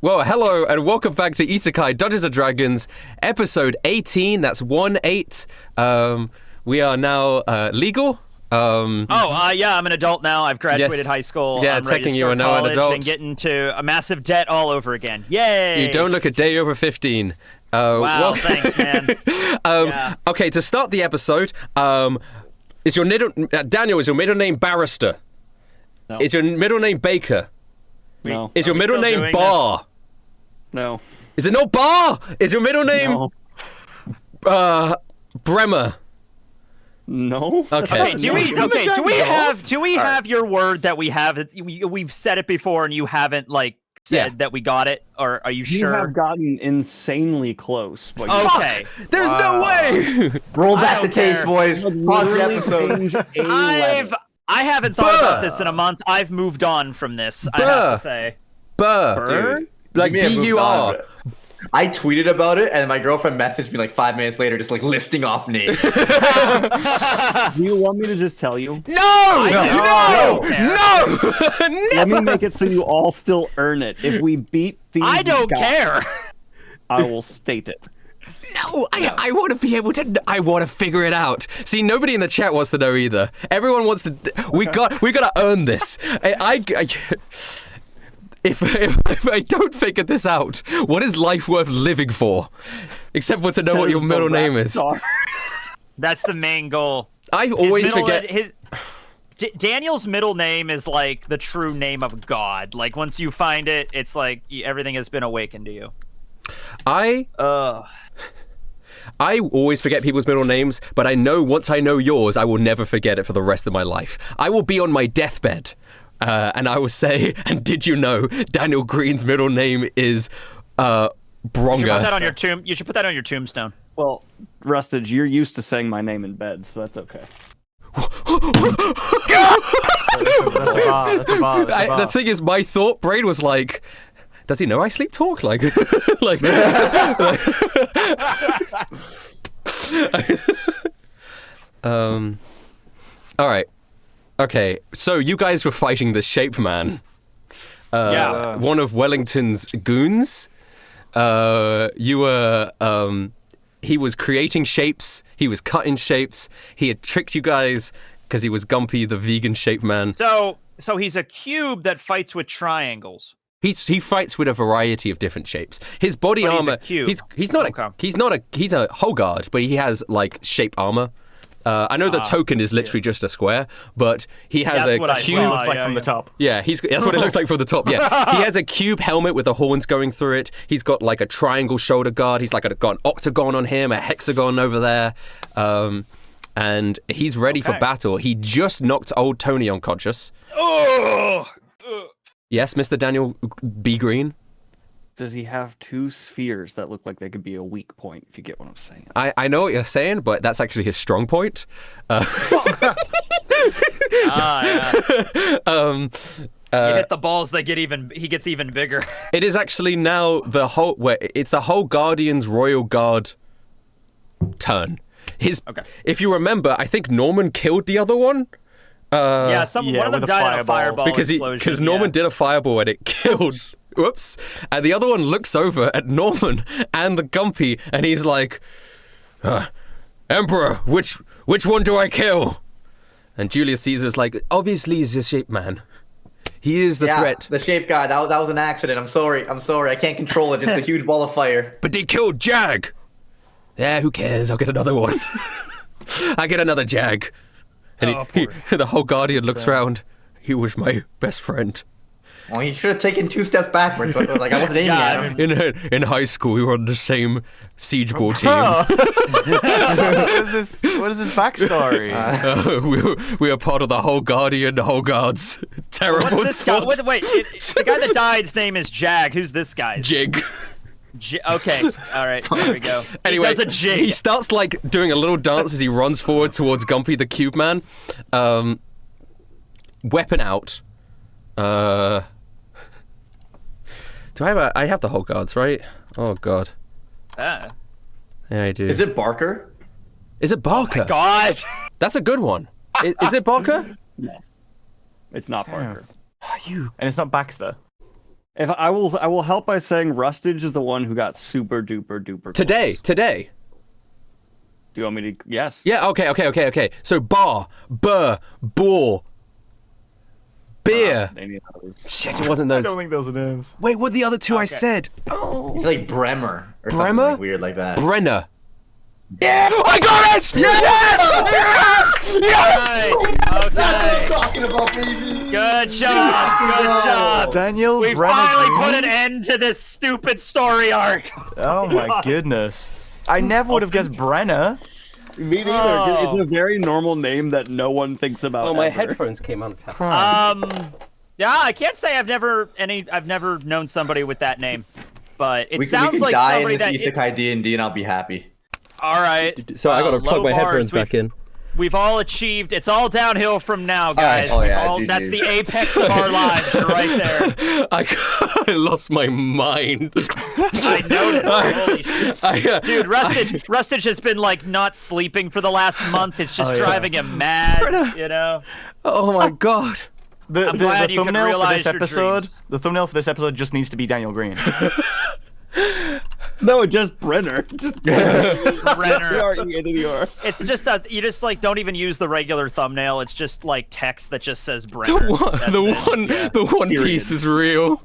Well, hello and welcome back to Isekai Dungeons & Dragons, episode 18. That's 1-8. We are now legal. Yeah, I'm an adult now. I've graduated high school. Yeah, I'm ready to Tekking101 start an adult. and get into a massive debt all over again. Yay! You don't look a day over 15. Wow, thanks, man. Okay, to start the episode, is your Daniel, is your middle name Barrister? No. Is your middle name Baker? No. Is your middle name Bar? No. Is it not Bar? Is your middle name Bremer? No. Okay. Do we have your word that we have? We've said it before, and you haven't said that we got it, or are you sure? You have gotten insanely close. But Okay. There's no way. Roll back the tape, boys. Pause the episode. I haven't thought about this in a month. I've moved on from this. I have to say. Burr. Like B-U-R. I tweeted about it, and my girlfriend messaged me like 5 minutes later, just like listing off names. Do you want me to just tell you? No! Let me make it so you all still earn it. If we beat these I don't care. I will state it. No, I want to be able to. I want to figure it out. See, nobody in the chat wants to know either. Everyone wants to. We got to earn this. If I don't figure this out, what is life worth living for? Except for to know what your middle name is. That's the main goal. I always forget. Daniel's middle name is like the true name of God. Like once you find it, it's like everything has been awakened to you. I always forget people's middle names, but I know once I know yours, I will never forget it for the rest of my life. I will be on my deathbed, and I will say, and did you know Daniel Greene's middle name is Bronga? You should put that on your tomb. You should put that on your tombstone. Well, Rustage, you're used to saying my name in bed, so that's okay. That's a bar. The thing is, my thought brain was like, does he know I sleep talk? Like, all right. Okay, so you guys were fighting the Shape Man. One of Wellington's goons. You were, he was creating shapes, he was cutting shapes, he had tricked you guys because he was Gumpy, the vegan Shape Man. So he's a cube that fights with triangles. He fights with a variety of different shapes. His body armor. He's a Hogard, but he has like shape armar. I know the token is literally just a square, but he has a cube. Looks like from the top. Yeah, that's what it looks like from the top. Yeah, he has a cube helmet with the horns going through it. He's got like a triangle shoulder guard. He's got an octagon on him, a hexagon over there, and he's ready for battle. He just knocked old Tony unconscious. Yes, Mr. Daniel B. Greene? Does he have two spheres that look like they could be a weak point, if you get what I'm saying? I know what you're saying, but that's actually his strong point. You hit the balls, he gets even bigger. It is actually now it's the whole Guardian's Royal Guard turn. If you remember, I think Norman killed the other one. One of them died in a fireball because Norman did a fireball and it killed. Whoops! And the other one looks over at Norman and the Gumpy, and he's like, "Emperor, which one do I kill?" And Julius Caesar is like, "Obviously, he's the Shape Man. He is the threat." The Shape God. That was an accident. I'm sorry. I can't control it. It's a huge ball of fire. But they killed Jag. Yeah, who cares? I'll get another one. I get another Jag. And the whole Guardian looks around. He was my best friend. Well, he should have taken 2 steps backwards. But like I wasn't aiming at him. In high school, we were on the same siege ball team. What is this backstory? We are part of the whole Guardian, the whole Guards. Terrible. What's this guy? Wait, the guy that died's name is Jag. Who's this guy? Jig. Okay, all right, here we go. Anyway, he does a jig. He starts like doing a little dance as he runs forward towards Gumpy the Cube Man. Weapon out. Do I have the whole guards, right? Oh god. Yeah, I do. Is it Barker? Is it Barker? Oh my god. That's a good one. Is it Barker? No. It's not Barker. And it's not Baxter. If I will help by saying Rustage is the one who got super duper duper Today. close. Do you want me to? Yes. Yeah, okay. So bar, burr, bore, beer. Any of those. Shit, it wasn't I those. don't think those are names. Wait, what are the other two I Okay. said? It's like Bremer or something Bremer? like weird like that. Brenner. Yeah. I got it! Yes! Right. That's what I'm Okay. talking about, baby. Good job. Good job. Daniel We Brenner finally Greene? put an end to this stupid story arc. Oh my goodness. I never would have guessed Brenner. Me neither. Oh. It's a very normal name that no one thinks about. Oh, my ever. headphones came out of tap. Yeah, I can't say I've never known somebody with that name, but it We sounds can like die somebody in that. this Isekai D&D and I'll be happy. All right. So I gotta plug low my bars. headphones back in. We've all achieved. It's all downhill from now, guys. Oh, We've yeah, all- GG. that's the apex of our lives. You're right there. I lost my mind. I noticed. Holy shit. Dude, Rustage has been like not sleeping for the last month. It's just driving him mad, you know? Oh my god. The glad you can thumbnail for realize this your episode. dreams. The thumbnail for this episode just needs to be Daniel Greene. No, just Brenner. Just Brenner. R-E-N-N-E-R. It's just you just like don't even use the regular thumbnail. It's just like text that just says The Brenner. one, That's the it. one, Yeah. the one piece is real.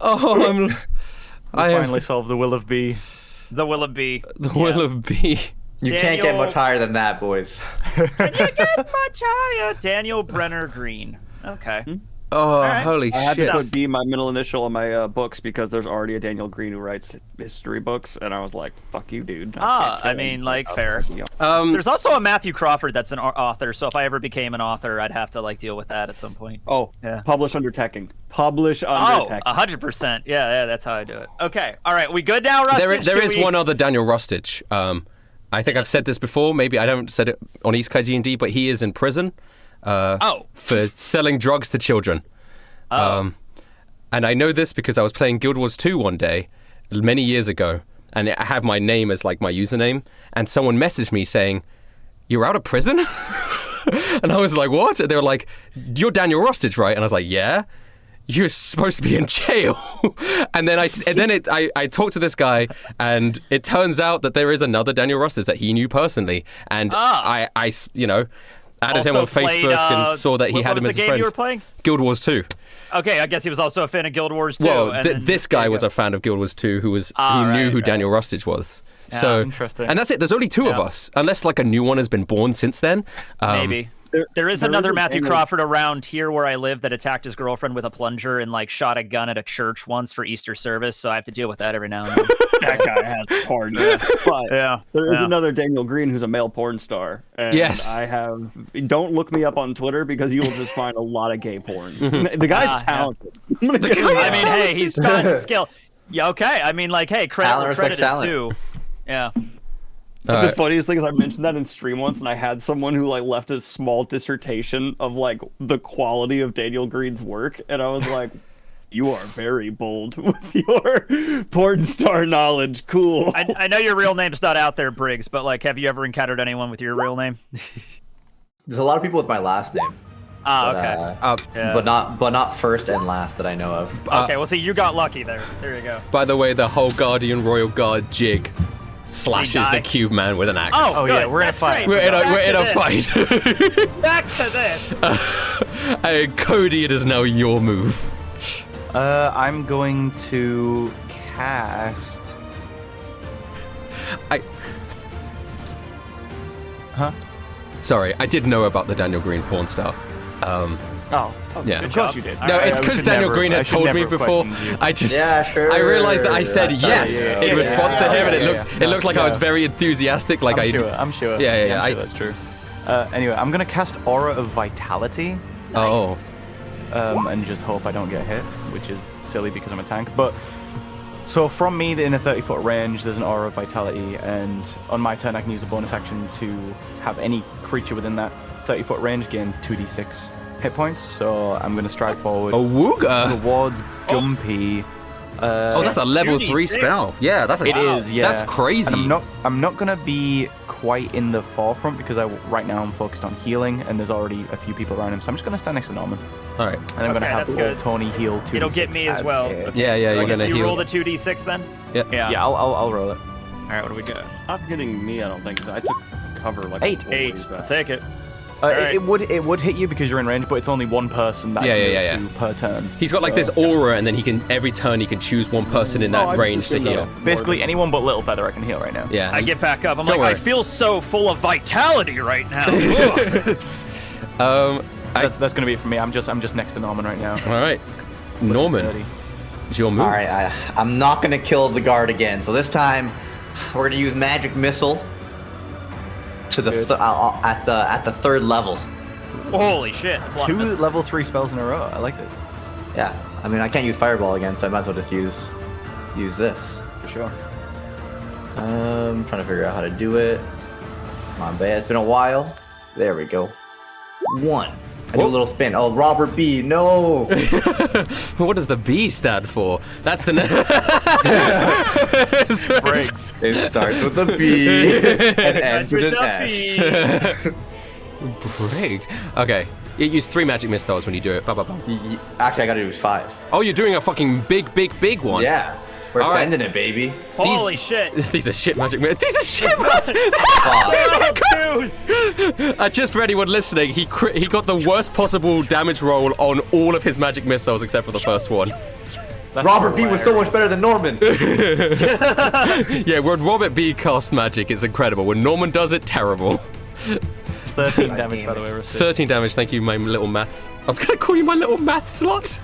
Oh, I am Finally solved the will of B. The Willoughby. the will of B. You can't get Daniel- much higher than that, boys. Much higher. Daniel Brenner Greene. Okay. Oh, right. holy I had shit. to put B my middle initial on my books because there's already a Daniel Greene who writes history books, and I was like, "Fuck you, dude." Ah, can't I say mean, anything like, about fair. fucking you. There's also a Matthew Crawford that's an author. So if I ever became an author, I'd have to like deal with that at some point. Oh, Yeah. publish under Tekking. Publish under Oh, Tekking. 100%. Yeah, that's how I do it. Okay. All right. We good now, Rustage? There Can is we- one other Daniel Rustage. I think I've said this before. Maybe I haven't said it on ISEKAI D&D, but he is in prison for selling drugs to children. And I know this because I was playing Guild Wars 2 one day, many years ago, and I have my name as like my username, and someone messaged me saying, "You're out of prison?" And I was like, "What?" And they were like, "You're Daniel Rustage, right?" And I was like, "Yeah." You're supposed to be in jail. And then I talked to this guy, and it turns out that there is another Daniel Rustage that he knew personally, and I you know, added him Also on Facebook played, and saw that he what had was him as the a game friend. you were playing? Guild Wars 2. Okay, I guess he was also a fan of Guild Wars 2. Well, and then- this guy there you was go. a fan of Guild Wars 2 who knew right, who right. Daniel Rustage was. So interesting. And that's it. There's only two of Yeah. us, unless like a new one has been born since then. Maybe. There is there another is a Matthew Daniel- Crawford around here where I live that attacked his girlfriend with a plunger and like shot a gun at a church once for Easter service, so I have to deal with that every now and then. That guy has porn. But Yeah, there is yeah. another Daniel Greene who's a male porn star. And Yes. I have. Don't look me up on Twitter because you will just find a lot of gay porn. The guy's yeah. talented. I'm gonna give him I that. mean, hey, he's got skill. Yeah, okay. I mean, like, hey, credit Talent where respects credit is talent. due. Yeah. All The right. funniest thing is I mentioned that in stream once, and I had someone who like left a small dissertation of like the quality of Daniel Greene's work, and I was like, "You are very bold with your porn star knowledge. Cool." I know your real name's not out there, Briggs, but like, have you ever encountered anyone with your real name? There's a lot of people with my last name. Ah, but, okay. Yeah. but not first and last that I know of. Okay, well, see, you got lucky there. There you go. By the way, the whole Guardian Royal Guard jig slashes the died? Cube Man with an axe. Oh, yeah, good. we're in a That's fight. great. We're in a Back to fight. this. Back to this. Cody, it is now your move. I'm going to cast. Sorry, I did know about the Daniel Greene porn star. Oh, Yeah. of course you did. No, it's because Daniel Greene had told me before. I just, Yeah, sure. I realized that I said That's yes right, yeah, in yeah, response to yeah, him, and yeah, it looked like I was very enthusiastic. Like I'm sure. Yeah, I'm sure that's true. Anyway, I'm gonna cast Aura of Vitality. Oh, And just hope I don't get hit, which is silly because I'm a tank. But so from me, in a 30-foot range, there's an Aura of Vitality, and on my turn, I can use a bonus action to have any creature within that 30-foot range gain 2d6 hit points. So I'm going to stride forward a wooga. towards Gumpy. Oh, that's a level 3 2d6. spell. Yeah, that's It is, yeah. That's crazy. And I'm not gonna be quite in the forefront because right now I'm focused on healing, and there's already a few people around him. So I'm just gonna stand next to Norman. All right. And I'm gonna have that's good. Tony heal 2d6. It'll get me as well. Yeah, you're Okay, gonna so you heal. roll the 2d6 then? Yeah, I'll roll it. All right, what do we got? Not getting me, I don't think, 'cause I took cover like 8. a ways 8. back. I'll take it. It would hit you because you're in range, but it's only one person that can heal 2 per turn. He's got like this aura, and then every turn he can choose one person in that range to heal. Basically, anyone but Littlefeather I can heal right now. Yeah. I get back up. I'm Don't like, worry. I feel so full of vitality right now. That's gonna be it for me. I'm just next to Norman right now. All right. Norman, it's your move. All right, I'm not gonna kill the guard again. So this time, we're gonna use magic missile to the at the 3rd level. Holy shit. That's a lot of 2 misses. level 3 spells in a row. I like this. Yeah, I mean I can't use fireball again, so I might as well just use this. For sure. Trying to figure out how to do it. Come on, babe. It's been a while. There we go. 1. I do a little spin. Oh, Robert B. No. What does the B stand for? That's the Briggs. It starts with a B and ends with an S. Brig. Okay. You use 3 magic missiles when you do it. Actually, I gotta use 5. Oh, you're doing a fucking big one. Yeah. We're All right. sending it, baby. Holy shit. These are shit magic missiles. These are shit magic. I just for anyone listening, he got the worst possible damage roll on all of his magic missiles except for the first one. Robert B was so much better than Norman. Yeah, when Robert B casts magic, it's incredible. When Norman does it, terrible. It's 13 damage, by the way. Rusty. 13 damage, thank you, my little maths. I was gonna call you my little maths slot.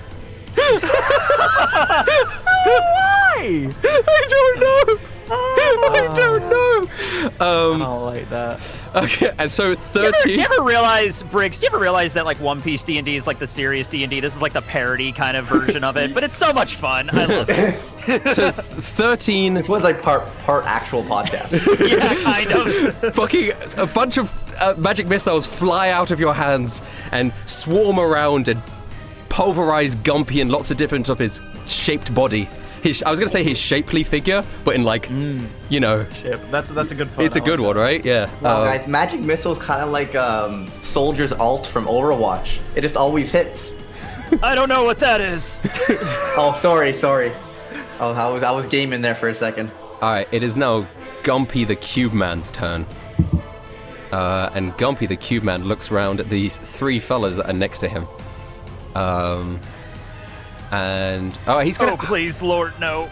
Why? I don't know. I don't know. I don't like that. Okay, and so 13. Do you ever realize, Briggs, do you ever realize that like One Piece D&D is like the serious D&D? This is like the parody kind of version of it, but it's so much fun. I love it. So 13. This one's like part actual podcast. Yeah, kind of. Fucking a bunch of magic missiles fly out of your hands and swarm around and pulverize Gumpy and lots of different of his shaped body. I was gonna say his shapely figure, but in like, you know, That's a good point. it's a good one, right? Yeah. Well, guys, magic missile's kind of like Soldier's ult from Overwatch. It just always hits. I don't know what that is. Oh, sorry. Oh, I was gaming there for a second. All right, it is now Gumpy the Cube Man's turn. And Gumpy the Cube Man looks around at these 3 fellas that are next to him. And he's gonna. Oh please, Lord, no.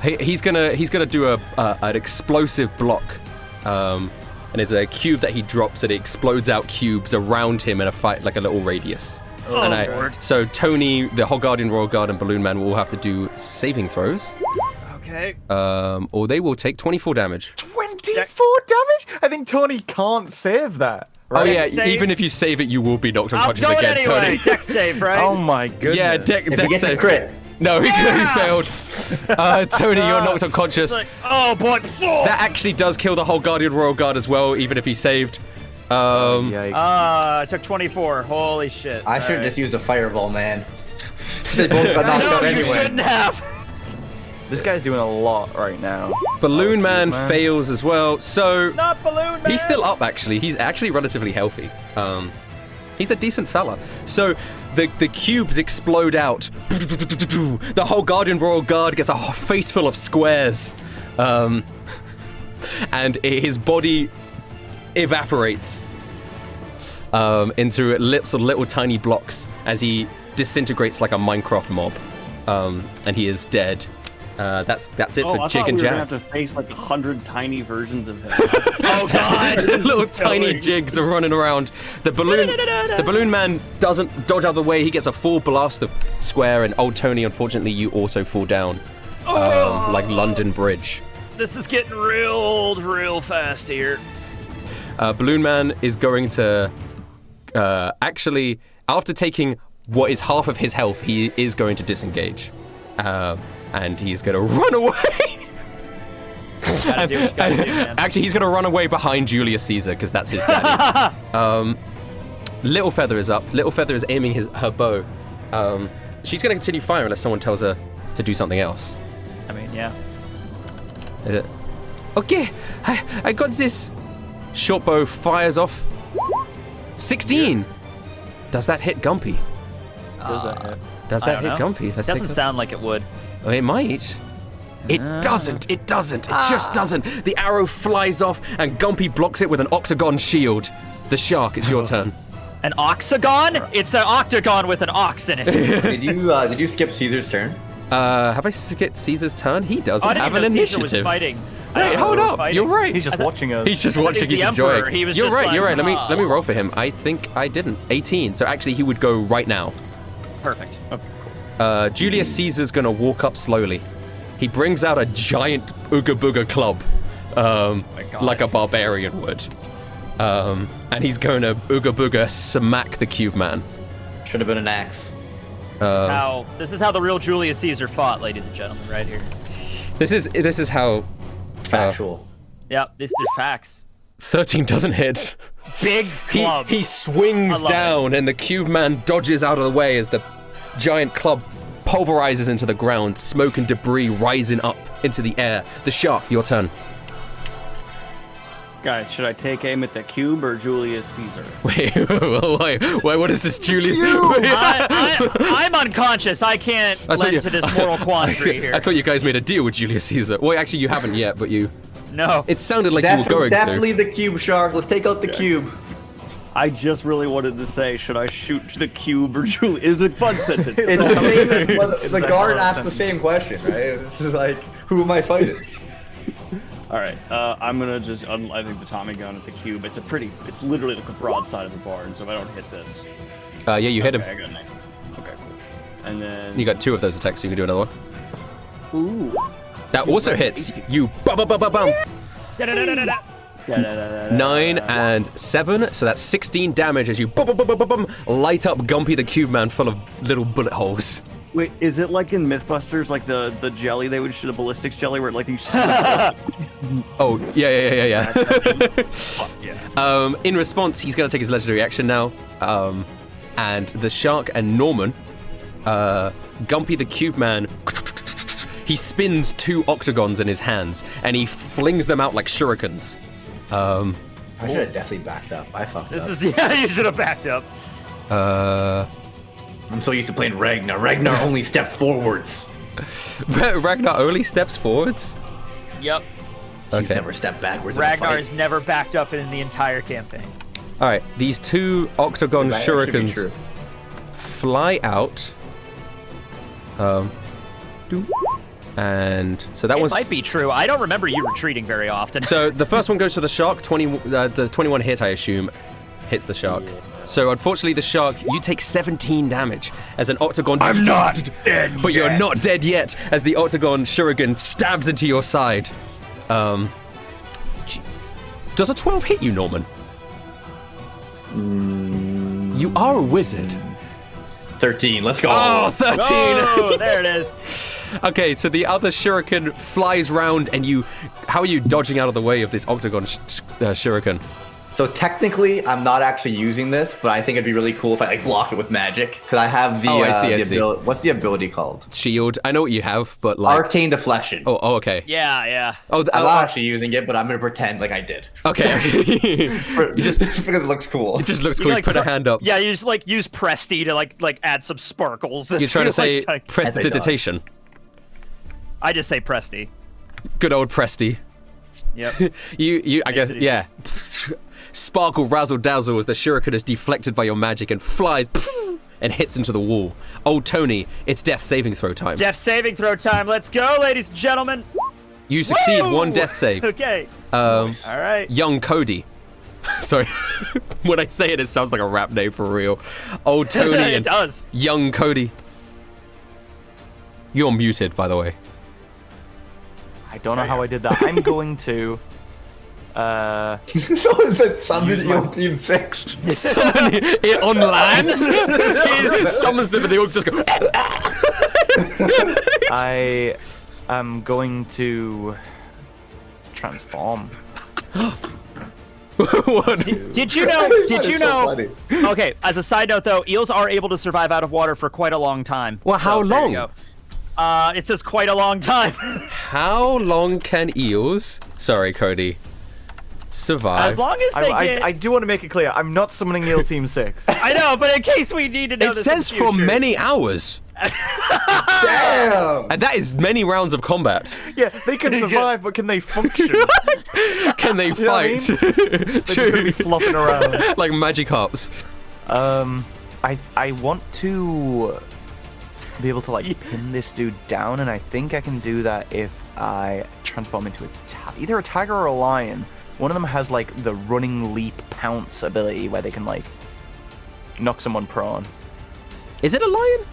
He's gonna do an explosive block, and it's a cube that he drops and it explodes out cubes around him in a fight, like a little radius. Oh, And Lord. so Tony, the Hog Guardian, Royal Guard, and Balloon Man will all have to do saving throws, Okay. or they will take 24 damage. 24 damage? I think Tony can't save that. Oh yeah, Save. even if you save it, you will be knocked I'm unconscious going again, anyway. Tony. Dex save, right? Oh my goodness. Yeah, If he dex gets a save. crit, No, he failed. Tony, you're knocked unconscious. It's like, oh boy. That actually does kill the whole Guardian Royal Guard as well, even if he saved. Yikes. I took 24. Holy shit. I should have just used a fireball, man. They both got knocked No, out you anyway. shouldn't have. This guy's doing a lot right now. Balloon Man fails as well, so Not Balloon Man. he's still up actually. He's actually relatively healthy. He's a decent fella. So the cubes explode out. The whole Guardian Royal Guard gets a face full of squares. And his body evaporates into little tiny blocks as he disintegrates like a Minecraft mob. And he is dead. That's it for I Jig thought and we were gonna Jack. have to face like 100 tiny versions of him. Oh god. Little tiny jigs are running around. The balloon man doesn't dodge out of the way. He gets a full blast of square, and old Tony, unfortunately, you also fall down, like London Bridge. This is getting real old real fast here. Balloon Man is going to actually, after taking what is half of his health, he is going to disengage, and he's going to run away. Gotta do what you gotta do, man. Actually, he's going to run away behind Julius Caesar because that's his daddy. Little Feather is up. Little Feather is aiming her bow. She's going to continue firing unless someone tells her to do something else. I mean, yeah. Okay, I got this. Short bow fires off. 16. Does that hit Gumpy? Does that hit? Does that hit Gumpy? It doesn't sound like it would. Oh, it might. It doesn't. It doesn't. It just doesn't. The arrow flies off, and Gumpy blocks it with an octagon shield. The shark, it's your turn. An oxagon? It's an octagon with an ox in it. Did you skip Caesar's turn? Have I skipped Caesar's turn? He doesn't I didn't have even an know Caesar initiative. was fighting. Wait, hold up. You're right. He's just watching us. He's just watching. he's He's the enjoying. emperor. He was you're just right. like, You're right. Let "Ah." me roll for him. I think I didn't. 18. So actually, he would go right now. Perfect. Okay. Julius Caesar's gonna walk up slowly. He brings out a giant ooga booga club, like a barbarian would, and he's going to ooga booga smack the cube man. Should have been an axe. This is how the real Julius Caesar fought, ladies and gentlemen, right here. This is how. Factual. Yep, these are facts. 13 doesn't hit. Big club. He swings I love down, and the cube man dodges out of the way as the giant club pulverizes into the ground, smoke and debris rising up into the air. The shark, your turn. Guys, should I take aim at the cube or Julius Caesar? Wait, what is this, Julius? I'm unconscious. I can't lend to this moral quandary here. I thought you guys made a deal with Julius Caesar. Well, actually, you haven't yet, but you... No. It sounded like you were going Definitely to. the cube, Shark. Let's take out the cube. I just really wanted to say, should I shoot the cube or Julius? It's a fun sentence. It's the same. The guard asked the same question, right? It's just like, who am I fighting? All right, I'm gonna just I think the Tommy gun at the cube. It's it's literally like the broadside of the barn. So if I don't hit this, Yeah, you hit him. I got an aim. Okay, cool. And then You got 2 of those attacks, so you can do another one. ooh, That also hits. You bum. 9 and 7, so that's 16 damage as you bum, light up Gumpy the Cube Man full of little bullet holes. wait, is it like in MythBusters, like the jelly they would shoot, the ballistics jelly, where like you? Oh, yeah. Yeah. In response, he's going to take his legendary action now. And the shark and Norman, Gumpy the Cube Man, he spins 2 octagons in his hands, and he flings them out like shurikens. I should have definitely backed up. I fucked up. You should have backed up. I'm so used to playing Ragnar. Ragnar only steps forwards. Ragnar only steps forwards? Yep. He's Okay. never stepped backwards. Ragnar has never backed up in the entire campaign. Alright, these 2 octagon That should be shurikens true. fly out. And so that It was... might be true. I don't remember you retreating very often. So the first one goes to the shark. The 21 hit, I assume, hits the shark. So unfortunately, the shark, you take 17 damage as an octagon. I'm not dead but you're yet. not dead yet as the octagon shuriken stabs into your side. Does a 12 hit you, Norman? You are a wizard. 13. Let's go. Oh, 13! Oh, there it is. Okay, so the other shuriken flies round, and how are you dodging out of the way of this octagon shuriken? So technically, I'm not actually using this, but I think it'd be really cool if I like block it with magic, because I have the, I see. what's the ability called? Shield. I know what you have, but like... Arcane Deflection. Oh, okay. Yeah. Oh, I'm not actually using it, but I'm gonna pretend like I did. Okay. You just because it looks cool. It just looks cool. You put a hand up. Yeah, you just like use Presti to like add some sparkles. You're trying to say like, prestidigitation. I just say Presti. Good old Presti. Yep. I guess, yeah. Sparkle, razzle dazzle as the shuriken is deflected by your magic and flies and hits into the wall. Old Tony, it's death saving throw time. Death saving throw time. Let's go, ladies and gentlemen. You succeed. Woo! 1 death save. Okay. All right. Young Cody. Sorry. When I say it, it sounds like a rap name for real. Old Tony It and does. Young Cody. You're muted, by the way. I don't know how I did that. I'm going to. Someone said summon your team 6. Summon it on land? He summons them and they all just go... I am going to transform. What? Did you know? Did you know? Okay. As a side note, though, eels are able to survive out of water for quite a long time. Well, how So, there you long? go. It says quite a long time. How long can eels... Sorry, Cody. survive. As long as they get... I do want to make it clear, I'm not summoning Eel Team 6. I know, but in case we need to know It this in says the for future. many hours. Damn! And that is many rounds of combat. Yeah, they can survive, but can they function? Can they know what I fight? mean? They're just gonna be flopping around. Like magic hops. I want to be able to like pin this dude down, and I think I can do that if I transform into either a tiger or a lion. One of them has like the running leap pounce ability where they can like knock someone prone. Is it a lion?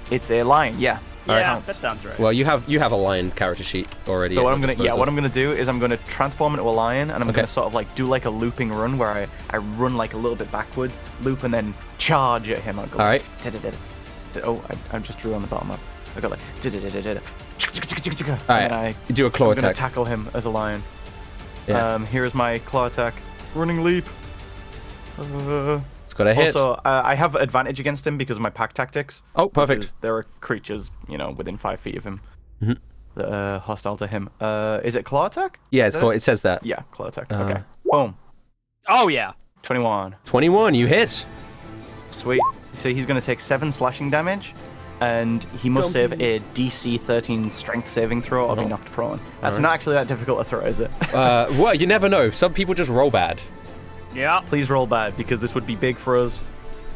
It's a lion, yeah. Yeah, that sounds right. Well, you have a lion character sheet already. So at what your I'm gonna disposal. what I'm gonna do is I'm gonna transform into a lion, and I'm Okay. gonna sort of like do like a looping run where I run like a little bit backwards, loop, and then charge at him. I'll go. All right. Oh, I just drew on the bottom up. I got like. All right. You do a claw I'm gonna attack. tackle him as a lion. Yeah. Here's my claw attack. Running leap. It's got a hit. Also, I have advantage against him because of my pack tactics. Oh, perfect. Because there are creatures, within 5 feet of him Mhm. that are hostile to him. Is it claw attack? Yeah, it's it says that. Yeah, claw attack. Okay. Boom. Oh, yeah. 21. 21, you hit. Sweet. So he's going to take 7 slashing damage, and he must save a DC 13 strength saving throw or be knocked prone. That's not actually that difficult a throw, is it? Well, you never know. Some people just roll bad. Yeah. Please roll bad, because this would be big for us.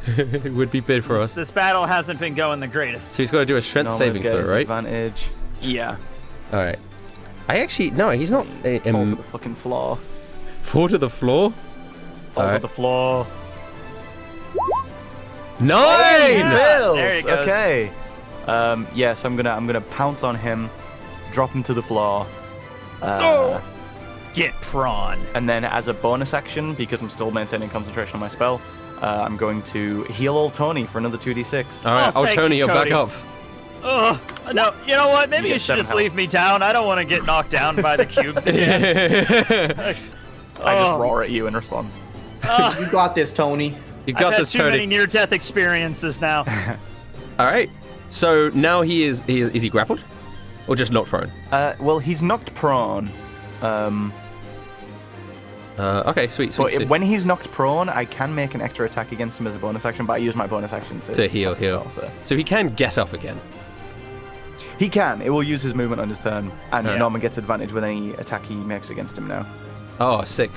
It would be big for us. This battle hasn't been going the greatest. So he's got to do a strength saving throw, right? Advantage. Yeah. All right. No, he's not. Fall to the fucking floor. Fall to the floor? Fall to the floor. 9! Yeah, there he goes. Okay. Yes, I'm gonna pounce on him, drop him to the floor. Get prawn. And then as a bonus action, because I'm still maintaining concentration on my spell, I'm going to heal old Tony for another 2d6. All right. Oh, Oh, thank Tony, you, you're back Cody. up. Ugh. No, you know what? Maybe You you get should 7 just health. leave me down. I don't want to get knocked down by the cubes again. I just roar at you in response. You got this, Tony. You I've got had this, too Tony. many near-death experiences now. All right. So now is he grappled? Or just knocked prone? Well, he's knocked prone. Okay, sweet. But when he's knocked prone, I can make an extra attack against him as a bonus action, but I use my bonus action To heal. cast a spell, so. So he can get up again. He can. It will use his movement on his turn, and Yeah. Norman gets advantage with any attack he makes against him now. Oh, sick.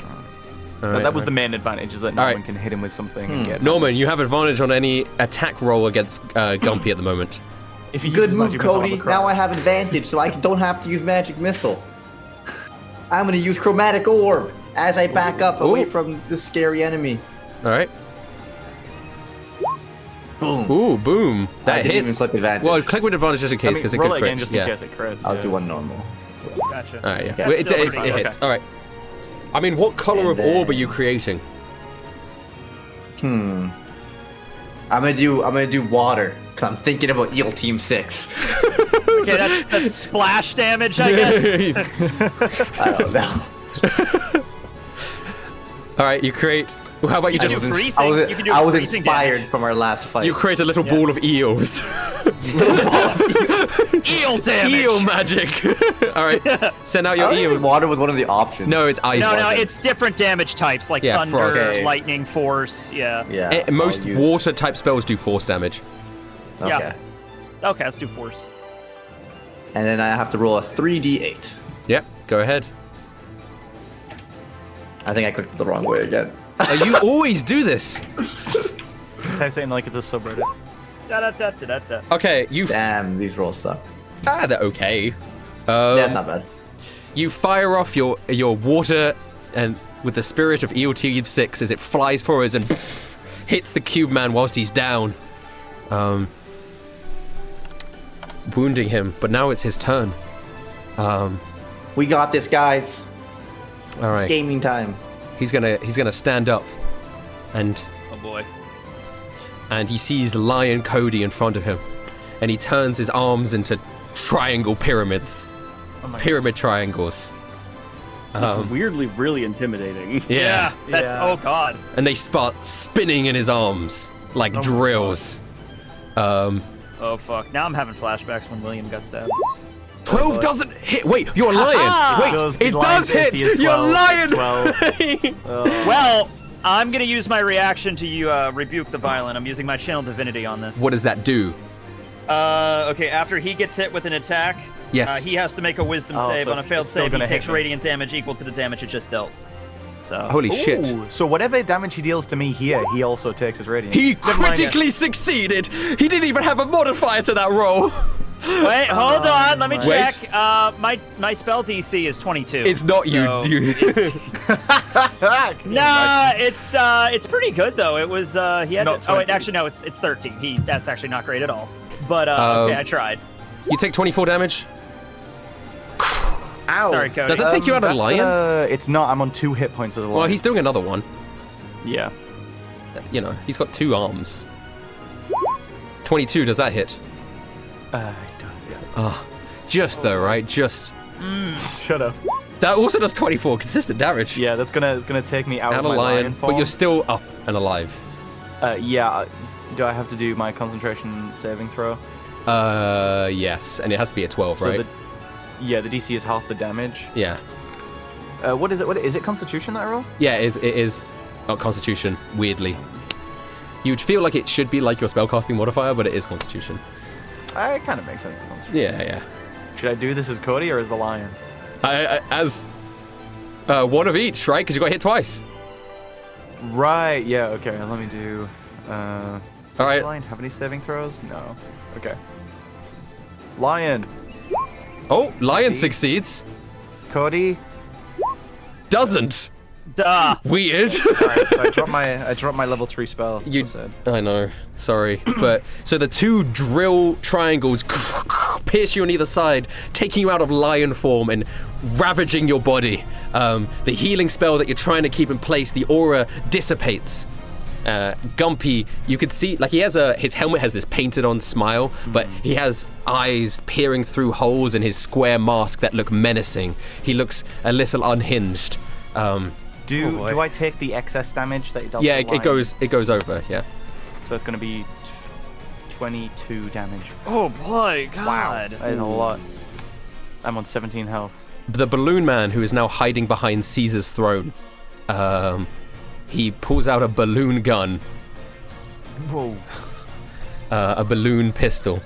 All right, That was all the right. main advantage, is that All Norman right. can hit him with something and get Norman, you have advantage on any attack roll against Gumpy at the moment. If he Good uses move, magic missile, Cody. I'm a crow. Now I have advantage, so I don't have to use magic missile. I'm gonna use chromatic orb as I back up away Ooh. from this scary enemy. All right. Boom. Ooh, boom. That didn't hits. even click advantage. Well, click with advantage just in I case, mean, because it roll could it crit. again just yeah. in case it crits. I'll yeah. do one normal. Gotcha. All right, yeah. Yeah, Well, it, still it pretty hits. okay. All right. I mean, what color of And then- orb are you creating? I'm gonna do water, cause I'm thinking about Eel Team 6. Okay, that's splash damage, I guess. I don't know. All right, you create. Well, how about you just do freezing. I was, You can do I was freezing inspired damage. from our last fight. you create a little ball of eels. Eel damage. Eel magic. All right, send out I your don't think eels. water was one of the options. No, it's ice. No, it's different damage types like Yeah, thunder, frost. Okay. lightning, force. Yeah. Yeah. Most I'll use- water type spells do force damage. Okay. Yeah. Okay, let's do force. And then I have to roll a 3d8. Yep, go ahead. I think I clicked it the wrong way again. Oh, you always do this. Type saying like it's a subreddit. Da-da-da-da-da-da. Okay, you. Damn, these rolls suck. They're okay. That's not bad. You fire off your water and with the spirit of Eel Team 6 as it flies forwards and hits the cube man whilst he's down, wounding him. But now it's his turn. We got this, guys. All right, It's gaming time. he's gonna stand up, and Oh boy. he sees Lion Cody in front of him, and he turns his arms into triangle pyramids, pyramid triangles. It's weirdly really intimidating. Yeah. That's Yeah. oh god. And they start spinning in his arms like drills. Oh fuck. Now I'm having flashbacks when William got stabbed. 12 doesn't hit. Wait, you're a lion. Wait, it does hit. You're a lion. Well, I'm gonna use my reaction to rebuke the violent. I'm using my channel divinity on this. What does that do? Okay, after he gets hit with an attack, yes, he has to make a wisdom save. On a failed save, he takes radiant damage equal to the damage it just dealt. So. Holy shit. So whatever damage he deals to me here, he also takes as radiant. He critically succeeded. He didn't even have a modifier to that roll. Wait, hold on. Let me check. My spell DC is 22. It's not you. Nah, it's pretty good though. It was he had. Oh wait, actually no, it's 13. That's actually not great at all. But okay, I tried. You take 24 damage. Ow. Sorry, Cody. Does that take you out of lion? It's not. I'm on 2 hit points of the lion. Well, he's doing another one. Yeah. You know, he's got 2 arms. 22. Does that hit? It does. Yeah. Just though, right? Just. Shut up. That also does 24 consistent damage. Yeah, it's gonna take me out of my lion form. But you're still up and alive. Yeah. Do I have to do my concentration saving throw? Yes, and it has to be a 12, right? The DC is half the damage. Yeah. What is it? What is it? Constitution that I roll? Yeah, it is. Oh, Constitution. Weirdly, you'd feel like it should be like your spellcasting modifier, but it is Constitution. It kind of makes sense. Yeah. Should I do this as Cody or as the lion? As one of each, right? Because you got hit twice. Right. Yeah. Okay. Let me do. All right. Lion have any saving throws? No. Okay. Lion. Oh, lion succeeds. Cody doesn't. Duh. Weird. Alright, so I dropped my level 3 spell. I know. Sorry, but so the 2 drill triangles pierce you on either side, taking you out of lion form and ravaging your body. The healing spell that you're trying to keep in place, the aura dissipates. Gumpy, you could see, like, his helmet has this painted on smile, but he has eyes peering through holes in his square mask that look menacing. He looks a little unhinged. Do I take the excess damage that it does? Yeah, it goes over, yeah. So it's gonna be 22 damage. Oh boy, God. Wow, that is a lot. I'm on 17 health. The balloon man, who is now hiding behind Caesar's throne, he pulls out a balloon gun. Whoa. A balloon pistol.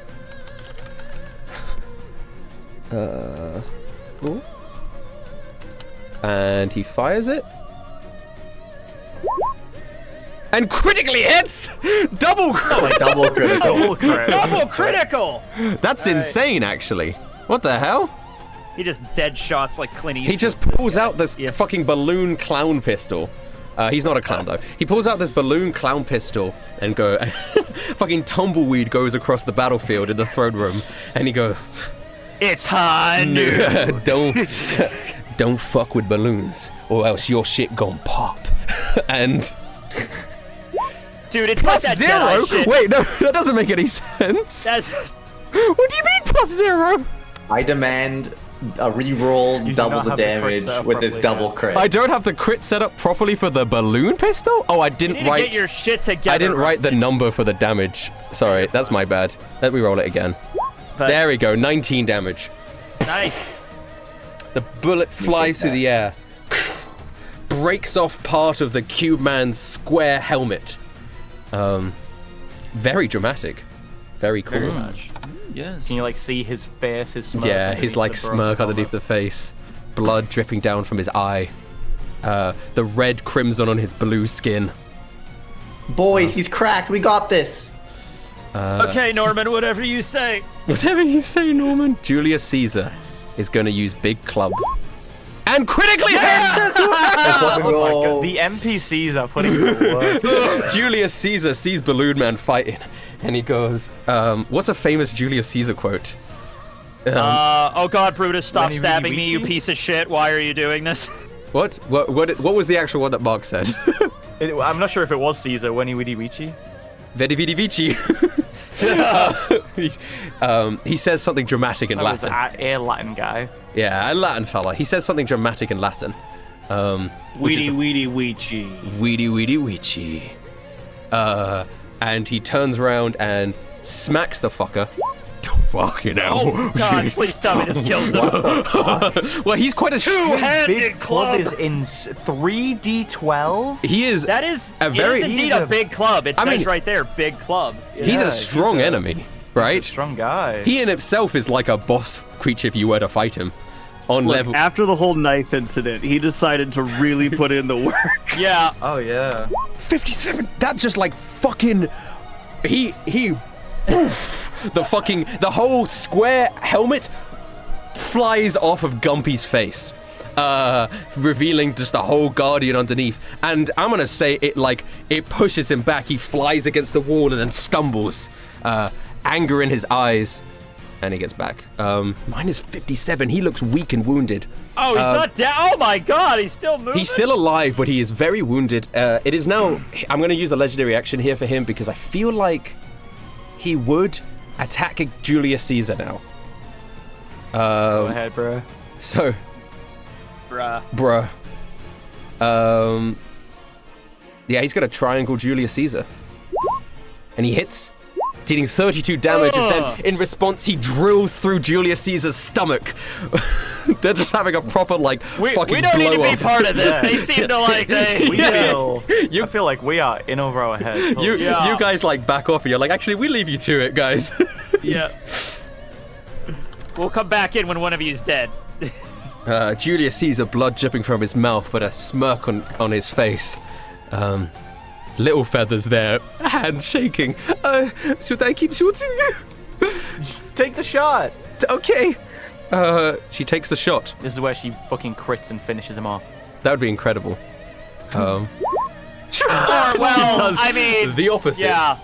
And he fires it. And critically hits! Double critical! Double critical. Double critical! That's insane, actually. What the hell? He just dead shots like Clint Eastwood. He just pulls out this fucking balloon clown pistol. He's not a clown, though. He pulls out this balloon clown pistol and fucking tumbleweed goes across the battlefield in the throne room, and he goes, "It's high noon. Don't fuck with balloons, or else your shit gon' pop." And dude, it's like that +0? Jedi shit. Wait, no, that doesn't make any sense. What do you mean +0? I demand a reroll double the damage with this double crit. I don't have the crit set up properly for the balloon pistol? Oh, I didn't write. Get your shit together. I didn't write the number for the damage. Sorry, that's my bad. Let me roll it again. There we go, 19 damage. Nice. The bullet flies through the air, breaks off part of the Cube Man's square helmet. Very dramatic. Very cool. Very much. Yes. Can you like see his face, his smirk? Yeah, his like smirk underneath the face, blood dripping down from his eye, the red crimson on his blue skin. Boys, he's cracked. We got this. Okay, Norman, whatever you say. Whatever you say, Norman. Julius Caesar is going to use big club. And critically hits as well! Oh my God. The NPCs are putting in the work. Julius Caesar sees Balloon Man fighting, and he goes, what's a famous Julius Caesar quote? Oh God, Brutus, stop Veni, stabbing Vidi, me, you Vici? piece of shit. Why are you doing this? What was the actual one that Mark said? I'm not sure if it was Caesar. Veni, Vidi, Vici. Vedi, Vidi, Vici. He says something dramatic in Latin. A Latin guy. Yeah, a Latin fella. He says something dramatic in Latin. Weedy, weedy, weechy. Weedy, weedy, weechy. And he turns around and smacks the fucker. Fucking hell. Oh God! Please tell me this kills him. Well, he's quite a Two-handed Big club is in 3d12. He is. That is a very. It is indeed a big club. It I says mean, right there, big club. He's a strong enemy, right? He's a strong guy. He in himself is like a boss creature if you were to fight him. On Look, level. after the whole knife incident, he decided to really put in the work. Yeah. Oh yeah. 57. That's just like fucking. He. Poof! The whole square helmet flies off of Gumpy's face, revealing just the whole guardian underneath. And I'm gonna say it pushes him back. He flies against the wall and then stumbles, anger in his eyes, and he gets back. Mine is 57. He looks weak and wounded. Oh, he's not dead. Oh my God, he's still moving. He's still alive, but he is very wounded. It is now. I'm gonna use a legendary action here for him because I feel like he would attack Julius Caesar now. Go ahead, bro. So, Bruh. yeah, he's got a triangle Julius Caesar, and he hits, dealing 32 damage. As then, in response, he drills through Julius Caesar's stomach. They're just having a proper fucking we don't need to blow be off. part of this. Yeah. They seem to like they. I feel like we are in over our heads. You Yeah. guys back off, and you're like, actually, we leave you to it, guys. Yeah. We'll come back in when one of you's dead. Julius Caesar, blood dripping from his mouth, but a smirk on his face. Little feathers there, hands shaking. Should I keep shooting? Take the shot. Okay. She takes the shot. This is where she fucking crits and finishes him off. That would be incredible. She well, does I mean, the opposite. Yeah.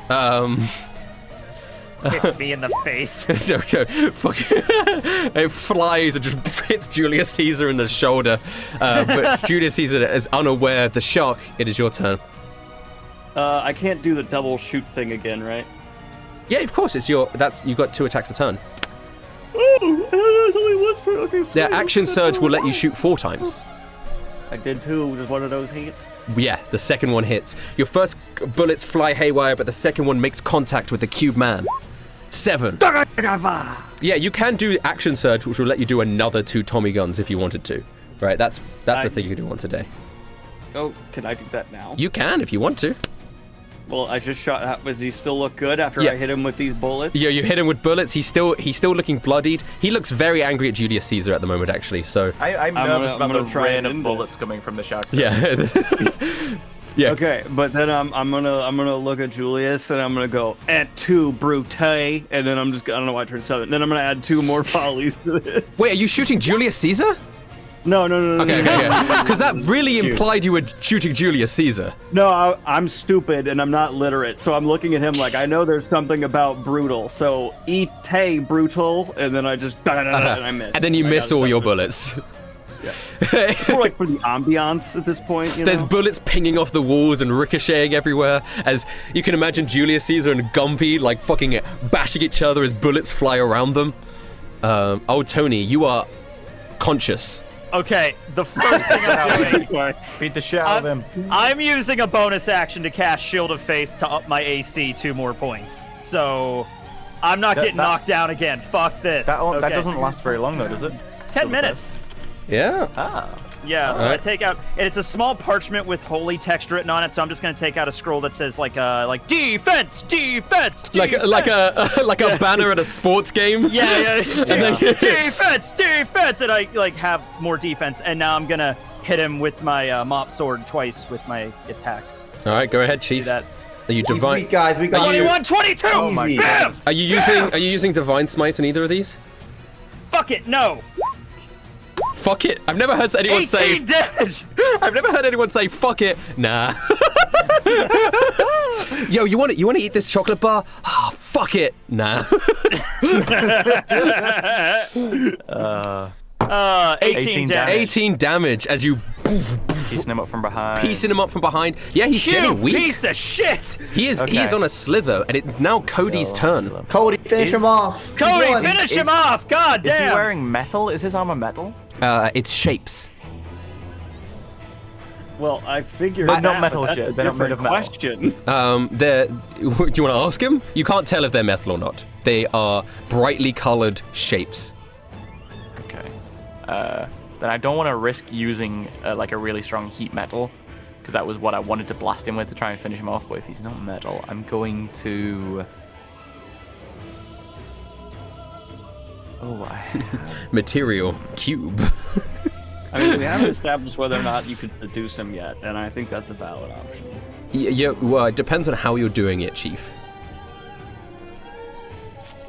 Um. Hits me in the face. Okay, fuck. It flies and just hits Julius Caesar in the shoulder. But Julius Caesar is unaware. The shark, it is your turn. I can't do the double shoot thing again, right? Yeah, of course, it's your. You've got 2 attacks a turn. Oh, there's only once per. Okay, Yeah, action surge will let you shoot 4 times. I did too. Does one of those hit? Yeah, the second one hits. Your first bullets fly haywire, but the second one makes contact with the cube man. 7. Yeah, you can do action surge, which will let you do another 2 Tommy guns if you wanted to. Right, that's the thing you can do once a day. Oh, can I do that now? You can if you want to. Well, I just shot. Does he still look good after Yeah. I hit him with these bullets? Yeah, you hit him with bullets. He's still looking bloodied. He looks very angry at Julius Caesar at the moment, actually. So I'm nervous about the try rain and of end bullets coming from the shark. yeah, yeah. Okay, but then I'm gonna look at Julius and I'm gonna go at 2 brute, and then I don't know why I turned 7. Then I'm gonna add 2 more follies to this. Wait, are you shooting Julius Caesar? No. Okay, because that really implied you were shooting Julius Caesar. No, I'm stupid and I'm not literate, so I'm looking at him like I know there's something about brutal. So eat brutal, and then I just and I miss. And then you miss all your bullets. More like for the ambiance at this point. There's bullets pinging off the walls and ricocheting everywhere. As you can imagine, Julius Caesar and Gumpy fucking bashing each other as bullets fly around them. Tony, you are conscious. Okay, the first thing I'm doing. Beat the shit out of him. I'm using a bonus action to cast Shield of Faith to up my AC 2 more points. So I'm not getting knocked down again. Fuck this. That doesn't last very long though, does it? 10 minutes. Yeah. Yeah, so I take out, and it's a small parchment with holy text written on it. So I'm just gonna take out a scroll that says defense, Like a banner at a sports game. Yeah. then- defense, and I have more defense. And now I'm gonna hit him with my mop sword twice with my attacks. All right, go ahead, Do Chief. that. Are you He's divine? weak, guys. We got 21, 22. Oh my Bam! Are you using divine smite on either of these? Fuck it, no. Fuck it. I've never heard anyone 18 say. damage. I've never heard anyone say fuck it. Nah. Yo, you want to eat this chocolate bar? Ah, fuck it. Nah. 18 damage. 18 damage as you Piecing him up from behind. piecing him up from behind. Yeah, he's You getting weak. piece of shit. He is Okay. on a slither, and it's now Cody's turn. Cody, finish him off. Cody, Come on. finish him off. God Is he damn. wearing metal? Is his armor metal? It's shapes. Well, I figured. But not that, metal but that's shit. a They're not made different of metal. question. Do you want to ask him? You can't tell if they're metal or not. They are brightly colored shapes. Okay. Then I don't want to risk using like a really strong heat metal, because that was what I wanted to blast him with to try and finish him off. But if he's not metal, I'm going to. Oh, I have... Material cube. I mean, we haven't established whether or not you could seduce him yet, and I think that's a valid option. Yeah, well, it depends on how you're doing it, Chief.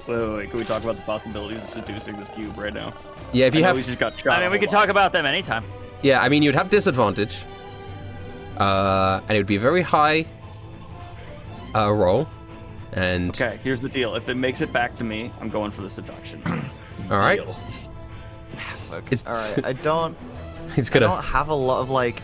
Wait, can we talk about the possibilities of seducing this cube right now? Yeah, if you have... He's just got shot. I mean, we could talk about them anytime. Yeah, I mean, you'd have disadvantage. And it would be a very high roll. And... Okay, here's the deal. If it makes it back to me, I'm going for the seduction. All right. It's... All right, I don't have a lot of, like,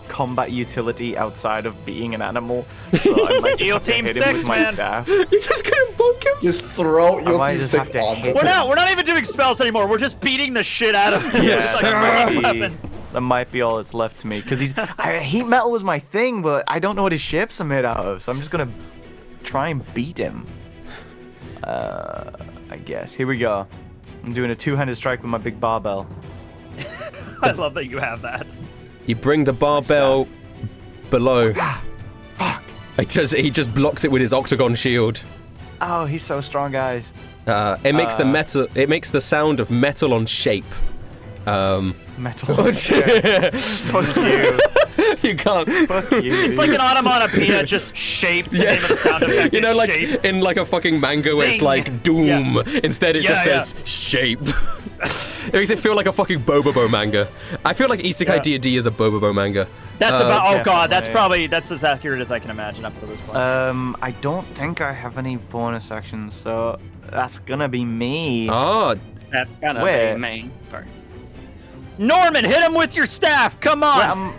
combat utility outside of being an animal. So I might Deal just have to Team hit him 6, with my man. staff. You're just gonna bonk him? Just throw your might Team just 6 have to on hit him. We're not even doing spells anymore. We're just beating the shit out of him. Yeah, It's like a weapon. that might be all that's left to me. Because heat metal was my thing, but I don't know what his shapes are made out of. So I'm just gonna try and beat him. I guess. Here we go. I'm doing a two-handed strike with my big barbell. I love that you have that. You bring the barbell below. Fuck. He just blocks it with his octagon shield. Oh, he's so strong, guys. It makes the metal. It makes the sound of metal on shape. Metal. Fuck you. You can't. Fuck you. It's like an onomatopoeia, just shape. The name of the sound effect. You know, is like shape. in like a fucking manga where it's Zing. like doom. Instead, it just says shape. It makes it feel like a fucking Bobobo manga. I feel like Isekai D&D is a Bobobo manga. That's about. Oh god, definitely. that's as accurate as I can imagine up to this point. I don't think I have any bonus actions, so that's gonna be me. Oh, That's kind Wait. of main. Sorry. Norman, hit him with your staff. Come on. Wait,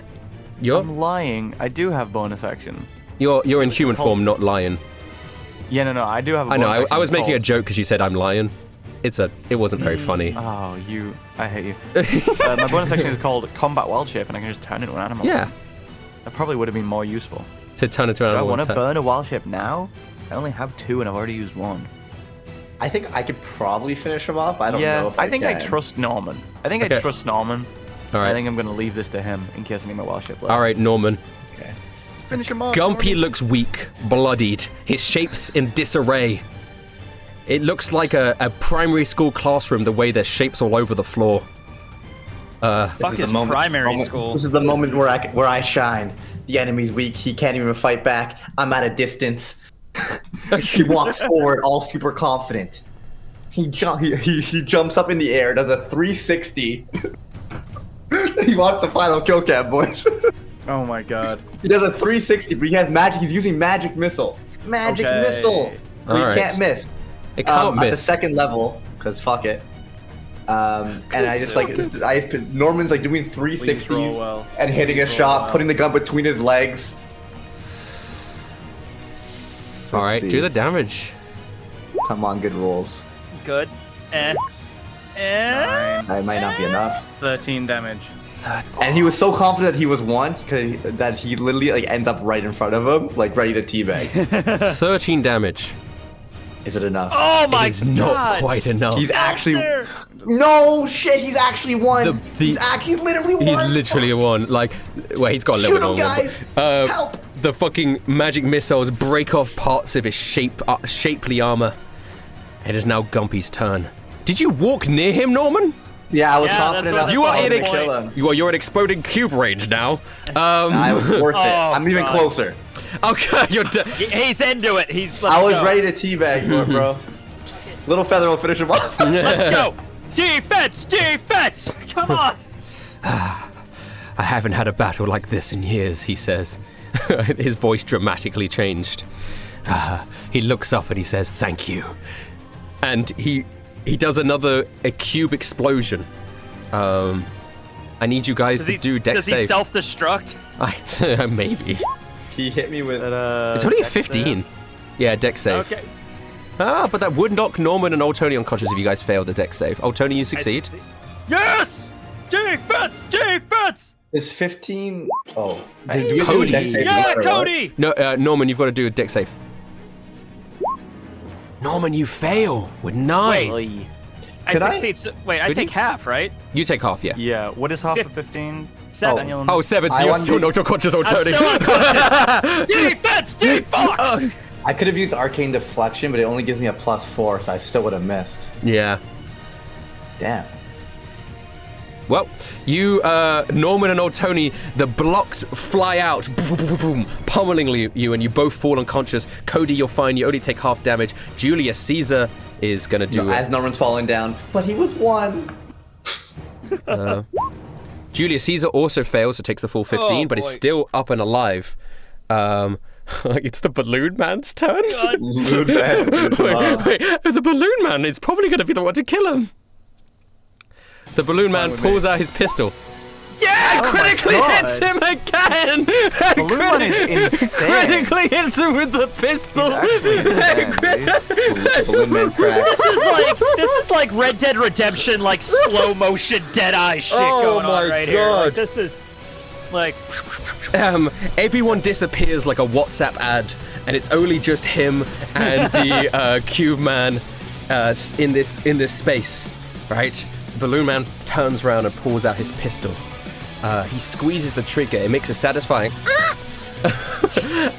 you're I'm lying. I do have bonus action. you're in human form, not lion. Yeah, no, I do have a I bonus know. action I was making a called- joke because you said I'm lion. It wasn't very funny. Oh, I hate you. My bonus action is called Combat Wild Shape, and I can just turn into an animal. Yeah, That probably would have been more useful. to turn into an Do I animal. want to burn a wild shape now? I only have 2, and I've already used 1. I think I could probably finish him off. I don't know if I think I can. trust Norman. I think Okay. I trust Norman. All right. I think I'm going to leave this to him in case I need my wild shape left. All right, Norman. Okay. Finish him off. Gumpy Norman. looks weak, bloodied, his shapes in disarray. It looks like a primary school classroom, the way there's shapes all over the floor. Fuck This is his the moment- primary school. This is the moment where I shine. The enemy's weak. He can't even fight back. I'm at a distance. He walks forward, all super confident. He jumps up in the air, does a 360. He wants the final kill cam, boys. Oh my god. He does a 360, but he has magic. He's using magic missile. Magic Okay. missile. All He right. can't miss. It can't At the miss. second level, cause fuck it. And I just like Norman's like doing 360s Please roll well. and hitting a Please roll shot, well. putting the gun between his legs. All right, Let's do see. the damage. Come on, good rolls. Good. Nine, That might not be enough. 13 damage. And he was so confident that he was one that he literally like ends up right in front of him, like ready to teabag. 13 damage. Is it enough? Oh my It's god. not quite enough. He's actually There. no shit. He's actually one. The- he's literally one. He's literally a one. Like, well, he's got a little Shoot bit him, longer. guys! But, Help! The fucking magic missiles break off parts of his shapely armor. It is now Gumpy's turn. Did you walk near him, Norman? Yeah, I was Yeah, confident that's enough. You are Oh, in boy. kill him. you're in exploding cube range now. I was worth it. Oh, I'm even God. closer. Okay, you're He's into it. He's. I was go. ready to teabag, bro. Little feather will finish him off. Let's go. Defense. Defense. Come on. I haven't had a battle like this in years, he says. His voice dramatically changed. He looks up and he says, "Thank you." And he does a cube explosion. I need you guys to do dex Does he save. self-destruct? Maybe. He hit me with. It's only a 15. Yeah, dex save. Okay. But that would knock Norman and Old Tony unconscious if you guys failed the dex save. Old Tony, you succeed. Yes. Defense. Defense. Is 15? Oh, Cody. dex save no Yeah, matter what? Cody. No, Norman, you've got to do a dex save. Norman, you fail with 9. Oy. I take half, right? You take half, yeah. Yeah, what is half of 15? 7. Daniel? Oh, 7, so you're still knocked unconscious, I'm Tony. still unconscious. Defense, fuck! I could have used Arcane Deflection, but it only gives me a +4, so I still would have missed. Yeah. Damn. Well, you, Norman and old Tony, the blocks fly out, pummeling you, and you both fall unconscious. Cody, you're fine. You only take half damage. Julius Caesar is gonna do as Norman's falling down, but he was 1. Julius Caesar also fails, so takes the full 15, but is still up and alive. It's the Balloon Man's turn. Balloon Man. Wait, the Balloon Man is probably going to be the one to kill him. The Balloon Man pulls out his pistol. Yeah, critically hits him again. Balloon Man is insane. Critically hits him with the pistol. Balloon Man cracks. This is like Red Dead Redemption, like slow motion Deadeye shit going on right here. Like, this is like. Everyone disappears like a WhatsApp ad, and it's only just him and the Cube Man in this space, right? Balloon Man turns around and pulls out his pistol. He squeezes the trigger. It makes a satisfying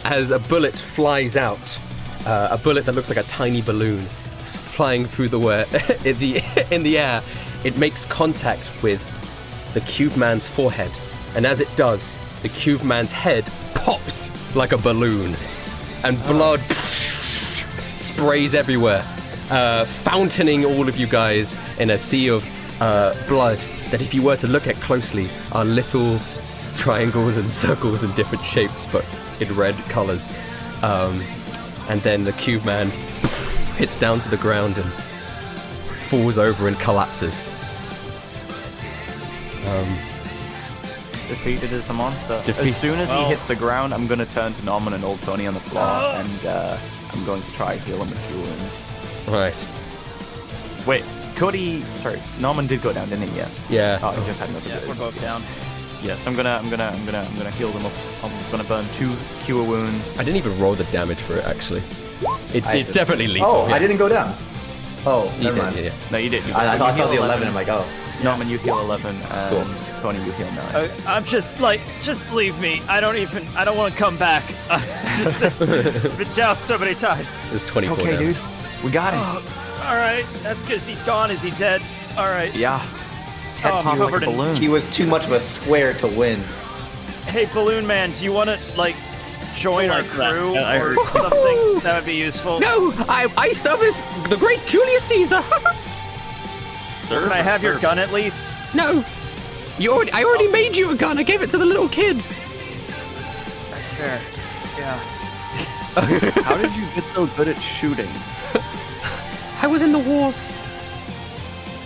as a bullet flies out. A bullet that looks like a tiny balloon flying through in the air. It makes contact with the Cube Man's forehead, and as it does, the Cube Man's head pops like a balloon, and blood sprays everywhere, fountaining all of you guys in a sea of blood that, if you were to look at closely, are little triangles and circles in different shapes, but in red colors. And then the Cube Man hits down to the ground and falls over and collapses. Defeated as the monster. As soon as he hits the ground, I'm going to turn to Norman and old Tony on the floor, and I'm going to try heal him with Cure Wounds. Right. Wait, Cody, sorry, Norman did go down, didn't he? Yeah. Oh, he just had another. Yeah, we're both down. Yes, I'm gonna heal them up. I'm gonna burn 2 Cure Wounds. I didn't even roll the damage for it, actually. It's definitely lethal. Oh, yeah. I didn't go down. Oh, You never did, mind. yeah. No, you did. I thought I saw the 11. I'm like, oh. Norman, you heal 11, and Tony, you heal 9. I'm just leave me. I don't want to come back. I've been down so many times. There's 24 Okay, damage. dude. We got him. All right, that's because he's gone. Is he dead? All right. Yeah. Head I'm popped like a covered in- balloon. He was too much of a square to win. Hey, Balloon Man, do you want to join our like that. crew Yeah, I or heard. something? That would be useful. No, I service the great Julius Caesar. Can I have your gun at least? No, I already made you a gun. I gave it to the little kid. That's fair. Yeah. How did you get so good at shooting? I was in the wars.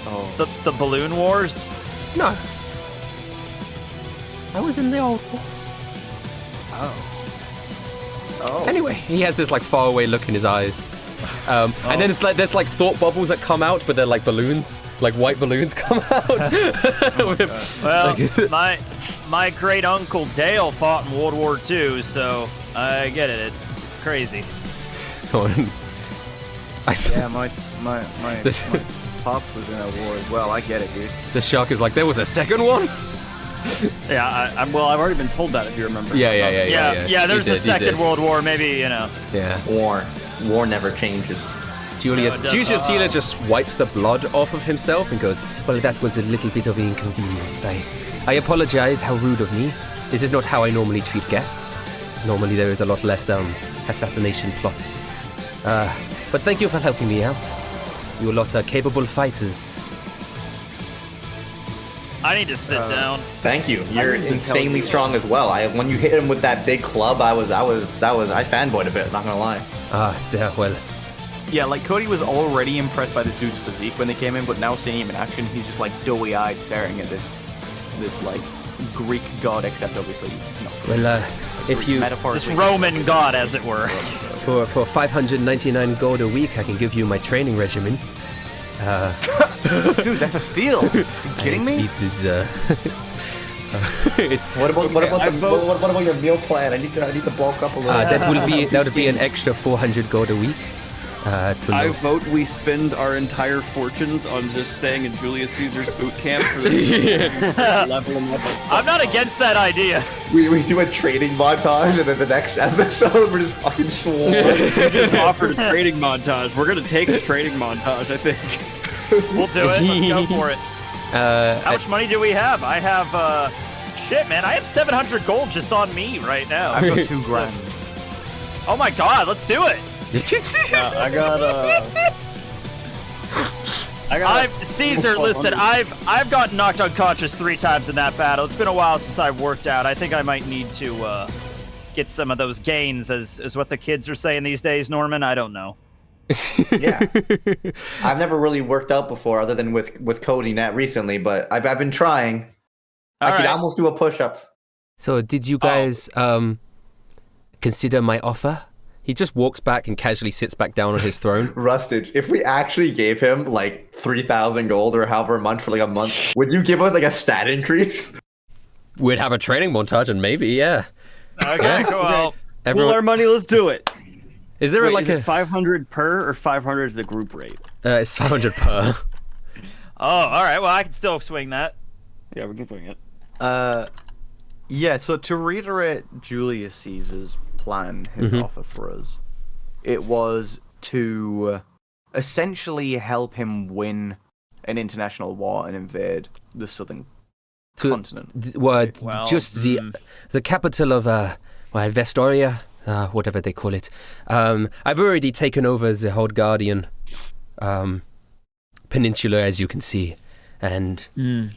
Oh. The Balloon Wars? No, I was in the old wars. Oh. Anyway, he has this faraway look in his eyes. And then there's thought bubbles that come out, but they're like balloons, like white balloons come out. Well, my great uncle Dale fought in World War II, so I get it. It's crazy. Yeah, my pops was in a war as well. I get it, dude. The shark is like, there was a second one? Yeah, I've already been told that, if you remember. Yeah. There's He a did, he second did. World War, maybe, Yeah. War never changes. Julius No, it doesn't. Caesar just wipes the blood off of himself and goes, well, that was a little bit of inconvenience. I apologize, how rude of me. This is not how I normally treat guests. Normally there is a lot less assassination plots. But thank you for helping me out. You lot are capable fighters. I need to sit down. Thank you. You're insanely strong as well. When you hit him with that big club, I fanboyed a bit. Not gonna lie. Yeah, well. Yeah, Cody was already impressed by this dude's physique when they came in, but now seeing him in action, he's just doughy-eyed staring at this Greek god, except obviously not. Well, if you This Roman god, as it were. for 599 gold a week, I can give you my training regimen. Dude, that's a steal. Are you kidding me? What about your meal plan? I need to bulk up a little. That would be an extra 400 gold a week. I vote we spend our entire fortunes on just staying in Julius Caesar's boot camp for the level them up. I'm not against that idea. We do a training montage, and then the next episode we're just fucking swole. We just offered a training montage. We're gonna take a training montage, I think. We'll do it. Let's go for it. How much money do we have? I have, shit, man. I have 700 gold just on me right now. I've got 2 grand. Oh my god, let's do it. I got Caesar, listen, I've gotten knocked unconscious 3 times in that battle. It's been a while since I've worked out. I think I might need to get some of those gains, as what the kids are saying these days, Norman. I don't know. Yeah, I've never really worked out before, other than with Cody Net recently. But I've been trying. I could almost do a push-up. So, did you guys consider my offer? He just walks back and casually sits back down on his throne. Rustage, if we actually gave him like 3,000 gold or however much for like a month, would you give us like a stat increase? We'd have a training montage and maybe, yeah. Okay, cool. Well, Pool our money, let's do it. Is there Wait, like is it 500 per or 500 is the group rate? It's 500 per. Oh, all right. Well, I can still swing that. Yeah, we can swing it. Yeah, so to reiterate Julius Caesar's plan, his offer for us, it was to essentially help him win an international war and invade the southern continent. Just the capital of Vestoria, whatever they call it. I've already taken over the whole Guardian Peninsula, as you can see. And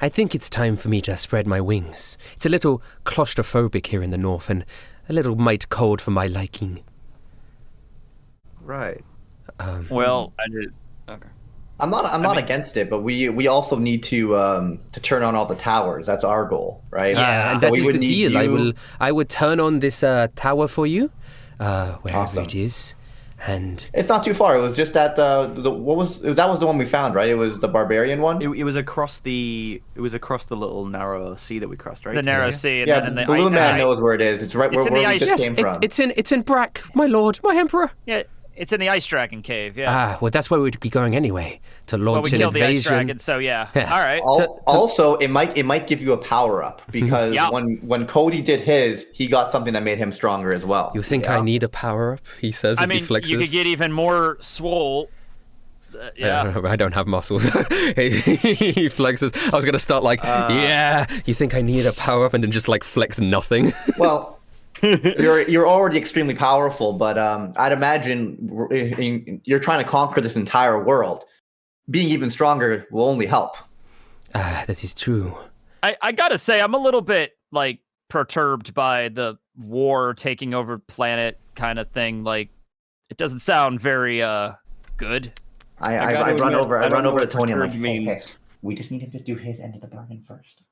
I think it's time for me to spread my wings. It's a little claustrophobic here in the north, and a little might cold for my liking. Right. Well, I did. Okay. I'm not against it, but we also need to turn on all the towers. That's our goal, right? Yeah, and that is the deal. I would turn on this tower for you, wherever it is. And it's not too far. It was just at that was the one we found, right? It was the barbarian one. It was across the little narrow sea that we crossed, right? The narrow sea. And yeah, then the Balloon Man knows where it is. It's right where we just came from. It's in Brack, my lord, my emperor. Yeah, it's in the Ice Dragon Cave. Yeah. Well, that's where we'd be going anyway, to launch an invasion. The Ice Dragon, so yeah. All right. Also, it might give you a power up because when Cody did his, he got something that made him stronger as well. You think I need a power up? He says as he flexes. You could get even more swole. Yeah. I don't have muscles. He flexes. I was gonna start like, you think I need a power up, and then just like flex nothing. Well. You're already extremely powerful, but I'd imagine you're trying to conquer this entire world. Being even stronger will only help. That is true. I gotta say, I'm a little bit like perturbed by the war taking over planet kind of thing. Like, it doesn't sound very good. I run over to Tony. I'm like, hey, we just need him to do his end of the bargain first.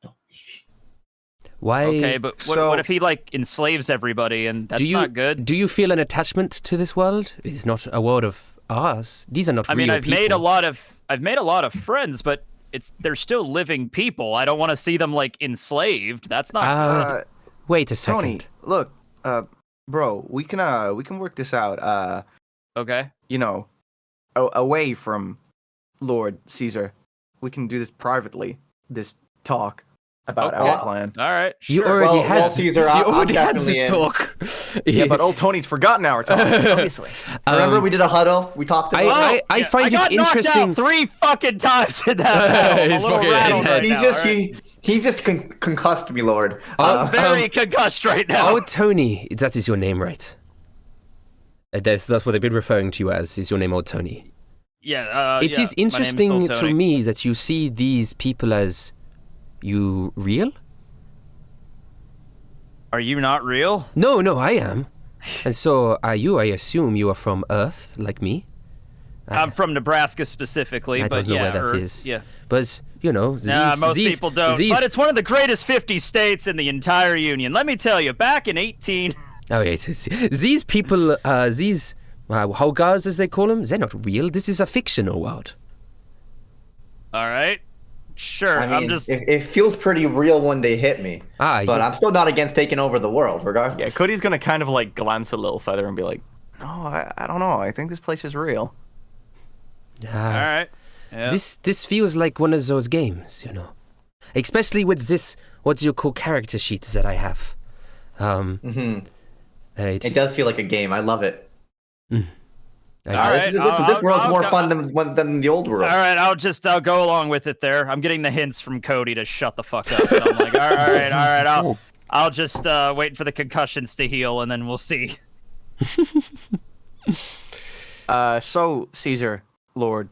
Why? Okay, but what if he like enslaves everybody, and that's not good? Do you feel an attachment to this world? It's not a world of ours. These are not real people. I've made a lot of friends, but they're still living people. I don't want to see them like enslaved. That's not good. Wait a second. Tony, look, bro, we can work this out. Okay. You know, away from Lord Caesar, we can do this privately. This talk. About our plan. All right, sure. You already had Caesar. You already had the talk. Yeah, but old Tony's forgotten our talk. Obviously. Remember we did a huddle. We talked about. I find it interesting. Knocked out 3 fucking times in that battle. He's just concussed, me lord. Very concussed right now. Oh, Tony, that is your name, right? That's what they've been referring to you as. Is your name Old Tony? Yeah. It is interesting to me that you see these people as. You real? Are you not real? No, I am. And so are you. I assume you are from Earth, like me. I'm from Nebraska specifically, I don't know where that Earth, is. Yeah. But, most people don't. But it's one of the greatest 50 states in the entire Union. Let me tell you, back in 18... Oh, yeah, these people, these Hogars, as they call them, they're not real. This is a fictional world. All right. Sure, I mean, it feels pretty real when they hit me. But yes. I'm still not against taking over the world, regardless. Yeah, Cody's gonna kind of like glance a little further and be like, "No, I don't know. I think this place is real." All right. Yeah. This feels like one of those games, you know. Especially with this, what do you call character sheets that I have. It does feel like a game. I love it. All right, This world's more fun than the old world. All right, I'll go along with it there. I'm getting the hints from Cody to shut the fuck up. So I'm like, all right. I'll just wait for the concussions to heal, and then we'll see. So Caesar, Lord.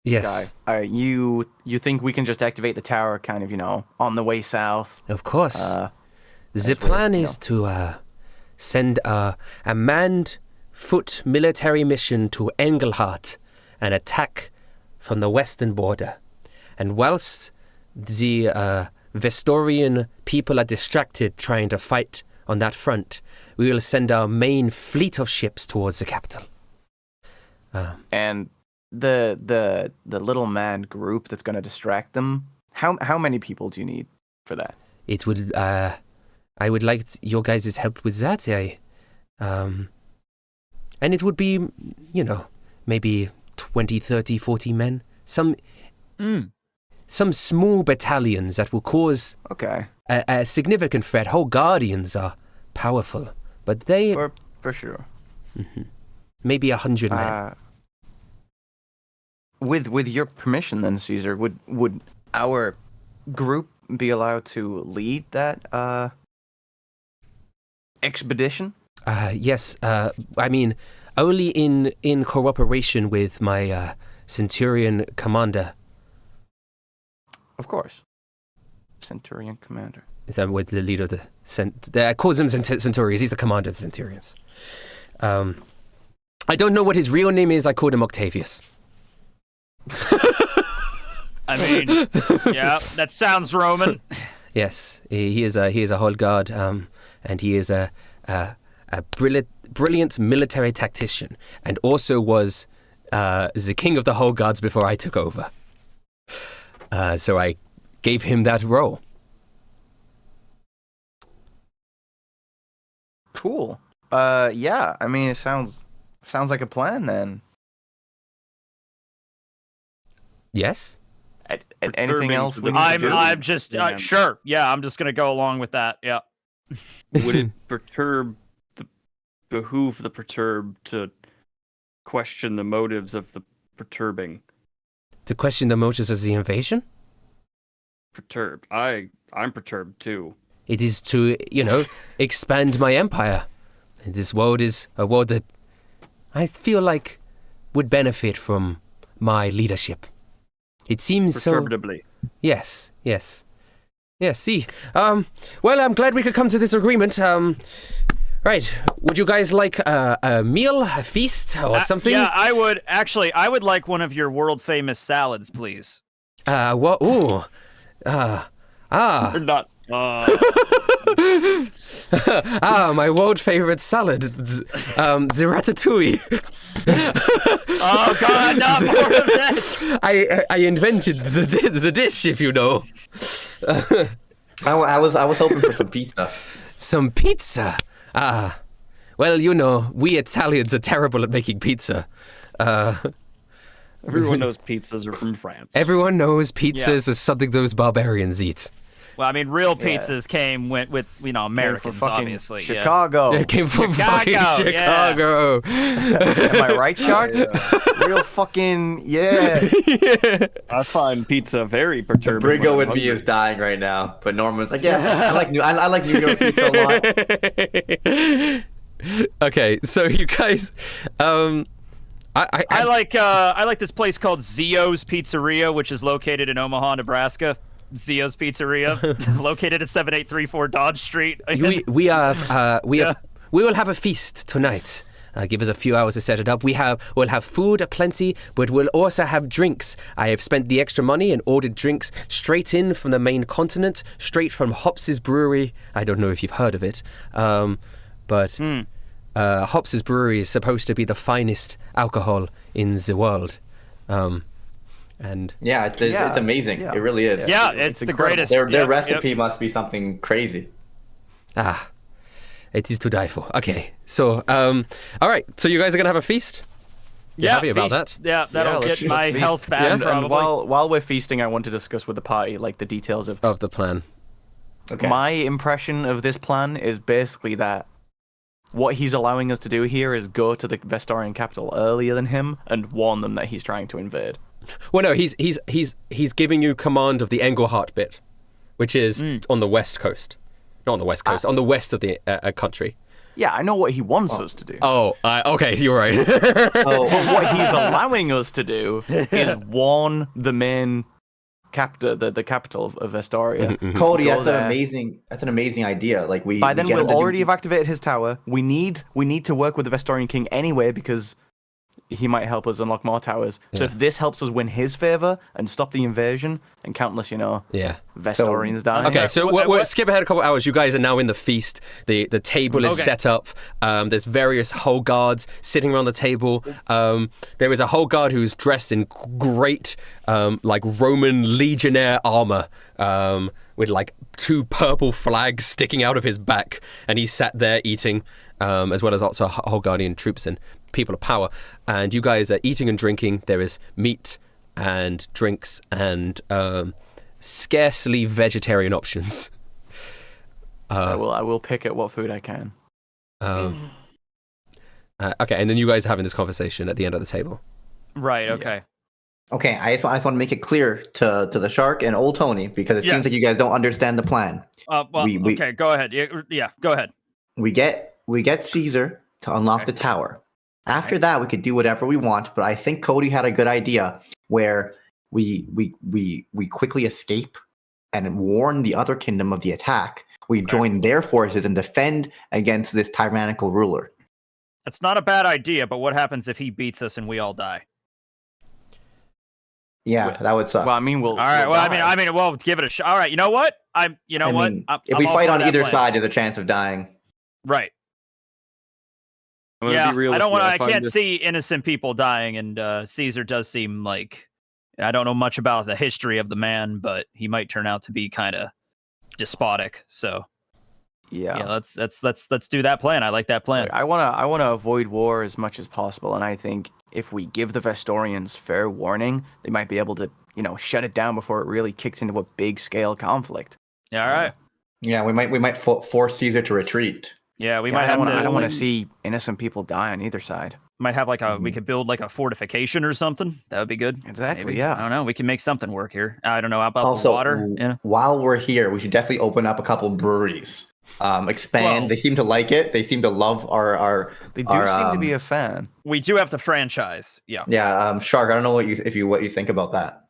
Yes. Guy, you think we can just activate the tower, kind of, on the way south? Of course. The plan is to send a manned foot military mission to Engelhardt and attack from the western border. And whilst the Vestorian people are distracted trying to fight on that front, we will send our main fleet of ships towards the capital. And the little man group that's going to distract them, how many people do you need for that? It would I would like your guys' help with that. And it would be, maybe 20, 30, 40 men. Some small battalions that will cause a significant threat. Whole guardians are powerful, but they for sure. Maybe 100 men. With your permission, then, Caesar, would our group be allowed to lead that expedition? Yes. I mean, only in cooperation with my Centurion commander. Of course. Centurion commander. So with the leader of the I calls him Centurions. He's the commander of the Centurions. I don't know what his real name is. I called him Octavius. I mean, yeah, that sounds Roman. Yes, he is a whole god, and he is a brilliant military tactician, and also was the king of the whole gods before I took over. So I gave him that role. Cool. Yeah. I mean, it sounds like a plan then. Yes. Anything else? I'm just sure. Yeah, I'm just gonna go along with that. Yeah. Would it behoove the perturbed to question the motives of the perturbing? To question the motives of the invasion? Perturbed. I'm perturbed too. It is to, expand my empire. And this world is a world that I feel like would benefit from my leadership. It seems Perturbedly. so... Yes. See. Well, I'm glad we could come to this agreement. Right. Would you guys like a meal, a feast, or something? Yeah, I would. Actually, I would like one of your world-famous salads, please. What? Ooh. Or not. My world favorite salad, the ratatouille. Oh God, not more of this! I invented the dish, if you know. I was hoping for some pizza. Some pizza? Well, we Italians are terrible at making pizza. Everyone knows pizzas are from France. Everyone knows pizzas are something those barbarians eat. Well, I mean, real pizzas came with Americans, obviously. Chicago. Yeah. It came from fucking Chicago. Am I right, Shark? Real fucking, yeah. I find pizza very perturbing. Brigo in me is dying right now, but Norman's like, yeah, I like New York pizza a lot. Okay, so you guys, I like this place called Zio's Pizzeria, which is located in Omaha, Nebraska. Zio's Pizzeria, located at 7834 Dodge Street. we will have a feast tonight. Give us a few hours to set it up. We'll have food aplenty, but we'll also have drinks. I have spent the extra money and ordered drinks straight in from the main continent, straight from Hops's Brewery. I don't know if you've heard of it, but Hops's Brewery is supposed to be the finest alcohol in the world. And yeah, it's amazing. Yeah. It really is. Yeah, it's the greatest. Their recipe must be something crazy. It is to die for. Okay, so all right. So you guys are gonna have a feast. You happy about that? Yeah, that'll let's get my feast. health back, And probably. while we're feasting, I want to discuss with the party like the details of Of the plan. Okay. my impression of this plan is basically that what he's allowing us to do here is go to the Vestorian capital earlier than him and warn them that he's trying to invade. Well, no, he's giving you command of the Engelhart bit, which is on the west coast. Not on the west coast, on the west of the country. Yeah, I know what he wants us to do. Oh, okay, you're right. So, What he's allowing us to do is warn the main capital, the capital of Vestoria. Cody, Go there. that's an amazing idea. Like By then we get we'll him to already have activated his tower. We need to work with the Vestorian king anyway because he might help us unlock more towers. So if this helps us win his favor and stop the invasion and countless, Yeah. Vestorians die. Okay, so we're skip ahead a couple hours. You guys are now in the feast. The table is set up. There's various whole guards sitting around the table. There is a whole guard who's dressed in great, like Roman legionnaire armor, with like 2 purple flags sticking out of his back, and he's sat there eating, as well as also whole guardian troops and people of power. And you guys are eating and drinking. There is meat and drinks and scarcely vegetarian options. I will pick at what food I can. Okay, and then you guys are having this conversation at the end of the table. Right, okay. Okay, I just want to make it clear to the shark and old Tony because it seems like you guys don't understand the plan. Okay, go ahead. Yeah, go ahead. We get Caesar to unlock the tower. After that, we could do whatever we want. But I think Cody had a good idea where we quickly escape and warn the other kingdom of the attack. We join their forces and defend against this tyrannical ruler. That's not a bad idea, but what happens if he beats us and we all die? Yeah, that would suck. Well, I mean, All right. Well, I mean, well, give it a shot. All right. You know what? If we fight on either side, there's a chance of dying. Right. Yeah. I don't want to. I can't see innocent people dying, and Caesar does seem like I don't know much about the history of the man, but he might turn out to be kind of despotic. So. Yeah. Let's do that plan. I like that plan. I wanna avoid war as much as possible, and I think if we give the Vestorians fair warning, they might be able to, shut it down before it really kicks into a big scale conflict. Yeah, all right. Yeah, we might force Caesar to retreat. Yeah, we might have to. I don't want to see innocent people die on either side. Might have we could build like a fortification or something. That would be good. Exactly. Maybe. Yeah. I don't know. We can make something work here. I don't know about Also, the water. Yeah. While we're here, we should definitely open up a couple breweries. Expand. Well, they seem to like it. They seem to love our. They do seem to be a fan. We do have to franchise. Yeah. Yeah. Shark. I don't know what you think about that.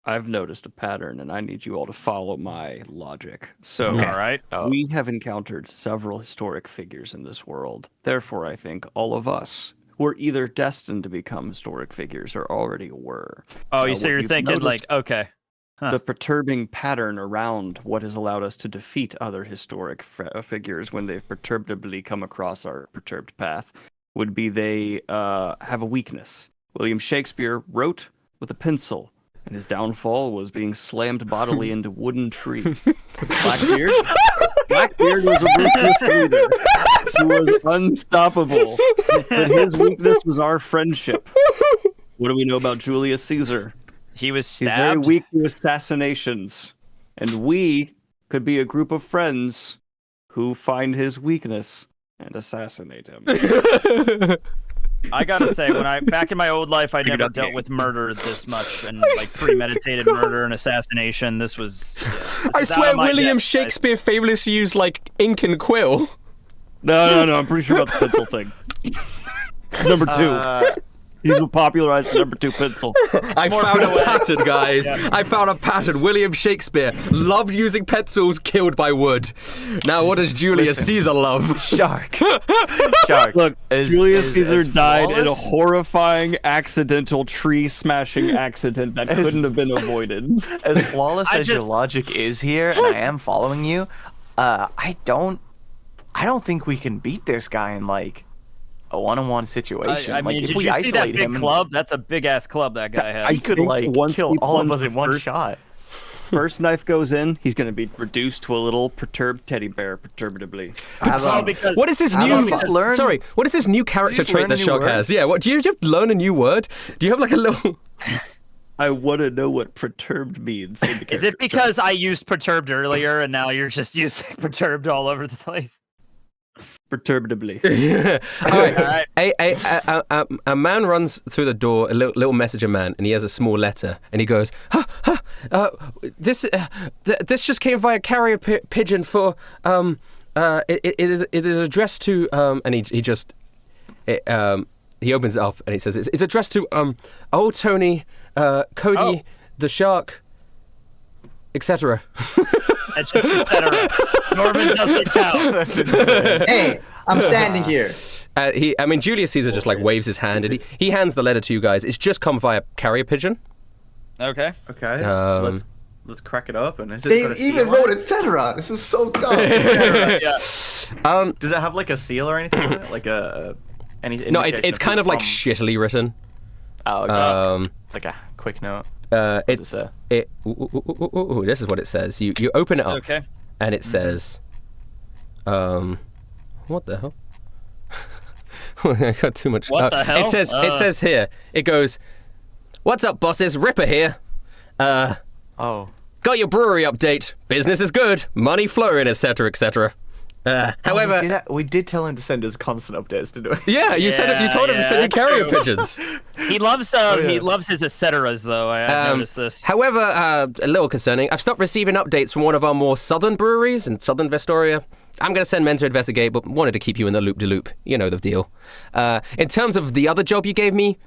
I've noticed a pattern, and I need you all to follow my logic. So, All right. we have encountered several historic figures in this world. Therefore, I think all of us were either destined to become historic figures or already were. Oh, Now, so what you're you've thinking noticed- okay. Huh. The perturbing pattern around what has allowed us to defeat other historic figures when they've perturbably come across our perturbed path would be they have a weakness. William Shakespeare wrote with a pencil, and his downfall was being slammed bodily into wooden tree. Blackbeard was a ruthless leader who was unstoppable, but his weakness was our friendship. What do we know about Julius Caesar? He was He's very stabbed. weak to assassinations, and we could be a group of friends who find his weakness and assassinate him. I gotta say, back in my old life, I never dealt with murder this much and like premeditated murder and assassination. This was. I swear, William Shakespeare famously used like ink and quill. No. I'm pretty sure about the pencil thing. Number 2. He's what popularized the number 2 pencil. I found a pattern, guys. Yeah. I found a pattern. William Shakespeare loved using pencils, killed by wood. Now, what does Julius Caesar love? Shark. Look, Julius Caesar died in a horrifying accidental tree-smashing accident that couldn't have been avoided. As flawless as your logic is here, and I am following you, I don't think we can beat this guy in like a one-on-one situation. I mean, if did we you see that isolate big him, club? That's a big ass club that guy has. He could like kill all of us in one shot. first knife goes in, he's going to be reduced to a little perturbed teddy bear, perturbatively. What is this new? Sorry, what is this new character trait that Shark has? Yeah, what do you have to learn a new word? Do you have like a little? I want to know what perturbed means. Is it because I used perturbed earlier and now you're just using perturbed all over the place? Perturbedly. All right. A man runs through the door, a little messenger man, and he has a small letter, and he goes, this just came via carrier pigeon for, it is addressed to, and he opens it up, and he says, it's addressed to, old Tony, Cody, the shark, etc. That's just etc. Norman doesn't count. Hey, I'm standing here. Julius Caesar just like waves his hand, and he hands the letter to you guys. It's just come via carrier pigeon. Okay. Let's crack it open. They even wrote etc. This is so dumb. Does it have like a seal or anything on it? Like any? No, it's kind of like shittily written. Oh, okay. It's like a quick note. This is what it says. You open it up, okay, and it says, what the hell? I got too much. What the hell? It says here. It goes, "What's up, bosses? Ripper here. Got your brewery update. Business is good. Money flowing, etc., etc." However, we did tell him to send us constant updates, didn't we? Yeah, you told him to send you carrier pigeons. He loves his etceteras though. I noticed this. However, a little concerning. I've stopped receiving updates from one of our more southern breweries in southern Vestoria. I'm going to send men to investigate, but wanted to keep you in the loop-de-loop. You know the deal. In terms of the other job you gave me,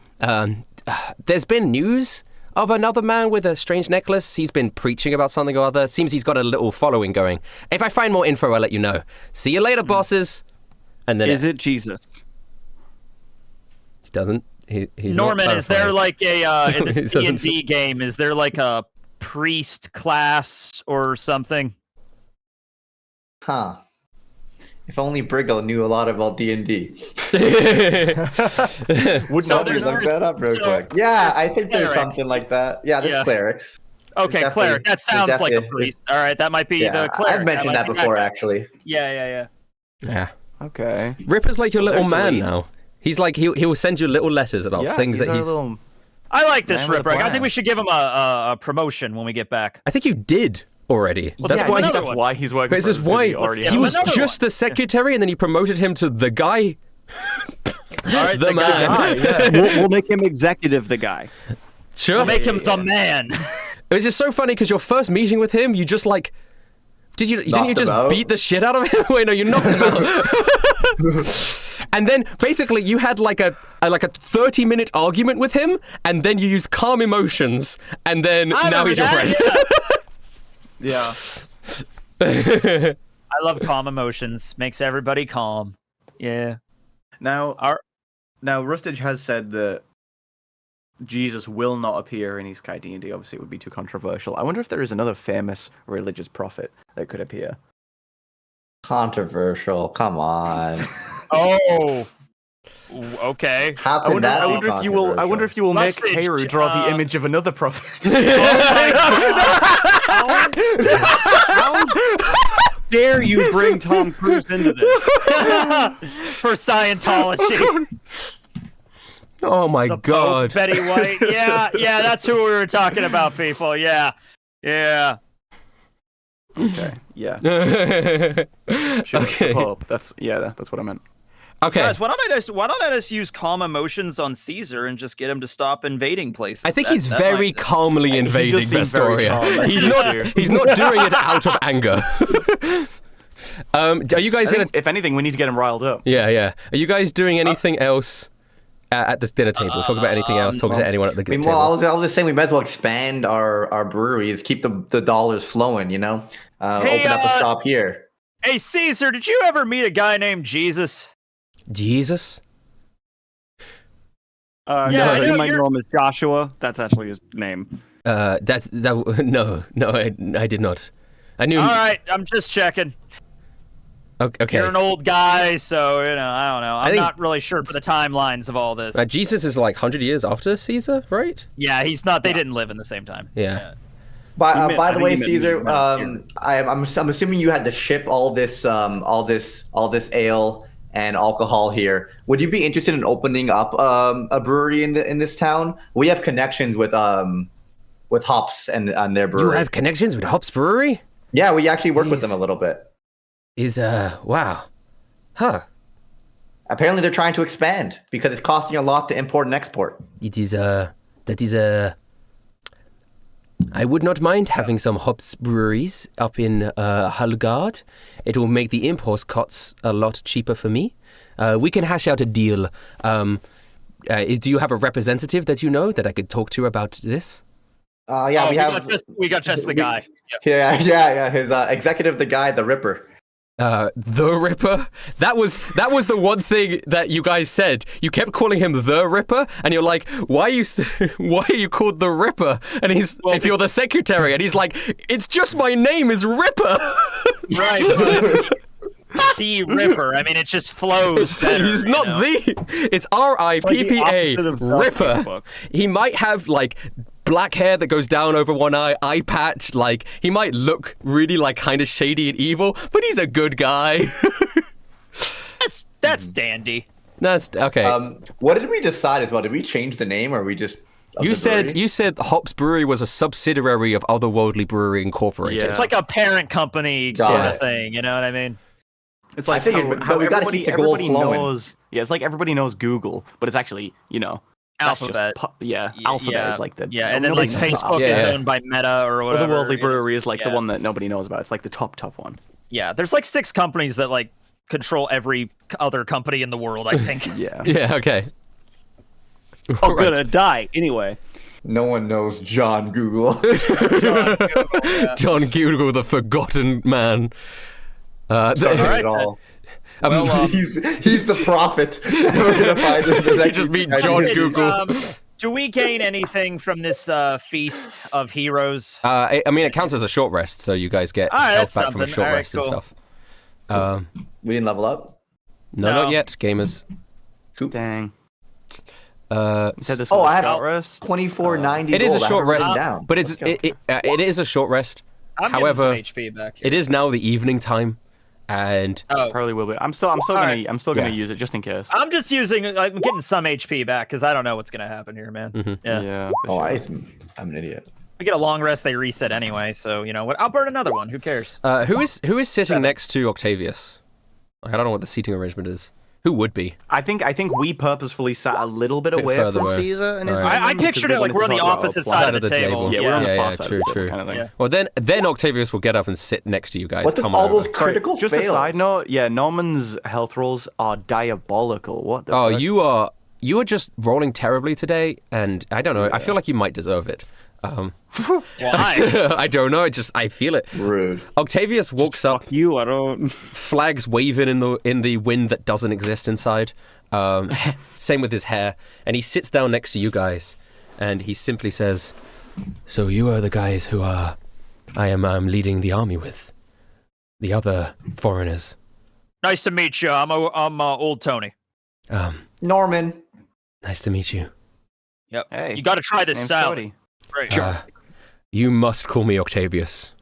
there's been news of another man with a strange necklace. He's been preaching about something or other. Seems he's got a little following going. If I find more info, I'll let you know. See you later, bosses. And then is it Jesus? He doesn't. He's Norman, not is there like a in this D&D game? Is there like a priest class or something? Huh. If only Briggle knew a lot about D&D. Would not look that up real quick. Yeah, I think there's something like that. Yeah, there's clerics. Okay, cleric. That sounds like a priest. All right, that might be the cleric. I've mentioned that before, actually. Yeah. Okay. Ripper's like your little man now. He's like, he'll send you little letters about things that he's... I like this Ripper. I think we should give him a promotion when we get back. I think you did already. Well, that's why he's working. This is why he was just the secretary, and then you promoted him to the guy. Right, the man. We'll make him executive. The guy. Sure. We'll make him the man. It was just so funny because your first meeting with him, you just like, didn't you just beat the shit out of him? Wait, no, you knocked him out. And then basically you had like a 30-minute argument with him, and then you used calm emotions, and then now he's your friend. Yeah. I love calm emotions. Makes everybody calm. Yeah. Now Rustage has said that Jesus will not appear in ISEKAI D&D. Obviously, it would be too controversial. I wonder if there is another famous religious prophet that could appear. Controversial. Come on. Oh. Okay. I wonder if you will make Kaerru draw the image of another prophet. How dare you bring Tom Cruise into this? For Scientology. Oh my God. Pope, Betty White. Yeah, that's who we were talking about, people. Yeah. Okay. Yeah. Sure, okay. Pope. That's what I meant. Okay. Guys, why don't I just use calm emotions on Caesar and just get him to stop invading places? I think he's very calmly invading Vestoria. He's not doing it out of anger. Are you guys if anything, we need to get him riled up. Yeah. Are you guys doing anything else at this dinner table? Talk about anything else. Talk to anyone at the table. Well, I was just saying we might as well expand our breweries, keep the dollars flowing. Open up a shop here. Hey, Caesar, did you ever meet a guy named Jesus? Jesus? No, you might know him as Joshua. That's actually his name. No, I did not. I knew. All right, I'm just checking. Okay. You're an old guy, so I don't know. I'm not really sure for the timelines of all this. Jesus is like 100 years after Caesar, right? Yeah, he's not. They didn't live in the same time. Yeah. By the way, meant Caesar, meat. I'm assuming you had to ship all this ale and alcohol here. Would you be interested in opening up a brewery in this town? We have connections with Hops and their brewery. You have connections with Hops Brewery? Yeah, we actually work with them a little bit. Wow. Huh. Apparently they're trying to expand because it's costing a lot to import and export. I would not mind having some hops breweries up in Hulgard. It will make the import costs a lot cheaper for me. We can hash out a deal. Do you have a representative that you know that I could talk to about this? We got just the guy. Yeah. His executive, the guy, the Ripper. The Ripper? That was the one thing that you guys said. You kept calling him the Ripper, and you're like, why are you called the Ripper? And if you're the secretary, and he's like, it's just my name is Ripper. Right. C Ripper. I mean, it just flows better. He's not it's R-I-P-P-A, Ripper. He might have like black hair that goes down over one eye patch, like he might look really like kind of shady and evil, but he's a good guy. That's dandy. That's okay. What did we decide as well? Did we change the name, or we just? You said Hops Brewery was a subsidiary of Otherworldly Brewery Incorporated. It's like a parent company sort of thing. You know what I mean? It's like how everybody knows. Yeah, it's like everybody knows Google, but it's actually Alphabet. Alphabet is like the and then like Facebook is owned by Meta or whatever. Otherworldly Brewery is like the one that nobody knows about. It's like the top one. Yeah, there's like 6 companies that like control every other company in the world, I think. Yeah. Yeah. Okay. Oh, gonna die anyway. No one knows John Google. John Google, the forgotten man. At all. He's the prophet. You just meet John Google. Do we gain anything from this feast of heroes? I mean, it counts as a short rest, so you guys get health back from a short rest and stuff. We didn't level up? No, not yet, gamers. Cool. Dang. I have 2490. It is a short rest, down. but it is a short rest. However, some HP back here. It is now the evening time. And probably will be. I'm still gonna use it just in case. I'm just using. I'm getting some HP back because I don't know what's gonna happen here, man. Mm-hmm. Yeah. I'm an idiot. We get a long rest, they reset anyway. So you know what? I'll burn another one. Who cares? Who is sitting next to Octavius? I don't know what the seating arrangement is. Who would be? I think we purposefully sat a little bit away from Caesar and his. I pictured it like we're on the opposite side of the table. Yeah, we're on the far side. True. Kind of thing. Yeah. Well, then Octavius will get up and sit next to you guys. What the all those critical fails? Just a side note, Norman's health rolls are diabolical. What the fuck? You are just rolling terribly today, and I don't know. I feel like you might deserve it. Why? I don't know. I feel it. Rude. Octavius walks up. Fuck you. I don't. Flags waving in the wind that doesn't exist inside. Same with his hair, and he sits down next to you guys, and he simply says, "So you are the guys who I am leading the army with, the other foreigners." Nice to meet you. I'm old Tony. Norman. Nice to meet you. Yep. Hey, you got to try this salad. Right. You must call me Octavius.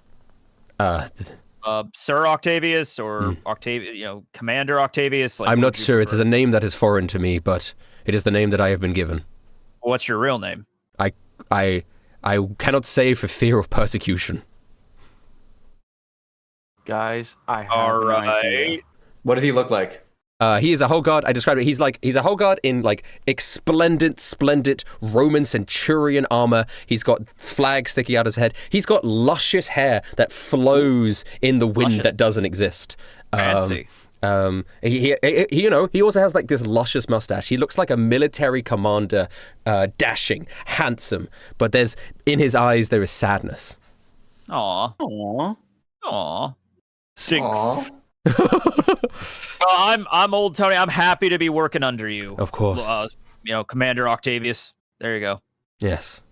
Sir Octavius or Octavius, Commander Octavius. I'm not sure. It is a name that is foreign to me, but it is the name that I have been given. What's your real name? I cannot say for fear of persecution. Guys, I have an idea. What does he look like? He is a whole god. I described it. He's a whole god in like splendid Roman centurion armor. He's got flags sticking out of his head. He's got luscious hair that flows in the wind that doesn't exist. Fancy. He also has like this luscious mustache. He looks like a military commander, dashing, handsome. But in his eyes there is sadness. Aww. Stinks. Well, I'm old Tony. I'm happy to be working under you. Of course. Commander Octavius. There you go. Yes.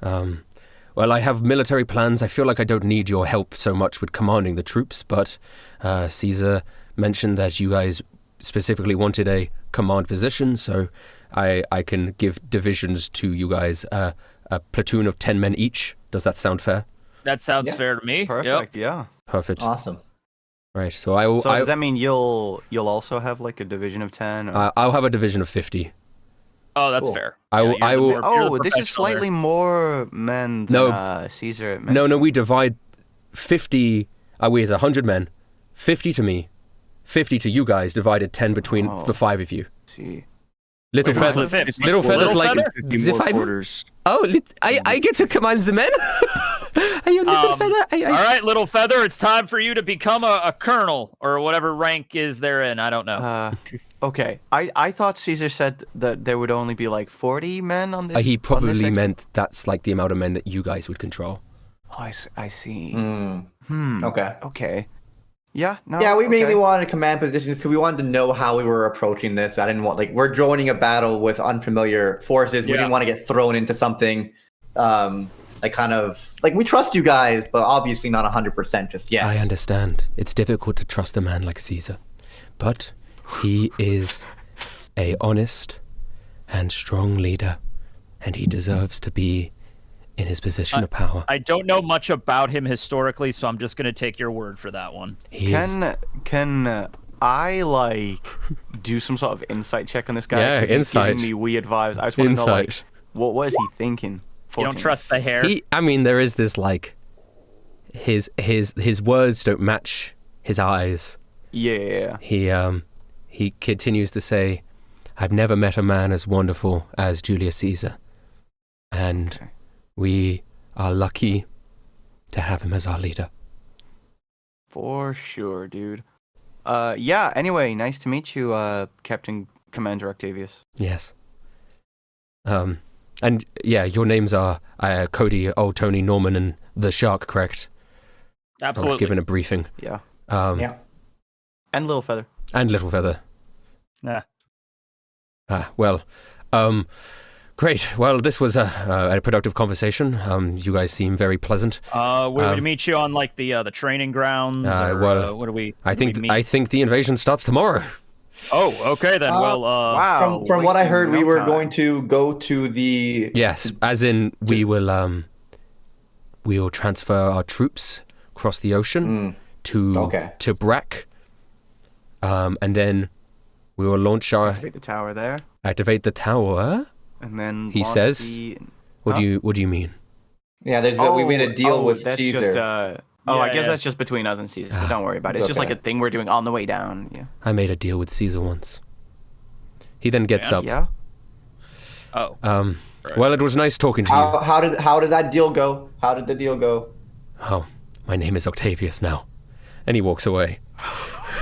Well, I have military plans. I feel like I don't need your help so much with commanding the troops, but Caesar mentioned that you guys specifically wanted a command position, so I can give divisions to you guys, a platoon of 10 men each. Does that sound fair? That sounds fair to me. Perfect. Yeah. Perfect. Awesome. Right. So I will. So does that mean you'll also have like a division of 10? Or... I'll have a division of 50. Oh, that's fair. I will. This is slightly more men than Caesar. No, we divide 50. We as 100 men, 50 to me, 50 to you guys. Divided 10 between the 5 of you. See. Little feathers like quarters. I get to command the men. Are you little feather? All right, little feather. It's time for you to become a colonel or whatever rank is therein. I don't know. Okay. I thought Caesar said that there would only be like 40 men on this. He probably meant that's like the amount of men that you guys would control. Oh, I see. Okay. Okay. Yeah. No. Yeah, we mainly wanted command positions because we wanted to know how we were approaching this. I didn't want we're joining a battle with unfamiliar forces. We didn't want to get thrown into something, we trust you guys, but obviously not 100% just yet. I understand. It's difficult to trust a man like Caesar, but he is a honest and strong leader, and he deserves to be in his position of power. I don't know much about him historically, so I'm just going to take your word for that one. Can I do some sort of insight check on this guy? Yeah, insight. He's giving me weird vibes. I just want to know what is he thinking? 14. You don't trust the hair? There is this his words don't match his eyes. Yeah. He continues to say, "I've never met a man as wonderful as Julius Caesar, and we are lucky to have him as our leader." For sure, dude. Anyway, nice to meet you, Captain Commander Octavius. Yes. And your names are Cody, Old Tony, Norman, and the Shark, correct? Absolutely. I was given a briefing. Yeah. And Little Feather. And Little Feather. Yeah. Great. Well, this was a productive conversation. You guys seem very pleasant. Where we meet you on the training grounds? What do we? I think the invasion starts tomorrow. Oh, okay then. Wow. From what I heard, we were going to go to the. Yes, as in we will transfer our troops across the ocean to Brack, and then we will launch our activate the tower there. Activate the tower. And then he says, What do you mean? Yeah, we made a deal with Caesar. Just, I guess that's just between us and Caesar. So don't worry about it. It's just like a thing we're doing on the way down. Yeah. I made a deal with Caesar once. He then gets up. Yeah. Oh. Well, it was nice talking to you. How did that deal go? How did the deal go? Oh, my name is Octavius now, and he walks away.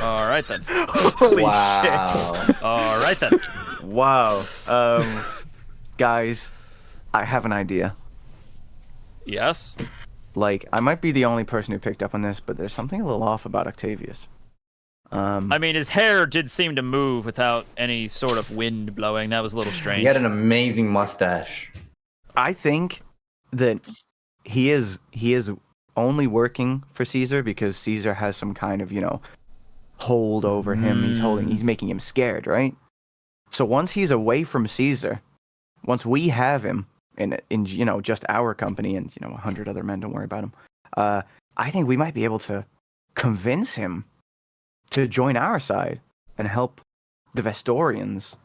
All right then. Holy shit. All right then. Wow. Guys, I have an idea. Yes? I might be the only person who picked up on this, but there's something a little off about Octavius. His hair did seem to move without any sort of wind blowing. That was a little strange. He had an amazing mustache. I think that he is only working for Caesar because Caesar has some kind of, hold over him. He's making him scared, right? So once he's away from Caesar, once we have him in just our company and 100 other men, don't worry about him. I think we might be able to convince him to join our side and help the Vestorians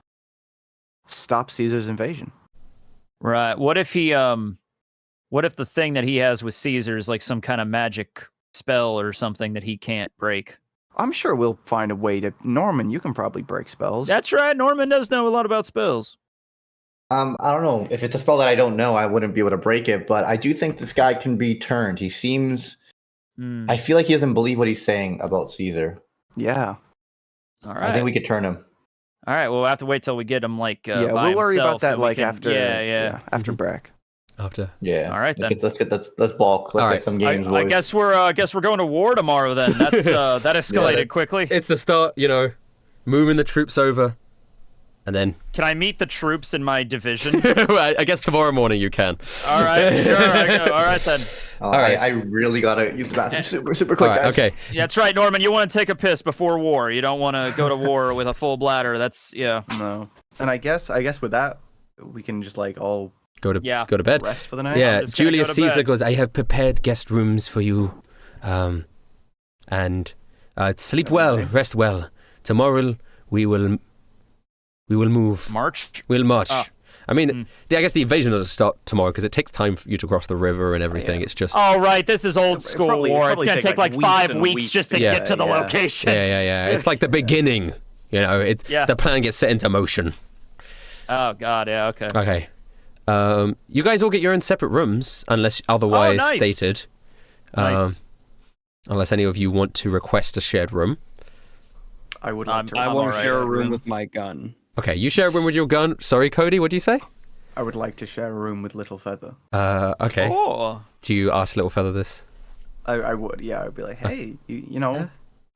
stop Caesar's invasion. Right. What if the thing that he has with Caesar is like some kind of magic spell or something that he can't break? I'm sure we'll find a way to. Norman, you can probably break spells. That's right. Norman does know a lot about spells. I don't know. If it's a spell that I don't know, I wouldn't be able to break it, but I do think this guy can be turned. He seems... I feel like he doesn't believe what he's saying about Caesar. Yeah. All right. I think we could turn him. All right, well, we'll have to wait till we get him, we'll worry about that, after... Yeah. After Brack. After. Yeah. All right, then. Let's bulk. Let's get some games. I guess we're going to war tomorrow, then. That's that escalated quickly. It's the start, moving the troops over. And then... Can I meet the troops in my division? I guess tomorrow morning you can. All right, sure. All right, then. All right. I really got to use the bathroom super quick, guys. Okay. Yeah, that's right, Norman. You want to take a piss before war. You don't want to go to war with a full bladder. That's, yeah. No. And I guess with that, we can just, all go to bed. Rest for the night. Yeah, just gonna Julius go to Caesar bed. goes, I have prepared guest rooms for you. And sleep well, rest well. Tomorrow we will move. March? We'll march. Oh. I mean, I guess the invasion doesn't start tomorrow because it takes time for you to cross the river and everything. It's just... Oh, right. This is old school probably- war. It's probably going to take take, like like, 5 weeks weeks and just to weeks. get to the Yeah. location. Yeah. It's like the beginning. You know, the plan gets set into motion. Oh, God. Yeah, okay. Okay. You guys all get your own separate rooms, unless otherwise nice. stated. Nice. Unless any of you want to request a shared room. I would like to. I I'm want to alright. share a room with my gun. Okay, you share a room with your gun. Sorry, Cody, what do you say? I would like to share a room with Little Feather. Okay. Oh. Do you ask Little Feather this? I would, yeah. I would be like, hey, you know,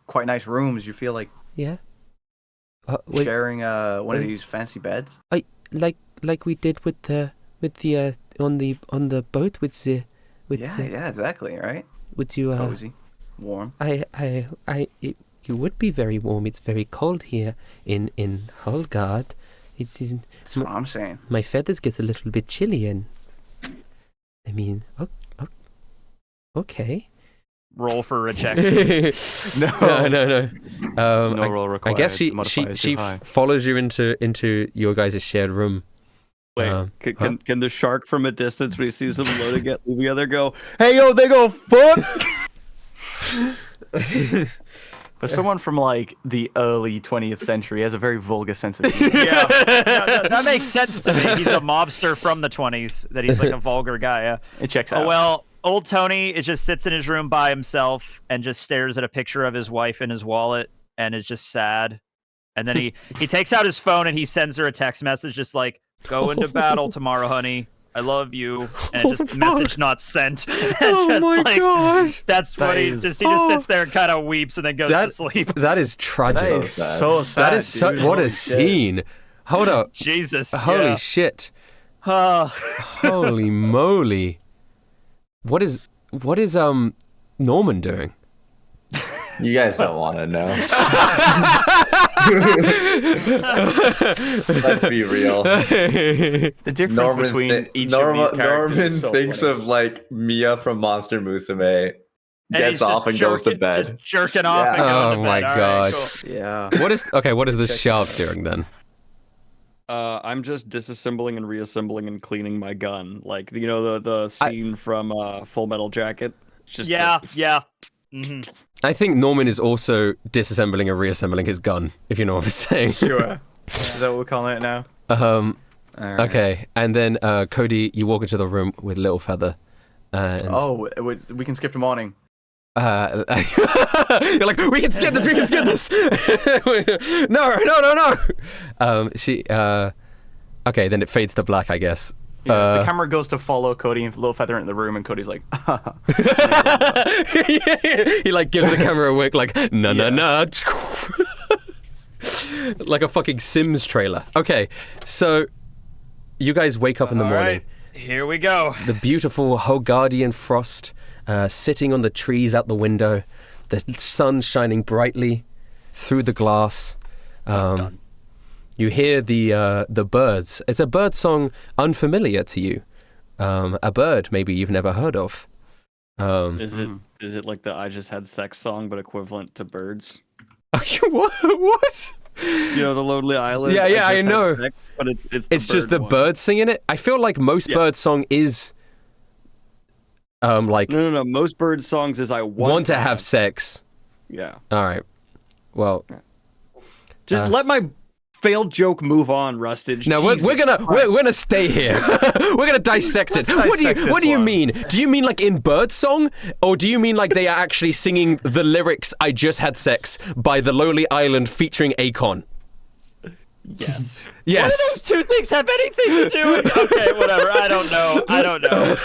quite nice rooms. You feel like Yeah. Wait, sharing one of these fancy beds? like we did with the on the boat with Yeah, exactly, right? with you. Cozy, warm. It would be very warm. It's very cold here in Holgard. That's what I'm saying. My feathers get a little bit chilly, and I mean, okay. Roll for rejection. No. No roll required. I guess The modifier is she too high. follows you into your guys' shared room. Wait, can the shark from a distance, when he sees them loading it, leaving together, go, hey, yo, they go, fuck! For someone from like the early 20th century, he has a very vulgar sense of humor. Yeah. No, that makes sense to me. He's a mobster from the 20s, that he's like a vulgar guy. Yeah. It checks out. Oh, well, old Tony just sits in his room by himself and just stares at a picture of his wife in his wallet and is just sad. And then he takes out his phone and he sends her a text message just like, go into battle tomorrow, honey. I love you. And it just message not sent. God. That's what he just sits there and kind of weeps and then goes to sleep. That is tragic. That is so sad. That is dude. what a Holy shit. scene. Hold up. Jesus. Holy yeah. shit. Oh. Holy moly. What is Norman doing? You guys don't want to know. Let's be real. The difference between each of these characters Norman is so thinks funny. of like Mia from Monster Musume, And gets he's off just and goes to jerking- bed. Just jerking off and Yeah. going to Oh bed. my All right, God. cool. Yeah. What is the shark doing then? I'm just disassembling and reassembling and cleaning my gun. Like, you know, the scene from Full Metal Jacket? It's just Yeah. Mm-hmm. I think Norman is also disassembling and reassembling his gun, if you know what I'm saying. Sure. Is that what we're calling it now? Alright. Okay, and then Cody, you walk into the room with Little Feather. And, Oh, we can skip to morning. you're like, we can skip this. No. She. Okay, then it fades to black, I guess. Yeah, the camera goes to follow Cody and Little Feather into the room, and Cody's like, He like gives the camera a wink, like no. Like a fucking Sims trailer. Okay, so you guys wake up in the All morning. right, here we go. The beautiful Hogardian frost sitting on the trees out the window, the sun shining brightly through the glass. You hear the birds. It's a bird song unfamiliar to you. A bird maybe you've never heard of. Is it like the I Just Had Sex song, but equivalent to birds? What? You know, the Lonely Island? Yeah, I I Just Had know. Sex, but it's It's just the one. bird singing it. I feel like most bird song is like No. Most bird songs is I want to have sex. Yeah. All right. Well, Just let my failed joke move on, Rustage. no, we're Jesus gonna stay here. We're gonna dissect it. What dissect do this you one. mean? Do you mean like in bird song, or do you mean like they are actually singing the lyrics "I Just Had Sex" by the Lonely Island featuring Akon? Yes. Yes. What do those two things have anything to do with? Okay, whatever. I don't know.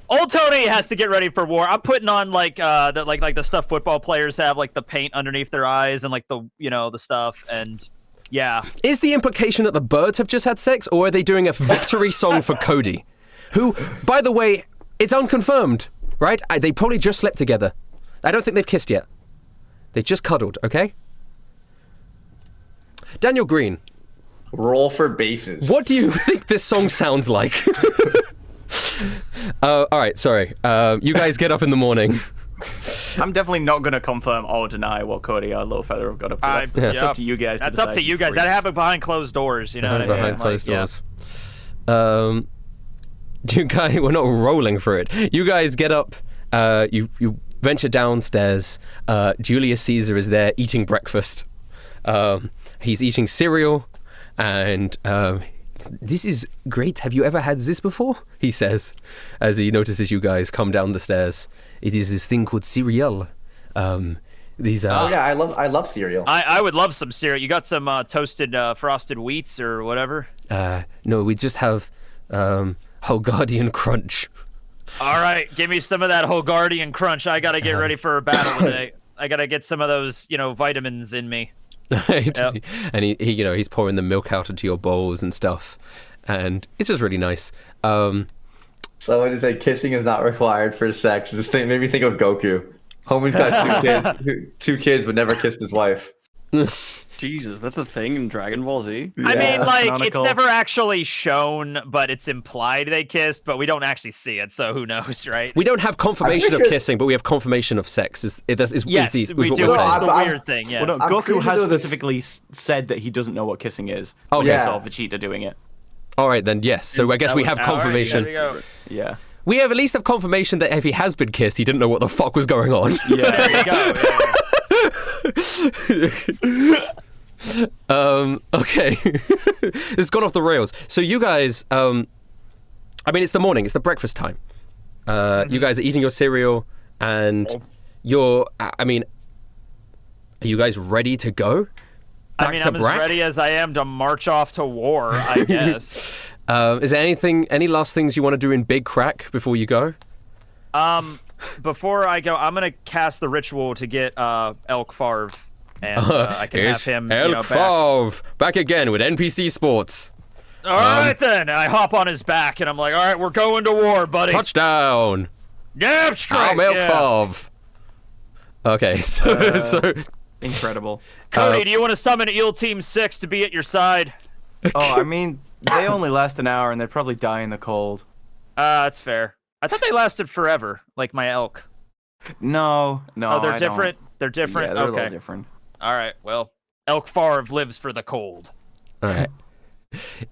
Old Tony has to get ready for war. I'm putting on like the stuff football players have, like the paint underneath their eyes and like the stuff, and yeah. Is the implication that the birds have just had sex, or are they doing a victory song for Cody? Who, by the way, it's unconfirmed, right? They probably just slept together. I don't think they've kissed yet. They just cuddled, okay? Daniel Greene, Roll for bases. What do you think this song sounds like? All right, sorry. You guys get up in the morning. I'm definitely not going to confirm or deny what Cody or Littlefather have got up to. That's up to you guys. That's up to you guys. That happened behind closed doors. You know what I mean? Behind closed doors. You guys, we're not rolling for it. You guys get up. You venture downstairs. Julius Caesar is there eating breakfast. He's eating cereal, and this is great. Have you ever had this before? He says, as he notices you guys come down the stairs. It is this thing called cereal. These are. Oh yeah, I love cereal. I would love some cereal. You got some toasted frosted wheats or whatever? No, we just have Hoggardian Crunch. All right, give me some of that Hoggardian Crunch. I gotta get ready for a battle today. I gotta get some of those, vitamins in me. Yep. And he he's pouring the milk out into your bowls and stuff, and it's just really nice. Someone just said kissing is not required for sex. This thing made me think of Goku. Homie's got two kids, but never kissed his wife. Jesus, that's a thing in Dragon Ball Z? I mean, canonical. it's never actually shown, but it's implied they kissed, but we don't actually see it, so who knows, right? We don't have confirmation of kissing, but we have confirmation of sex. Yes, what we we're do. saying. It's the weird thing, yeah. Well, no, Goku has specifically said that he doesn't know what kissing is. Oh, He yeah. saw Vegeta doing it. All right, then, yes. So I guess we have confirmation. All right, there we go. Yeah. We have at least have confirmation that if he has been kissed, he didn't know what the fuck was going on. Yeah. There you go. Okay. It's gone off the rails. So you guys, it's the morning. It's the breakfast time. You guys are eating your cereal, and are you guys ready to go? I'm as ready as I am to march off to war, I guess. Is there any last things you want to do in Big Crack before you go? Before I go, I'm gonna cast the ritual to get Elk Farv, and I can have him. Elk Farv back again with NPC Sports. All right then, I hop on his back, and I'm like, all right, we're going to war, buddy. Touchdown. Yeah, straight. I'm Elk Farv. Okay, so Incredible. Cody, do you want to summon Eel Team 6 to be at your side? Oh, they only last an hour, and they'd probably die in the cold. That's fair. I thought they lasted forever, like my elk. No. Oh, they're I different? Don't. They're different? Yeah, they're a okay. little different. All right, well, Elk Farv lives for the cold. All right.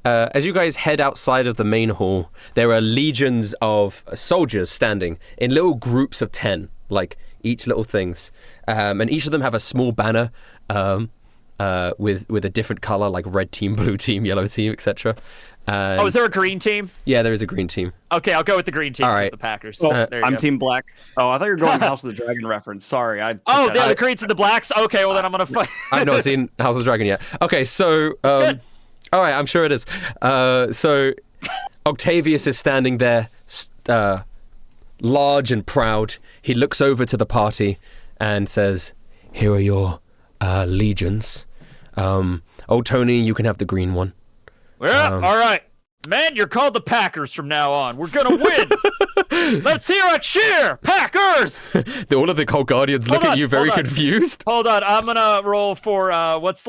As you guys head outside of the main hall, there are legions of soldiers standing in little groups of 10, like each little things. And each of them have a small banner with a different color, like red team, blue team, yellow team, etc. Is there a green team? Yeah, there is a green team. Okay, I'll go with the green team. All right. The Packers. Well, There you I'm go. Team Black. Oh, I thought you were going House of the Dragon reference. Sorry. They're the greens and the blacks? Okay, well then I'm going to fight. I've not seen House of the Dragon yet. Okay, so... good. All right, I'm sure it is. So Octavius is standing there, large and proud. He looks over to the party and says, "Here are your legions. Old Tony, you can have the green one." Well, all right. Man, you're called the Packers from now on. We're going to win. Let's hear a cheer. Packers! All of the Cold Guardians look at you very confused. Hold on. I'm going to roll for what's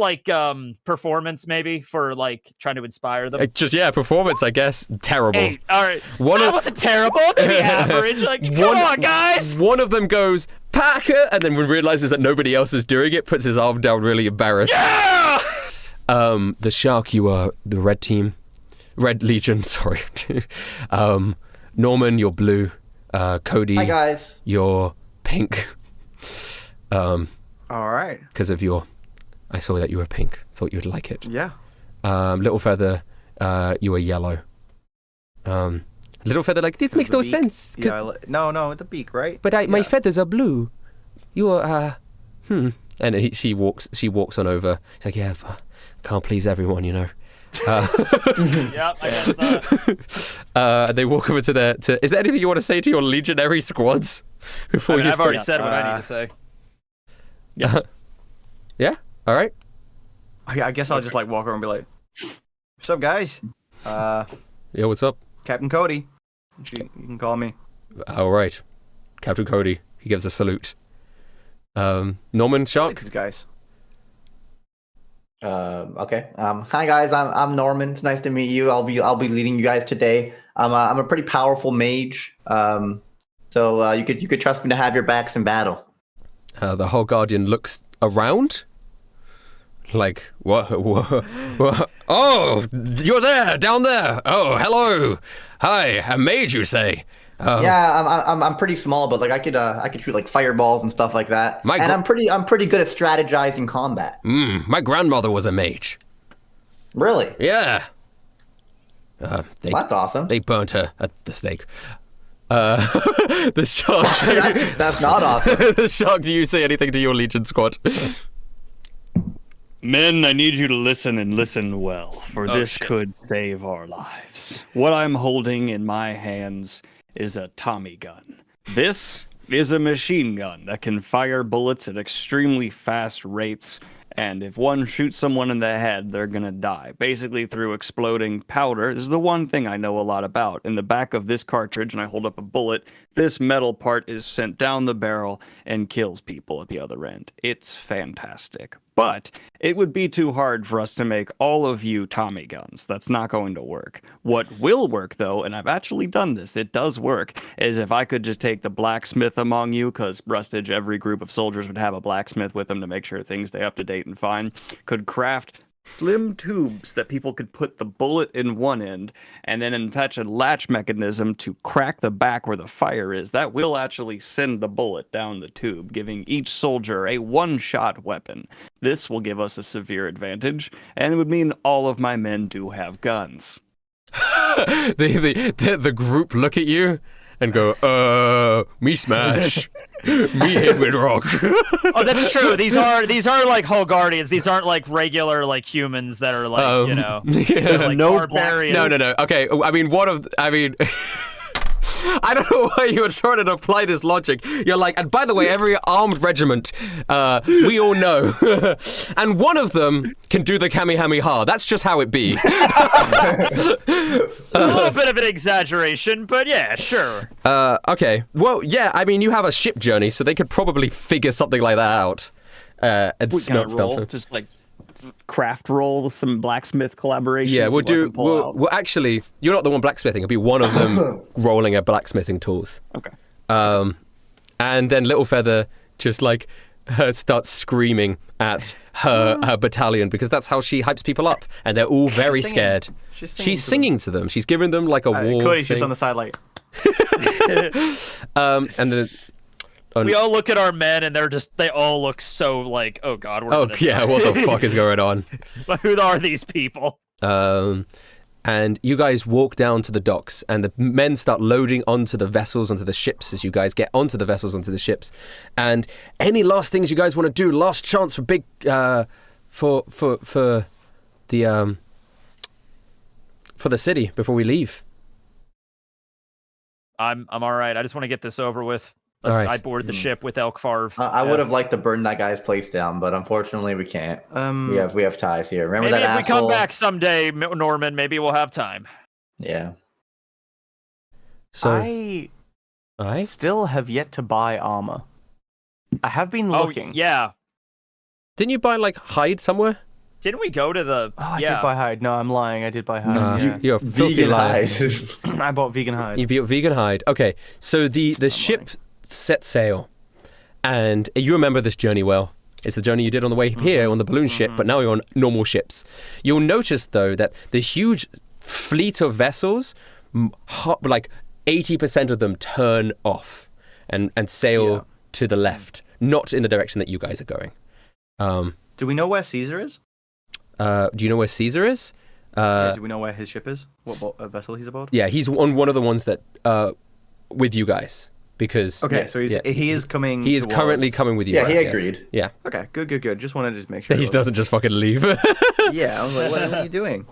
performance maybe for trying to inspire them. Performance, I guess. Terrible. 8. All right. That wasn't terrible. Maybe average. Come on, guys. One of them goes, "Packer," and then when realizes that nobody else is doing it, puts his arm down really embarrassed. Yeah! The Shark, you are the red team. Red Legion, sorry. Norman, you're blue. Cody, Hi guys. you're pink. All right. Because of I saw that you were pink. Thought you would like it. Yeah. Little Feather, you are yellow. Little Feather, this makes no beak. sense. Yeah. No, the beak, right? But my feathers are blue. You are, And she walks on over. She's like, yeah, but can't please everyone, you know. Yep, I guess not. They walk over to is there anything you want to say to your legionary squads before I've already said what I need to say. Yes. Yeah. All right. I guess I'll just walk over and be like, "What's up, guys? Yeah. What's up? Captain Cody. You can call me." All right, Captain Cody. He gives a salute. Norman Shark. These guys. Okay. Hi guys. I'm Norman. It's nice to meet you. I'll be leading you guys today. I'm a pretty powerful mage. So you could trust me to have your backs in battle. The whole Guardian looks around. Like, what? Oh, you're there, down there. Oh, hello. Hi, a mage, you say? Yeah, I'm pretty small, but like I could shoot like fireballs and stuff like that. And I'm pretty good at strategizing combat. My grandmother was a mage. Really? Yeah. That's awesome. They burnt her at the stake. The shark. That's not awesome. The shark. Do you say anything to your Legion squad? Men, I need you to listen and listen well, for this could save our lives. What I'm holding in my hands is a Tommy gun. This is a machine gun that can fire bullets at extremely fast rates, and if one shoots someone in the head, they're gonna die. Basically through exploding powder. This is the one thing I know a lot about. In the back of this cartridge, and I hold up a bullet, this metal part is sent down the barrel and kills people at the other end. It's fantastic. But it would be too hard for us to make all of you Tommy guns. That's not going to work. What will work, though, and I've actually done this, it does work, is if I could just take the blacksmith among you, because Rustage, every group of soldiers would have a blacksmith with them to make sure things stay up to date and fine, could craft slim tubes that people could put the bullet in one end and then attach a latch mechanism to crack the back where the fire is. That will actually send the bullet down the tube, giving each soldier a one-shot weapon. This will give us a severe advantage, and it would mean all of my men do have guns. The group look at you and go, me smash. Me hit with rock. Oh, that's true. These are like whole guardians. These aren't like regular like humans that are like like no barbarians. No. Okay, I mean, I don't know why you were trying to apply this logic. You're like, and by the way, every armed regiment, we all know, and one of them can do the Kamehameha. That's just how it be. A little bit of an exaggeration, but yeah, sure. Okay. Well, yeah. I mean, you have a ship journey, so they could probably figure something like that out. And smelt stuff. Just like craft roll with some blacksmith collaboration. Yeah, we'll actually, you're not the one blacksmithing. It'll be one of them rolling a blacksmithing tools. Okay. And then Little Feather just like starts screaming at her battalion because that's how she hypes people up, and they're all very scared. She's singing to them. She's giving them like a war. Cody's just on the side like. And then. We all look at our men, and they all look so like, oh god, we're gonna die. What the fuck is going on? But who are these people? And you guys walk down to the docks, and the men start loading onto the vessels, onto the ships as you guys get onto the vessels, onto the ships. And any last things you guys want to do? Last chance for big, for the city before we leave. I'm all right. I just want to get this over with. All right. I board the ship with Elkfarv. I would have liked to burn that guy's place down, but unfortunately we can't. We have ties here. Remember maybe that if we come back someday, Norman, maybe we'll have time. Yeah. So I still have yet to buy armor. I have been looking. Yeah. Didn't you buy like hide somewhere? Didn't we go to the? I did buy hide. No, I'm lying. I did buy hide. You're a filthy vegan liar. hide. I bought vegan hide. You bought vegan hide. Okay, so the ship set sail, and you remember this journey well. It's the journey you did on the way here on the balloon ship, but now you're on normal ships. You'll notice though that the huge fleet of vessels, like 80% of them turn off and sail to the left, not in the direction that you guys are going. Do we know where Caesar is? Do you know where Caesar is? Do we know where his ship is? What vessel he's aboard? Yeah, he's on one of the ones that with you guys. Because so he is coming. He is currently coming with you. Yeah, guys, he agreed. Yes. Yeah. Okay, good. Just wanted to make sure he doesn't just fucking leave. Yeah, I was like, what are you doing?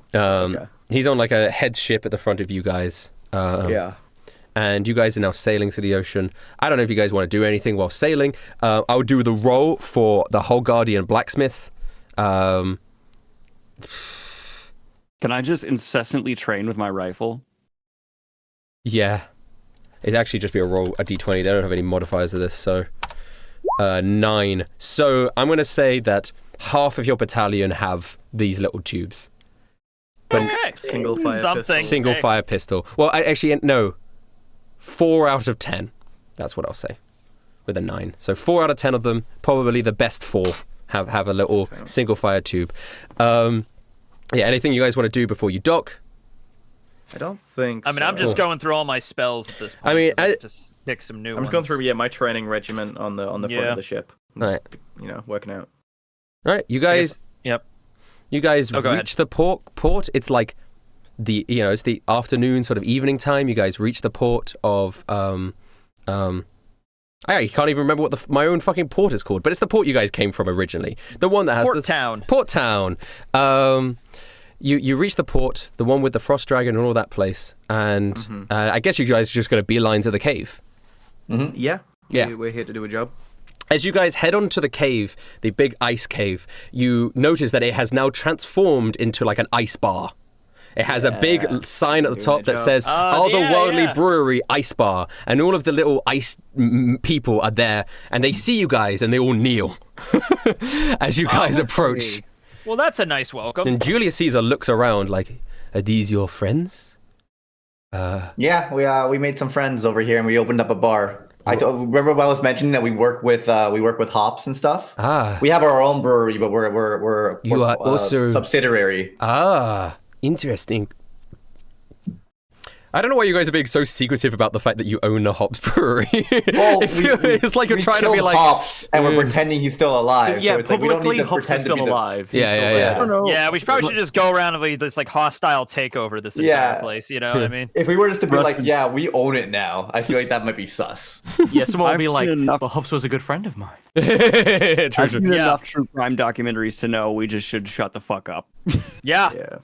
He's on like a head ship at the front of you guys. And you guys are now sailing through the ocean. I don't know if you guys want to do anything while sailing. I'll do the roll for the whole Guardian blacksmith. Can I just incessantly train with my rifle? Yeah. It'd actually just be a roll, a d20. They don't have any modifiers to this, so 9. So I'm going to say that half of your battalion have these little tubes. But Okay. Single fire Something. pistol. single fire pistol. Well, actually, no. 4 out of 10. That's what I'll say. With a 9. So 4 out of 10 of them, probably the best 4, have a little single fire tube. Anything you guys want to do before you dock? I don't think. I mean, I'm just going through all my spells at this point. I mean, 'cause I have to pick some new I'm ones. just going through my training regiment on the front Yeah. of the ship. I'm Right. just, working out. All right, you guys. Yep. You guys Oh, go ahead. reach the port. It's like it's the afternoon, sort of evening time. You guys reach the port of I can't even remember what my own fucking port is called, but it's the port you guys came from originally. The one that has Port Town. Port Town. You reach the port, the one with the frost dragon and all that place, and I guess you guys are just going to beeline to the cave. Mm-hmm. Yeah. Yeah. We're here to do a job. As you guys head onto the cave, the big ice cave, you notice that it has now transformed into like an ice bar. It has a big sign at the top that says, Otherworldly Brewery Ice Bar. And all of the little ice people are there, and they see you guys, and they all kneel as you guys approach. Well, that's a nice welcome. And Julius Caesar looks around like, are these your friends? Yeah, we made some friends over here, and we opened up a bar. Remember when I was mentioning that we work with hops and stuff. We have our own brewery, but we're also subsidiary. Interesting. I don't know why you guys are being so secretive about the fact that you own a hops brewery. Well, it's like you're trying to be like hops, and we're pretending he's still alive. Yeah, so it's like we don't need to Hops is pretend still to be alive. Yeah. I don't know. Yeah, we probably should just go around and this like hostile takeover this entire place. You know what I mean? If we were just to be like, yeah, we own it now, I feel like that might be sus. Yeah, someone will be like, enough- well, Hops was a good friend of mine. I've seen enough true crime documentaries to know we just should shut the fuck up. Yeah. Yeah.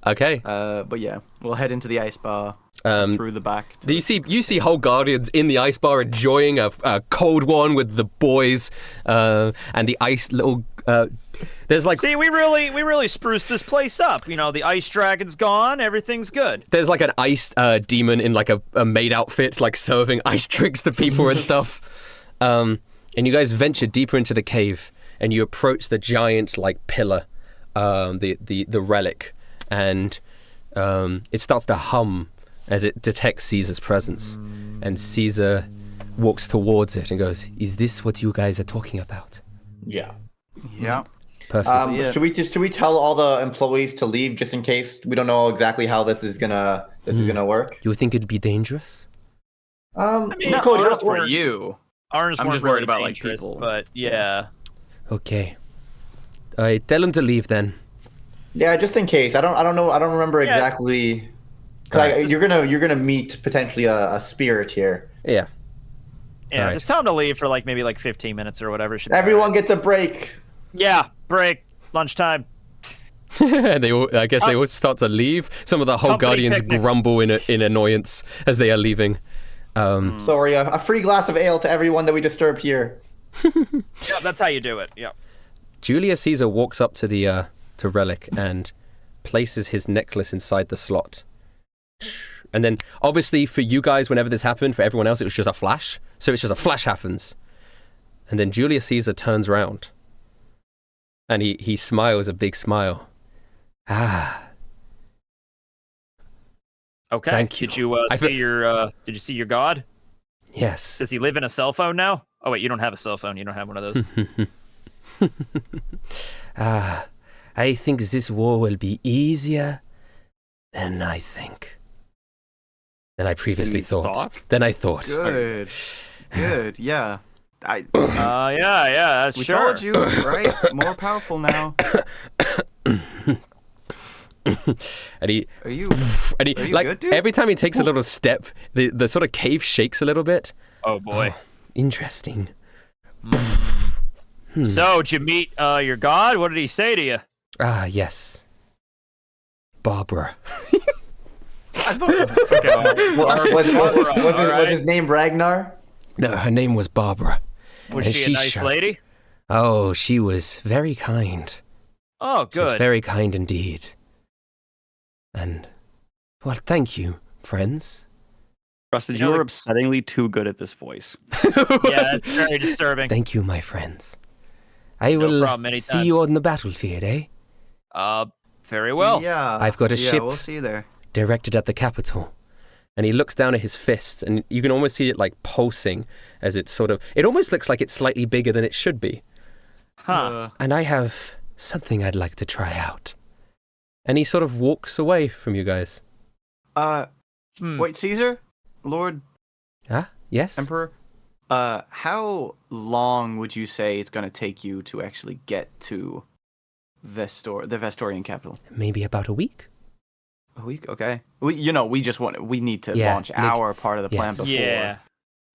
Okay. But yeah, we'll head into the ice bar through the back. You see whole guardians in the ice bar enjoying a cold one with the boys, and the ice little. There's like See, we really spruced this place up. You know, the ice dragon's gone. Everything's good. there's like an ice demon in like a maid outfit, like serving ice drinks to people and stuff. And you guys venture deeper into the cave, and you approach the giant like pillar, the relic, and it starts to hum as it detects Caesar's presence, and Caesar walks towards it and goes, "Is this what you guys are talking about?" Yeah. Yeah. Perfect. Should we tell all the employees to leave just in case we don't know exactly how this is gonna work? You think it'd be dangerous? Not Cody, ours For you. Ours I'm weren't just worried really about, like, dangerous, people. But yeah. Okay. Tell them to leave then. Yeah, just in case. I don't know. I don't remember exactly. Cause you're gonna meet potentially a spirit here. Yeah. Yeah, Alright. just tell them to leave for like maybe like 15 minutes or whatever. Should be Everyone gets a break. Yeah, break, lunchtime. They all start to leave. Some of the whole Company guardians picnic. grumble in annoyance as they are leaving. Sorry, a free glass of ale to everyone that we disturbed here. Yeah, that's how you do it. Yeah. Julius Caesar walks up to the to Relic and places his necklace inside the slot. And then, obviously, for you guys, whenever this happened, for everyone else, it was just a flash. So it's just a flash happens. And then Julius Caesar turns around. And he smiles a big smile. Okay. Thank you. Did you Did you see your god? Yes. Does he live in a cell phone now? Oh wait, you don't have a cell phone. You don't have one of those. I think this war will be easier than I previously thought. Than I thought. Good. Good. Yeah. Yeah. We Sure. told you, right? More powerful now. And he Are you like good, dude? every time he takes a little step, the sort of cave shakes a little bit. Oh boy. Interesting. So, did you meet your god? What did he say to you? Yes. Barbara. Was his name Ragnar? No, her name was Barbara. Was And she a nice lady? Oh, she was very kind. Oh, She was good. very kind indeed. And, well, thank you, friends. Rustin, You know, you are upsettingly too good at this voice. Yeah, that's very disturbing. Thank you, my friends. I will problem, see anytime. you on the battlefield, eh? Very well. Yeah. I've got a ship. We'll see you there. Directed at the capital. And he looks down at his fist, and you can almost see it like pulsing as it's sort of... It almost looks like it's slightly bigger than it should be. Huh. And I have something I'd like to try out. And he sort of walks away from you guys. Wait, Caesar? Lord Yes? Emperor? How long would you say it's going to take you to actually get to the Vestorian capital? Maybe about a week? A week? Okay. We need to launch our part of the plan before.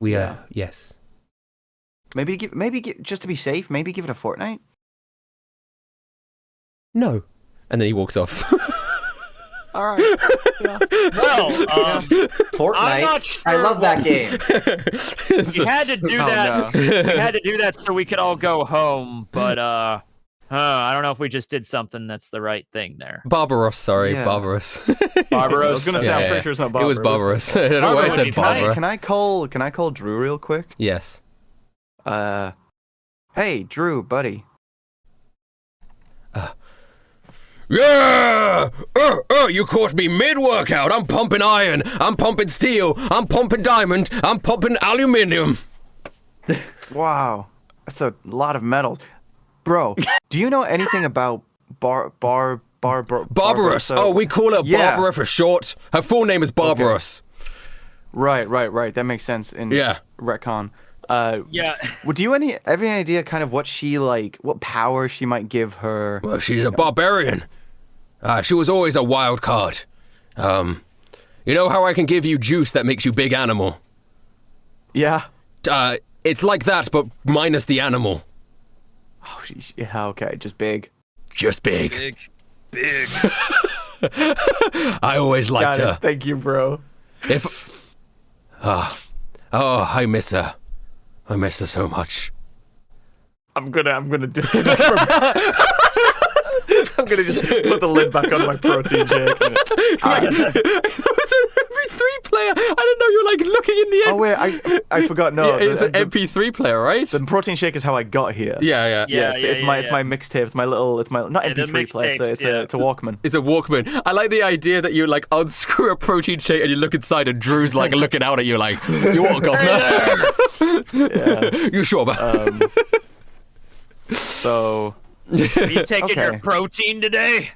Yeah. Yes. Maybe just to be safe, maybe give it a fortnight? No. And then he walks off. All right. Yeah. Well, Fortnite. I'm not sure I love that game. We had to do that. No. We had to do that so we could all go home, but I don't know if we just did something that's the right thing there. Barbaros, sorry. Yeah. Barbaros. Barbaros. I was gonna say, I'm pretty sure it's not Barbara. It was Barbaros. I don't know why I said Barbara. Can I call Drew real quick? Yes. Hey, Drew, buddy. Yeah! You caught me mid-workout. I'm pumping iron. I'm pumping steel. I'm pumping diamond. I'm pumping aluminium. Wow, that's a lot of metals, bro. Do you know anything about Barbaros? Oh, we call her Yeah. Barbara for short. Her full name is Barbaros. Right. That makes sense in retcon. Yeah. Well, do you have any idea kind of what power she might give her? Well, she's a barbarian. She was always a wild card. You know how I can give you juice that makes you big animal? Yeah. It's like that, but minus the animal. Oh, yeah, okay, just big. Just big. Big. I always liked her. Thank you, bro. I miss her. I miss her so much. I'm gonna disconnect from I'm gonna just put the lid back on my protein shake. That was an MP3 player. I didn't know you were like looking in the end. Oh wait, I forgot. No, Yeah, it's an MP3 player, right? The protein shake is how I got here. Yeah. It's my mixtape. It's my not MP3 player. It's a Walkman. It's a Walkman. I like the idea that you like unscrew a protein shake and you look inside and Drew's like looking out at you like, you what, governor? Yeah. You sure, man? So. Are you taking Okay. your protein today?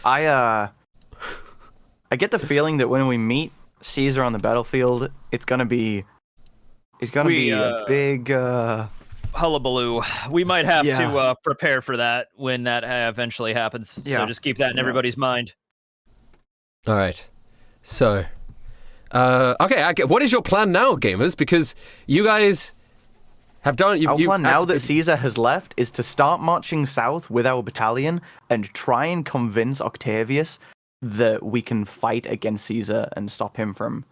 I get the feeling that when we meet Caesar on the battlefield, it's gonna be a big Hullabaloo. We might have Yeah. to prepare for that when that eventually happens. Yeah. So just keep that in everybody's mind. All right. So, okay. What is your plan now, gamers? Because you guys have done. Our plan now that Caesar has left is to start marching south with our battalion and try and convince Octavius that we can fight against Caesar and stop him from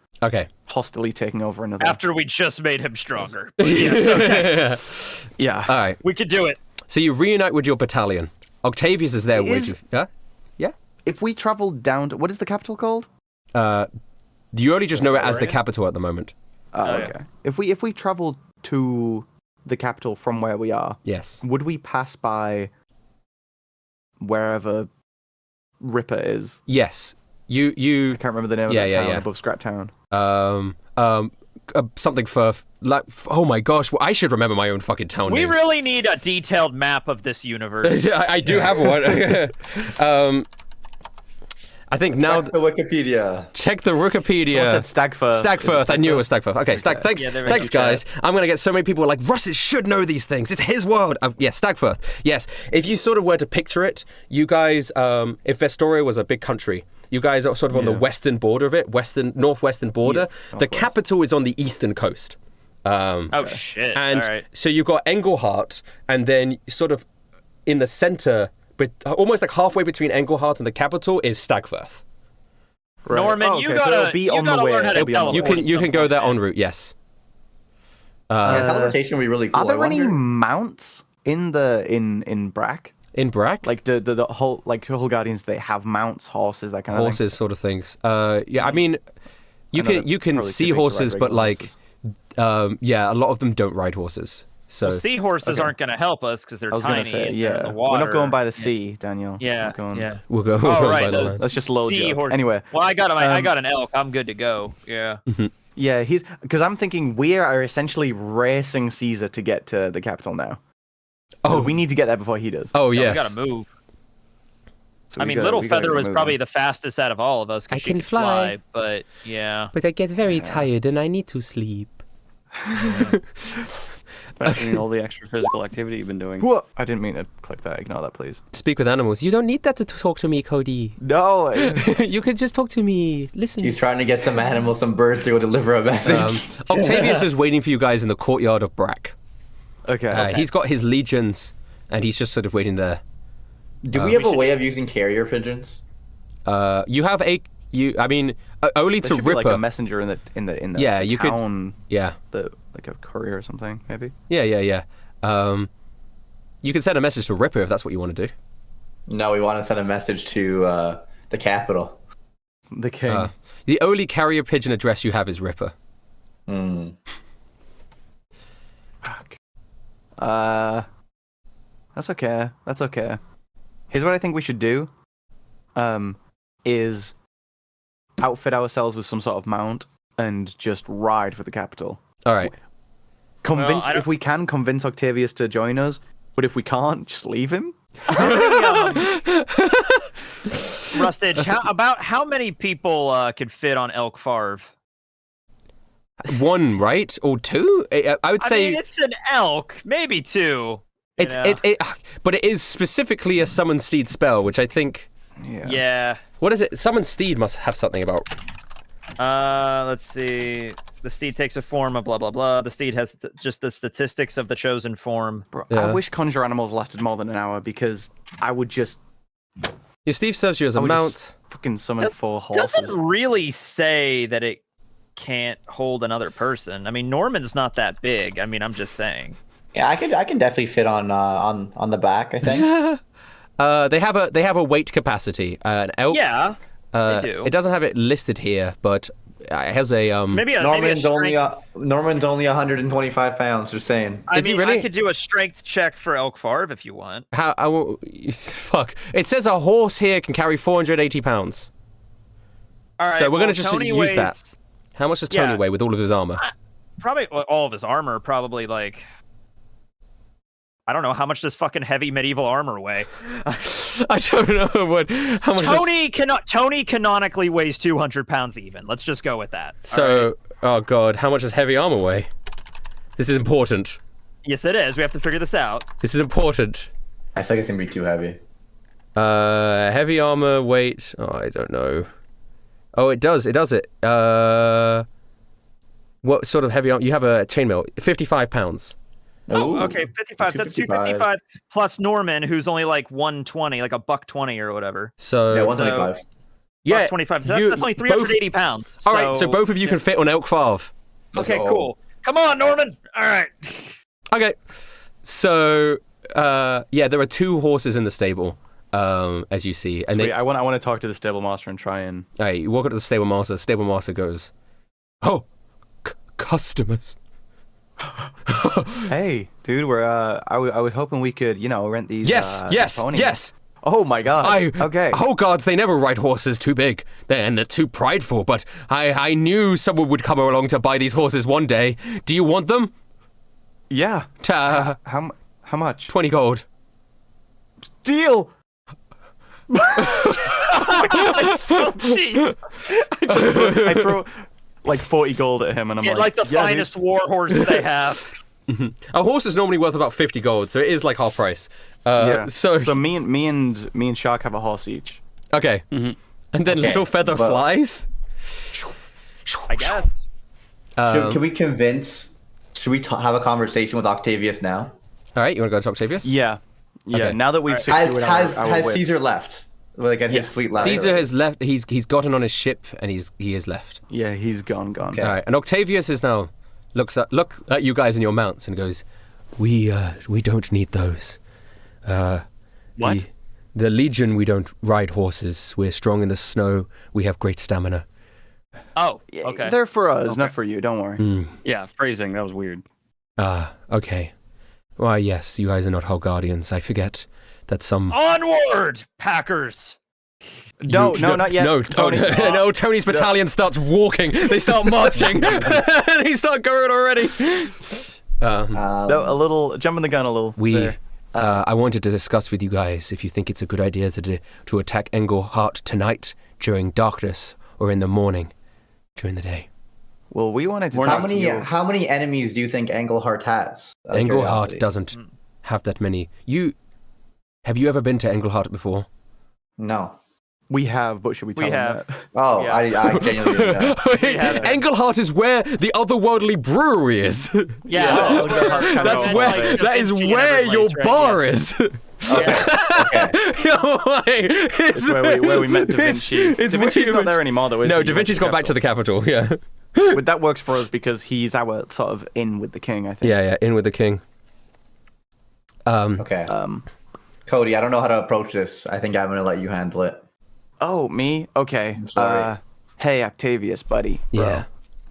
hostilely taking over another. After we just made him stronger. But yes, okay. Yeah. All right. We could do it. So you reunite with your battalion. Octavius is there with you. Yeah. If we travel down to what is the capital called? You only just know it as the capital at the moment. Okay. If we travel to the capital from where we are, Yes. would we pass by wherever Ripper is? Yes. You. I can't remember the name of that town above Scrat Town. Something for like. Oh my gosh! Well, I should remember my own fucking town We names. really need a detailed map of this universe. I do have one. I think now. Check the Wikipedia. Check the Wikipedia. Someone said Stagfirth. Stagfirth. I knew it was Stagfirth. Okay, thanks, Yeah, thanks, guys. I'm gonna get so many people like Russ should know these things. It's his world. Yes, Stagfirth. Yes. If you sort of were to picture it, you guys, if Vestoria was a big country, you guys are sort of on the western border of it, northwestern border. The capital is on the eastern coast. Oh shit! And All right. so you've got Engelhart, and then sort of in the center, but almost like halfway between Engelhart and the capital is Stagfirth. Right. Norman, you so gotta it'll be on the way. learn how to It'll be on the teleport. way. You can go there en route. Yes. Yeah, teleportation would be really cool. Are there I any wonder- mounts in Brack? In Brack? Like the whole whole Guardians, they have mounts, horses, that kind of thing. Horses, sort of things. Yeah, I mean, you I know can that's you can probably too see big to ride horses, but regular like, yeah, a lot of them don't ride horses. So Well, seahorses aren't going to help us because they're I was tiny. gonna say, and they're in yeah. the water. We're not going by the sea, Daniel. Yeah, We're going- yeah. we'll go Oh, right. by the land. That's just low joke. Seahorse. Anyway. Well, I got an elk. I'm good to go. Yeah. Yeah, because I'm thinking we are essentially racing Caesar to get to the capital now. Oh, We need to get there before he does. oh Yeah, yes. we got to move. So I we mean, gotta- Little we gotta Feather get was moving. probably the fastest out of all of us. 'Cause I she can could fly. But yeah. But I get very tired and I need to sleep. Especially in all the extra physical activity you've been doing. What? I didn't mean to click that. Ignore that, please. Speak with animals. You don't need that to talk to me, Cody. No. You can just talk to me. Listen. He's trying to get some animals, some birds to go deliver a message. Octavius is waiting for you guys in the courtyard of Brack. Okay. He's got his legions, and he's just sort of waiting there. Do we have a way of using carrier pigeons? You have only There to should be Ripper. like a messenger in the Yeah, you could- town, Yeah. like a courier or something, maybe. Yeah. You can send a message to Ripper if that's what you want to do. No, we want to send a message to the capital. The king. The only carrier pigeon address you have is Ripper. Hmm. Fuck. That's okay. That's okay. Here's what I think we should do. Is outfit ourselves with some sort of mount and just ride for the capital. All right. Convince I don't- if we can convince Octavius to join us, but if we can't, just leave him. Rustage, how many people could fit on Elk Farv? One, right? Or two? I would say I mean, it's an elk, maybe two. it's but it is specifically a summon steed spell, which I think. Yeah. What is it? Summon steed must have something about. Let's see. The steed takes a form of blah blah blah. The steed has just the statistics of the chosen form. Bro, Yeah. I wish conjure animals lasted more than an hour because I would just Your Steve serves you as a I would mount. just fucking summon 4 horses. Doesn't really say that it can't hold another person. I mean, Norman's not that big. I mean, I'm just saying. Yeah, I can definitely fit on the back. I think. They have a weight capacity. An elk. Yeah, they do. It doesn't have it listed here, but it has a Maybe a Norman's strength. only 125 pounds. Just saying. I Is he mean, really? I could do a strength check for Elk Farv if you want. Fuck. It says a horse here can carry 480 pounds. All right. So we're gonna well, just Tony use weighs, that. How much does Tony Yeah. weigh with all of his armor? Probably all of his armor. Probably like. I don't know how much does fucking heavy medieval armor weigh. I don't know how much. Tony canonically weighs 200 pounds even. Let's just go with that. So, all right? oh god, how much does heavy armor weigh? This is important. Yes, it is. We have to figure this out. This is important. I think it's gonna be too heavy. Heavy armor weight. Oh, I don't know. Oh, it does. It does it. What sort of heavy armor? You have a chainmail. 55 pounds. Oh, Ooh, okay, 55. So that's 255 plus Norman, who's only like 120, like a $120 or whatever. So Yeah, 125. yeah, 25. So you- that's only 380 pounds. All right, so both of you can fit on Elk Farv. Okay, go. cool. Come on, Norman. All right. Okay, so yeah, there are 2 horses in the stable, as you see, and Sweet, I want to talk to the stable master and try and Hey, you walk up to the stable master. Stable master goes, "Oh, customers." hey, dude, we're I was hoping we could, rent these Yes, these ponies. yes. Oh my god. Okay. Oh gods, they never ride horses too big. They're too prideful. But I knew someone would come along to buy these horses one day. Do you want them? Yeah. How much? 20 gold. Deal. It's so cheap. I throw like 40 gold at him and I'm Get like the yeah, finest war horse they have. A horse is normally worth about 50 gold, so it is like half price. Yeah. So me and Shark have a horse each. okay. And then Okay, Little Feather but- flies. I guess. Can we convince? Should we have a conversation with Octavius now? All right, you want to go to Octavius? Yeah. Okay. Now that we've Alright. secured Has our has whips. Caesar left? Like, and his fleet left. Caesar has left. He's gotten on his ship and he has left. Yeah, he's gone. Okay. All right, and Octavius is now look at you guys in your mounts and goes, we don't need those. What? The Legion, we don't ride horses. We're strong in the snow. We have great stamina. Oh, okay. They're for us, not for you. Don't worry. Yeah, phrasing, that was weird. Okay. Why, yes, you guys are not Hall Guardians. I forget that some... Onward, Packers! No, not yet. No, Tony. no, Tony's battalion starts walking. They start marching. And he start going already. No, a little, jumping the gun a little. there. I wanted to discuss with you guys if you think it's a good idea to attack Engelhart tonight during darkness or in the morning during the day. Well, we wanted to talk to you. How many enemies do you think Engelhart has? Engelhart doesn't have that many. Have you ever been to Engelhart before? No. We have, but should we tell We them have. that? Oh, Yeah. I genuinely didn't know. Engelhart is where the otherworldly brewery is. Yeah, Oh, That's Like, where the that is Vinci and where your everybody's, right? bar Yeah. is. Okay. It's where we met Da Vinci. Da Vinci's not there anymore, though, is No, he? Da Vinci's gone back to the capital, yeah. But that works for us because he's our sort of in with the king, I think. Yeah, in with the king. Okay. Cody, I don't know how to approach this. I think I'm going to let you handle it. Oh, me? Okay. I'm sorry. Hey, Octavius, buddy. Bro.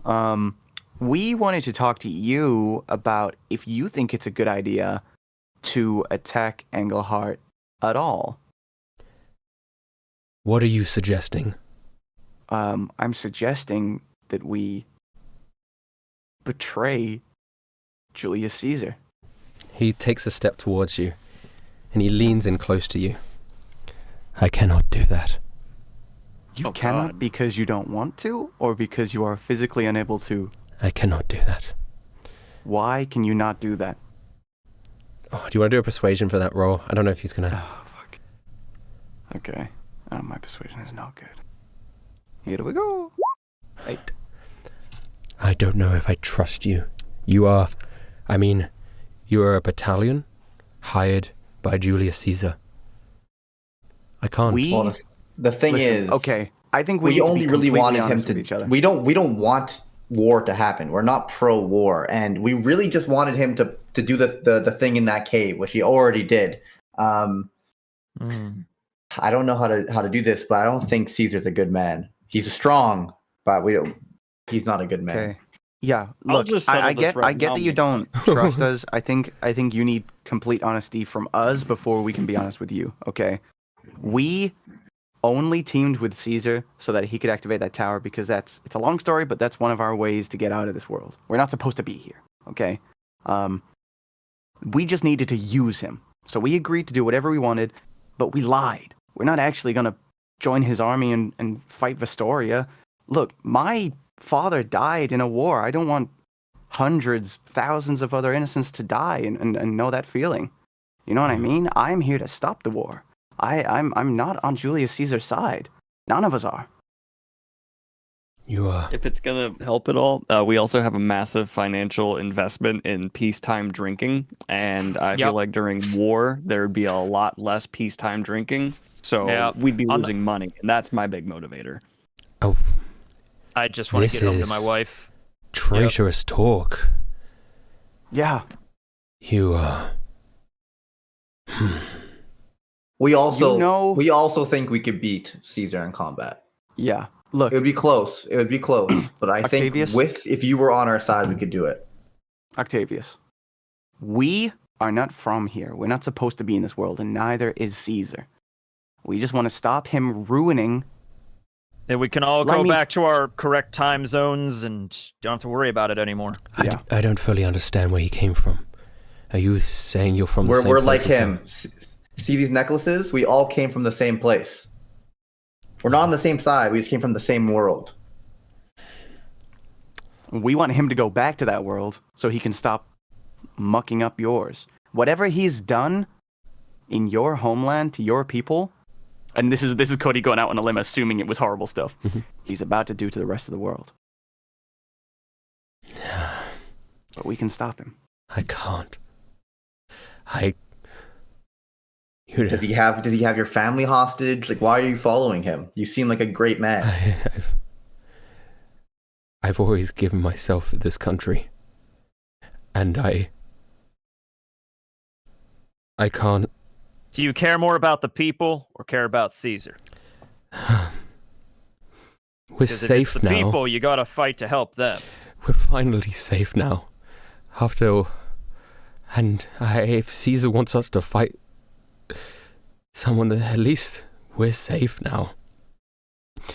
Yeah. We wanted to talk to you about if you think it's a good idea to attack Engelhart at all. What are you suggesting? I'm suggesting that we betray Julius Caesar. He takes a step towards you, and he leans in close to you. I cannot do that. You cannot because you don't want to, or because you are physically unable to? I cannot do that. Why can you not do that? Oh, do you want to do a persuasion for that roll? I don't know if he's gonna... Oh, fuck. Okay. My persuasion is not good. Here we go. 8. I don't know if I trust you. You are a battalion hired by Julius Caesar. I can't. Well, the thing is, okay, I think we need only to be really completely wanted him honest to. with each other. We don't want war to happen. We're not pro-war, and we really just wanted him to do the thing in that cave, which he already did. I don't know how to do this, but I don't think Caesar's a good man. He's strong, but he's not a good man. Okay. Yeah, I'll look, just settle I this get right that now, you man. don't trust us. I think you need complete honesty from us before we can be honest with you, okay? We only teamed with Caesar so that he could activate that tower because it's a long story, but that's one of our ways to get out of this world. We're not supposed to be here, okay? We just needed to use him. So we agreed to do whatever we wanted, but we lied. We're not actually going to join his army and fight Vestoria. Look, my father died in a war. I don't want hundreds, thousands of other innocents to die and know that feeling. You know what I mean? I'm here to stop the war. I'm not on Julius Caesar's side. None of us are. You are. If it's gonna help at all, we also have a massive financial investment in peacetime drinking, and I feel like during war there would be a lot less peacetime drinking, so we'd be losing money, and that's my big motivator. Oh, I just want to This get home to is- my wife. traitorous talk. Yeah. You are. We also know- we also think we could beat Caesar in combat. Yeah. Look, It would be close. But I Octavius? think if you were on our side, we could do it. Octavius, we are not from here. We're not supposed to be in this world, and neither is Caesar. We just want to stop him ruining. And we can all Let go me- back to our correct time zones and don't have to worry about it anymore. Yeah. I don't fully understand where he came from. Are you saying you're from the same We're place like as him. See these necklaces? We all came from the same place. We're not on the same side. We just came from the same world. We want him to go back to that world so he can stop mucking up yours. Whatever he's done in your homeland to your people, and this is Cody going out on a limb assuming it was horrible stuff, he's about to do to the rest of the world. But we can stop him. I can't. Does he have your family hostage? Like, why are you following him? You seem like a great man. I've always given myself for this country. And I can't. Do you care more about the people or care about Caesar? We're 'Cause if safe it's the now. people, you gotta fight to help them. We're finally safe now. After And if Caesar wants us to fight someone, then at least we're safe now.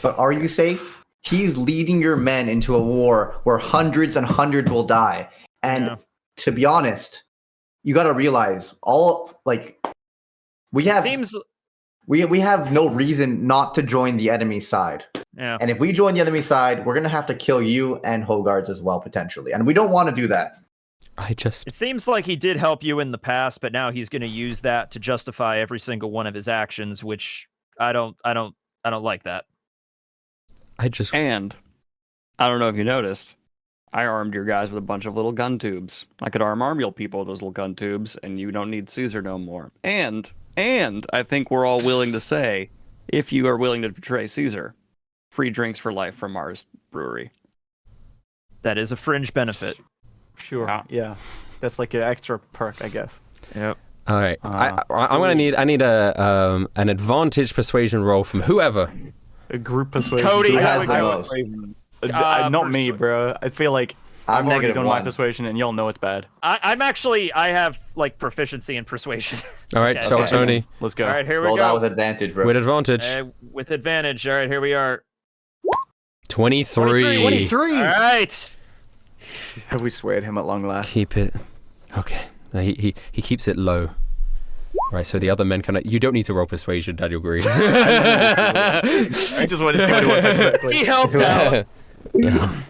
But are you safe? He's leading your men into a war where hundreds and hundreds will die. And to be honest, you got to realize we have no reason not to join the enemy side. Yeah. And if we join the enemy side, we're going to have to kill you and Hogards as well, potentially. And we don't want to do that. It seems like he did help you in the past, but now he's going to use that to justify every single one of his actions, which I don't like that. And I don't know if you noticed, I armed your guys with a bunch of little gun tubes. I could arm your people with those little gun tubes, and you don't need Caesar no more. And I think we're all willing to say, if you are willing to betray Caesar, free drinks for life from Mars Brewery. That is a fringe benefit. Sure. Yeah. That's like an extra perk, I guess. Yep. All right. I'm gonna need an advantage persuasion roll from whoever. A group persuasion. Cody, not me, bro. I feel like I've already done my persuasion, and y'all know it's bad. I have like proficiency in persuasion. All right, so Tony, let's go. All right, here we Roll go. that with advantage, bro. With advantage. With advantage. All right, here we are. 23. 23. All right. Have we swayed him at long last? Keep it. Okay. No, he keeps it low. Right, so the other men kind of... You don't need to roll persuasion, Daniel Greene. I just wanted to see what it was exactly. He helped out. Yeah.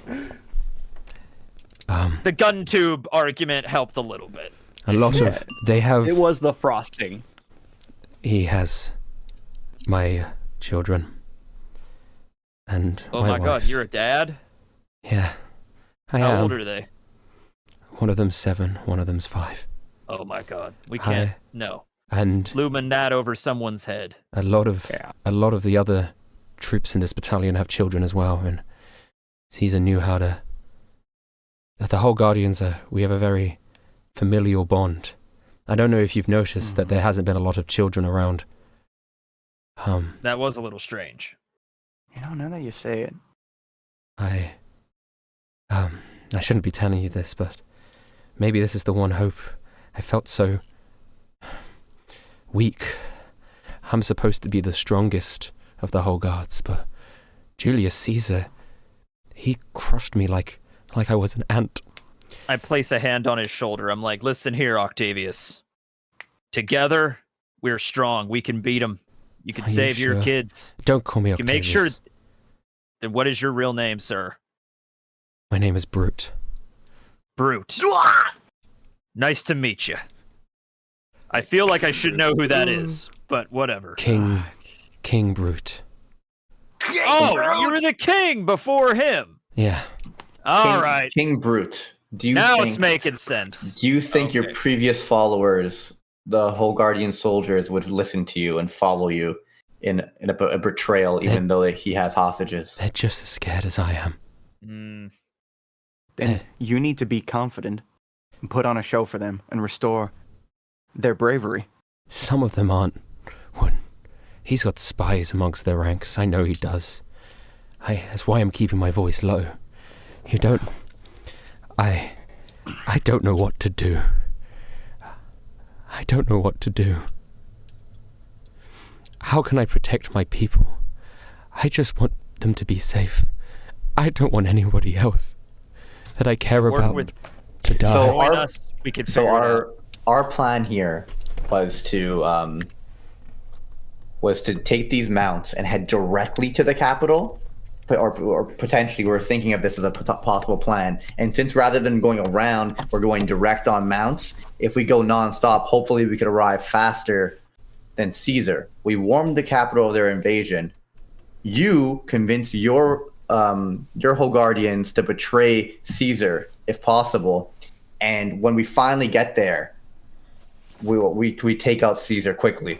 The gun tube argument helped a little bit. A lot of... They have... It was the frosting. He has my children. And oh my God, you're a dad? Yeah. I How am. old are they? One of them's 7, one of them's 5. Oh my God, we can't. No. And looming that over someone's head. A lot of the other troops in this battalion have children as well, and Caesar knew how to. That the whole Guardians we have a very familial bond. I don't know if you've noticed that there hasn't been a lot of children around. That was a little strange. You know, now that you say it, I shouldn't be telling you this, but maybe this is the one hope. I felt so weak. I'm supposed to be the strongest of the whole guards, but Julius Caesar, he crushed me like I was an ant. I place a hand on his shoulder. I'm like, listen here, Octavius. Together, we're strong. We can beat him. You can save your kids. Don't call me Octavius. You make sure. Then what is your real name, sir? My name is Brute. Brute. Nice to meet you. I feel like I should know who that is, but whatever. King Brute. Oh, you were the king before him. Yeah. All right. King Brute. It's making sense. Do you think your previous followers, the whole Guardian soldiers, would listen to you and follow you in a betrayal, even though he has hostages? They're just as scared as I am. Then you need to be confident and put on a show for them and restore their bravery. Some of them aren't. He's got spies amongst their ranks. I know he does. That's why I'm keeping my voice low. You don't... I don't know what to do. I don't know what to do. How can I protect my people? I just want them to be safe. I don't want anybody else that I care about to die. Our plan here was to take these mounts and head directly to the capital, or potentially we're thinking of this as a possible plan. And since rather than going around, we're going direct on mounts, if we go nonstop, hopefully we could arrive faster than Caesar. We warmed the capital of their invasion. You convince your whole Guardians to betray Caesar if possible, and when we finally get there, we take out Caesar quickly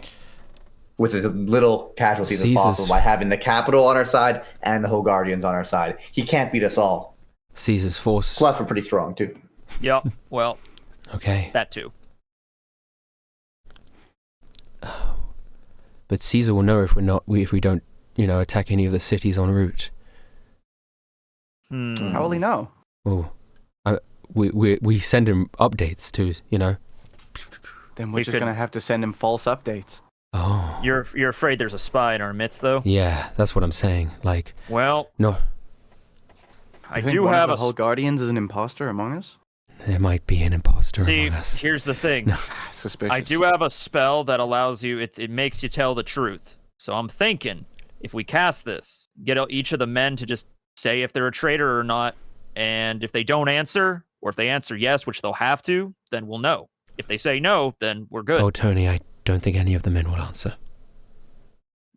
with as little casualties as possible by having the capital on our side and the whole Guardians on our side. He can't beat us all. Caesar's force. Plus, we're pretty strong too. Yep. Well. Okay. That too. But Caesar will know if we don't, attack any of the cities en route. How will he know? Oh, we send him updates to, Then we're just gonna have to send him false updates. Oh. You're afraid there's a spy in our midst, though? Yeah, that's what I'm saying. Like. Well. No. I do have a whole Guardians is an imposter among us. There might be an imposter among us. See, here's the thing. No. Suspicious. I do have a spell that allows you. It makes you tell the truth. So I'm thinking, if we cast this, get each of the men to just say if they're a traitor or not, and if they don't answer, or if they answer yes, which they'll have to, then we'll know. If they say no, then we're good. Oh, Tony, I don't think any of the men will answer.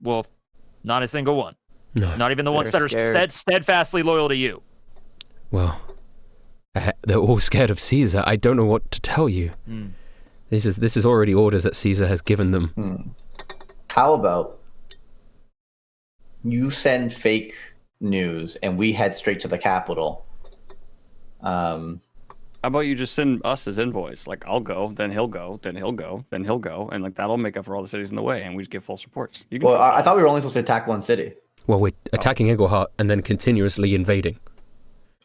Well, not a single one. No. Not even the ones that are steadfastly loyal to you. Well, they're all scared of Caesar. I don't know what to tell you. This is already orders that Caesar has given them. How about you send fake news and we head straight to the capital? How about you just send us his invoice? Like, I'll go, then he'll go, then he'll go, then he'll go, and like that'll make up for all the cities in the way, and we just give false reports. Well, I thought we were only supposed to attack one city. Well, we're attacking Engelhart and then continuously invading.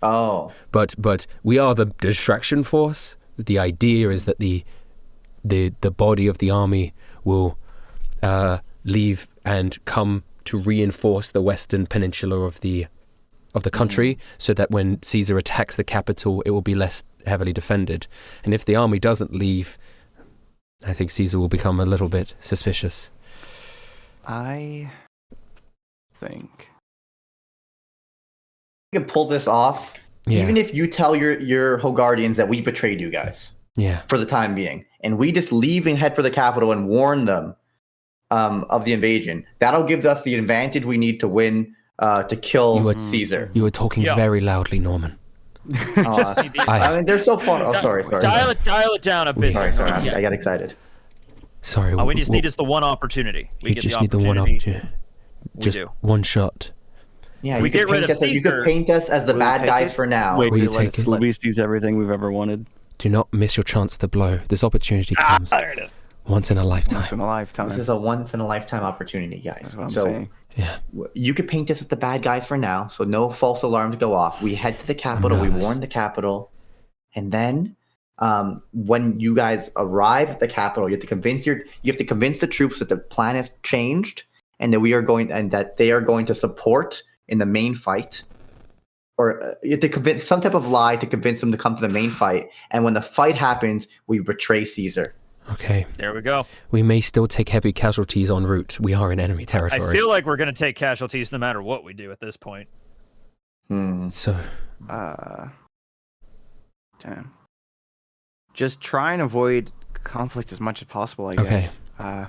Oh. But we are the distraction force. The idea is that the body of the army will leave and come to reinforce the western peninsula of the country, so that when Caesar attacks the capital, it will be less heavily defended. And if the army doesn't leave, I think Caesar will become a little bit suspicious. I think you can pull this off, even if you tell your Hogardians that we betrayed you guys. Yeah. For the time being, and we just leave and head for the capital and warn them of the invasion. That'll give us the advantage we need to win. To kill Caesar. You were talking very loudly, Norman. I mean, they're so fun. Oh, sorry. Dial it down a bit. Sorry. I got excited. Sorry. All we just need is the one opportunity. We just need the one opportunity. Just one shot. Yeah, we get rid of Caesar. You could paint us as the bad guys for now. Wait, will you take it? Luis sees everything we've ever wanted. Do not miss your chance to blow. This opportunity comes there it is. once in a lifetime. Once in a lifetime. This is a once-in-a-lifetime opportunity, guys. That's what I'm saying. Yeah. You could paint us as the bad guys for now, so no false alarms go off. We head to the capital, we warn the capital, and then when you guys arrive at the capital, you have to convince the troops that the plan has changed and that they are going to support in the main fight. Or you have to convince some type of lie to convince them to come to the main fight. And when the fight happens, we betray Caesar. Okay. There we go. We may still take heavy casualties en route. We are in enemy territory. I feel like we're going to take casualties no matter what we do at this point. So. Damn. Just try and avoid conflict as much as possible, I guess. I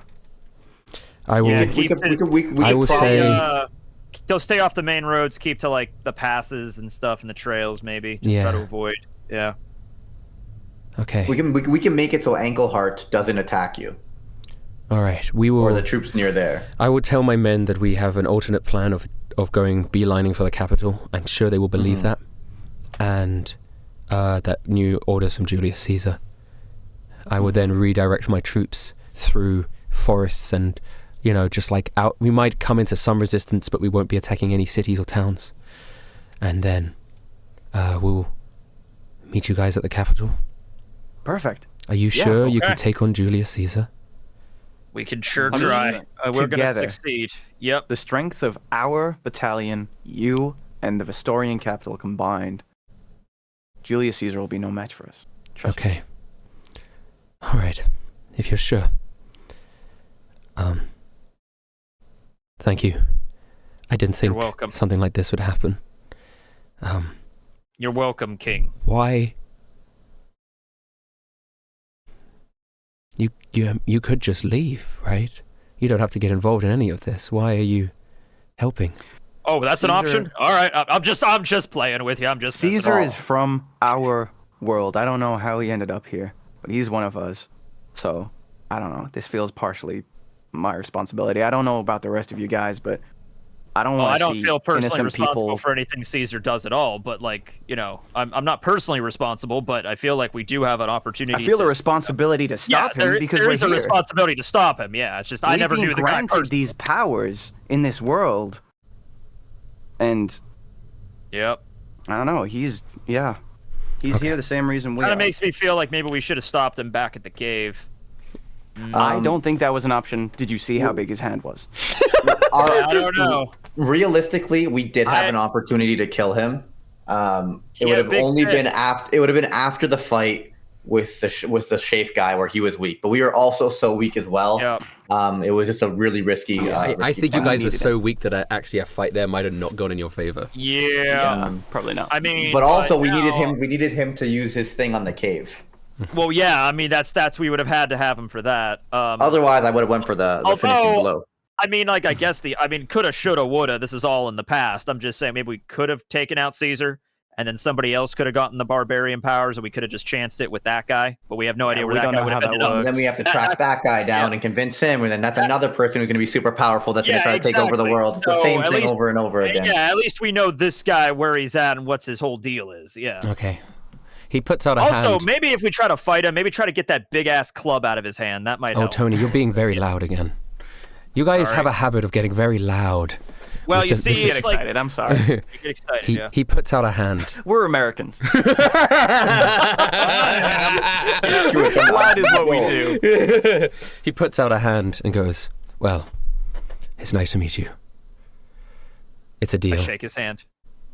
will. Yeah, I will say. They'll stay off the main roads. Keep to like the passes and stuff and the trails. Maybe just try to avoid. Yeah. Okay. We can make it so Engelhart doesn't attack you. All right. We will. Or the troops near there. I will tell my men that we have an alternate plan of going beelining for the capital. I'm sure they will believe that, and that new orders from Julius Caesar. I will then redirect my troops through forests and, just like out. We might come into some resistance, but we won't be attacking any cities or towns. And then we'll meet you guys at the capital. Perfect. Are you sure you can take on Julius Caesar? We can sure try. We're going to succeed. Yep. The strength of our battalion, you, and the Vestorian capital combined, Julius Caesar will be no match for us. Trust me. All right. If you're sure. Thank you. I didn't think something like this would happen. You're welcome, King. Why? You could just leave, right? You don't have to get involved in any of this. Why are you helping? Oh, that's Caesar, an option. All right, I'm just playing with you. Caesar is from our world. I don't know how he ended up here, but he's one of us. So I don't know. This feels partially my responsibility. I don't know about the rest of you guys, but I don't want to see I don't feel personally responsible people for anything Caesar does at all, but I'm not personally responsible, but I feel like we do have an opportunity. I feel a responsibility to stop him because there we're is a responsibility to stop him. Yeah, it's just I never knew the guy granted these powers in this world, and I don't know. He's here the same reason we. Kind of makes me feel like maybe we should have stopped him back at the cave. I don't think that was an option. Did you see how big his hand was? I don't know. Realistically, we did have an opportunity to kill him. It would had a have big only been fist. after. It would have been after the fight with the shape guy where he was weak, but we were also so weak as well. Yep. It was just a really risky. I risky think you plan. guys were so weak that actually a fight there might have not gone in your favor. Yeah. Probably not. I mean, But also, we now- needed him. We needed him to use his thing on the cave. Well, yeah. I mean, that's we would have had to have him for that. Otherwise, I would have went for the finishing blow. I mean, like, I guess coulda, shoulda, woulda. This is all in the past. I'm just saying, maybe we could have taken out Caesar, and then somebody else could have gotten the barbarian powers, and we could have just chanced it with that guy. But we have no idea where we that don't guy know would have how that ended up. works. Then we have to track that guy down and convince him, and then that's another person who's going to be super powerful. That's going to try to take over the exactly. world. It's the So, same at thing least- over and over again. Yeah, at least we know this guy where he's at and what's his whole deal is. Yeah. Okay. He puts out a Also, hand. maybe if we try to fight him, maybe try to get that big ass club out of his hand. That might Oh, help. Tony, you're being very loud again. You guys Sorry. have a habit of getting very loud. Well, This you is- see, this is- Get it's like excited. I'm sorry. you get excited. Yeah. He puts out a hand. We're Americans. Loud is what we do. He puts out a hand and goes, "Well, it's nice to meet you. It's a I deal." shake his hand.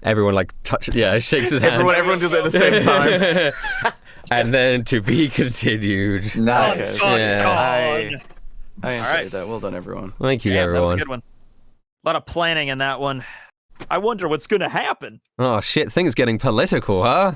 Everyone shakes his hand. Everyone does it at the same time. And then to be continued. Nice. Done, Yeah. done. I enjoyed right. that. Well done, everyone. Thank you, Damn, that was a everyone. good one. A lot of planning in that one. I wonder what's going to happen. Oh shit, things getting political, huh?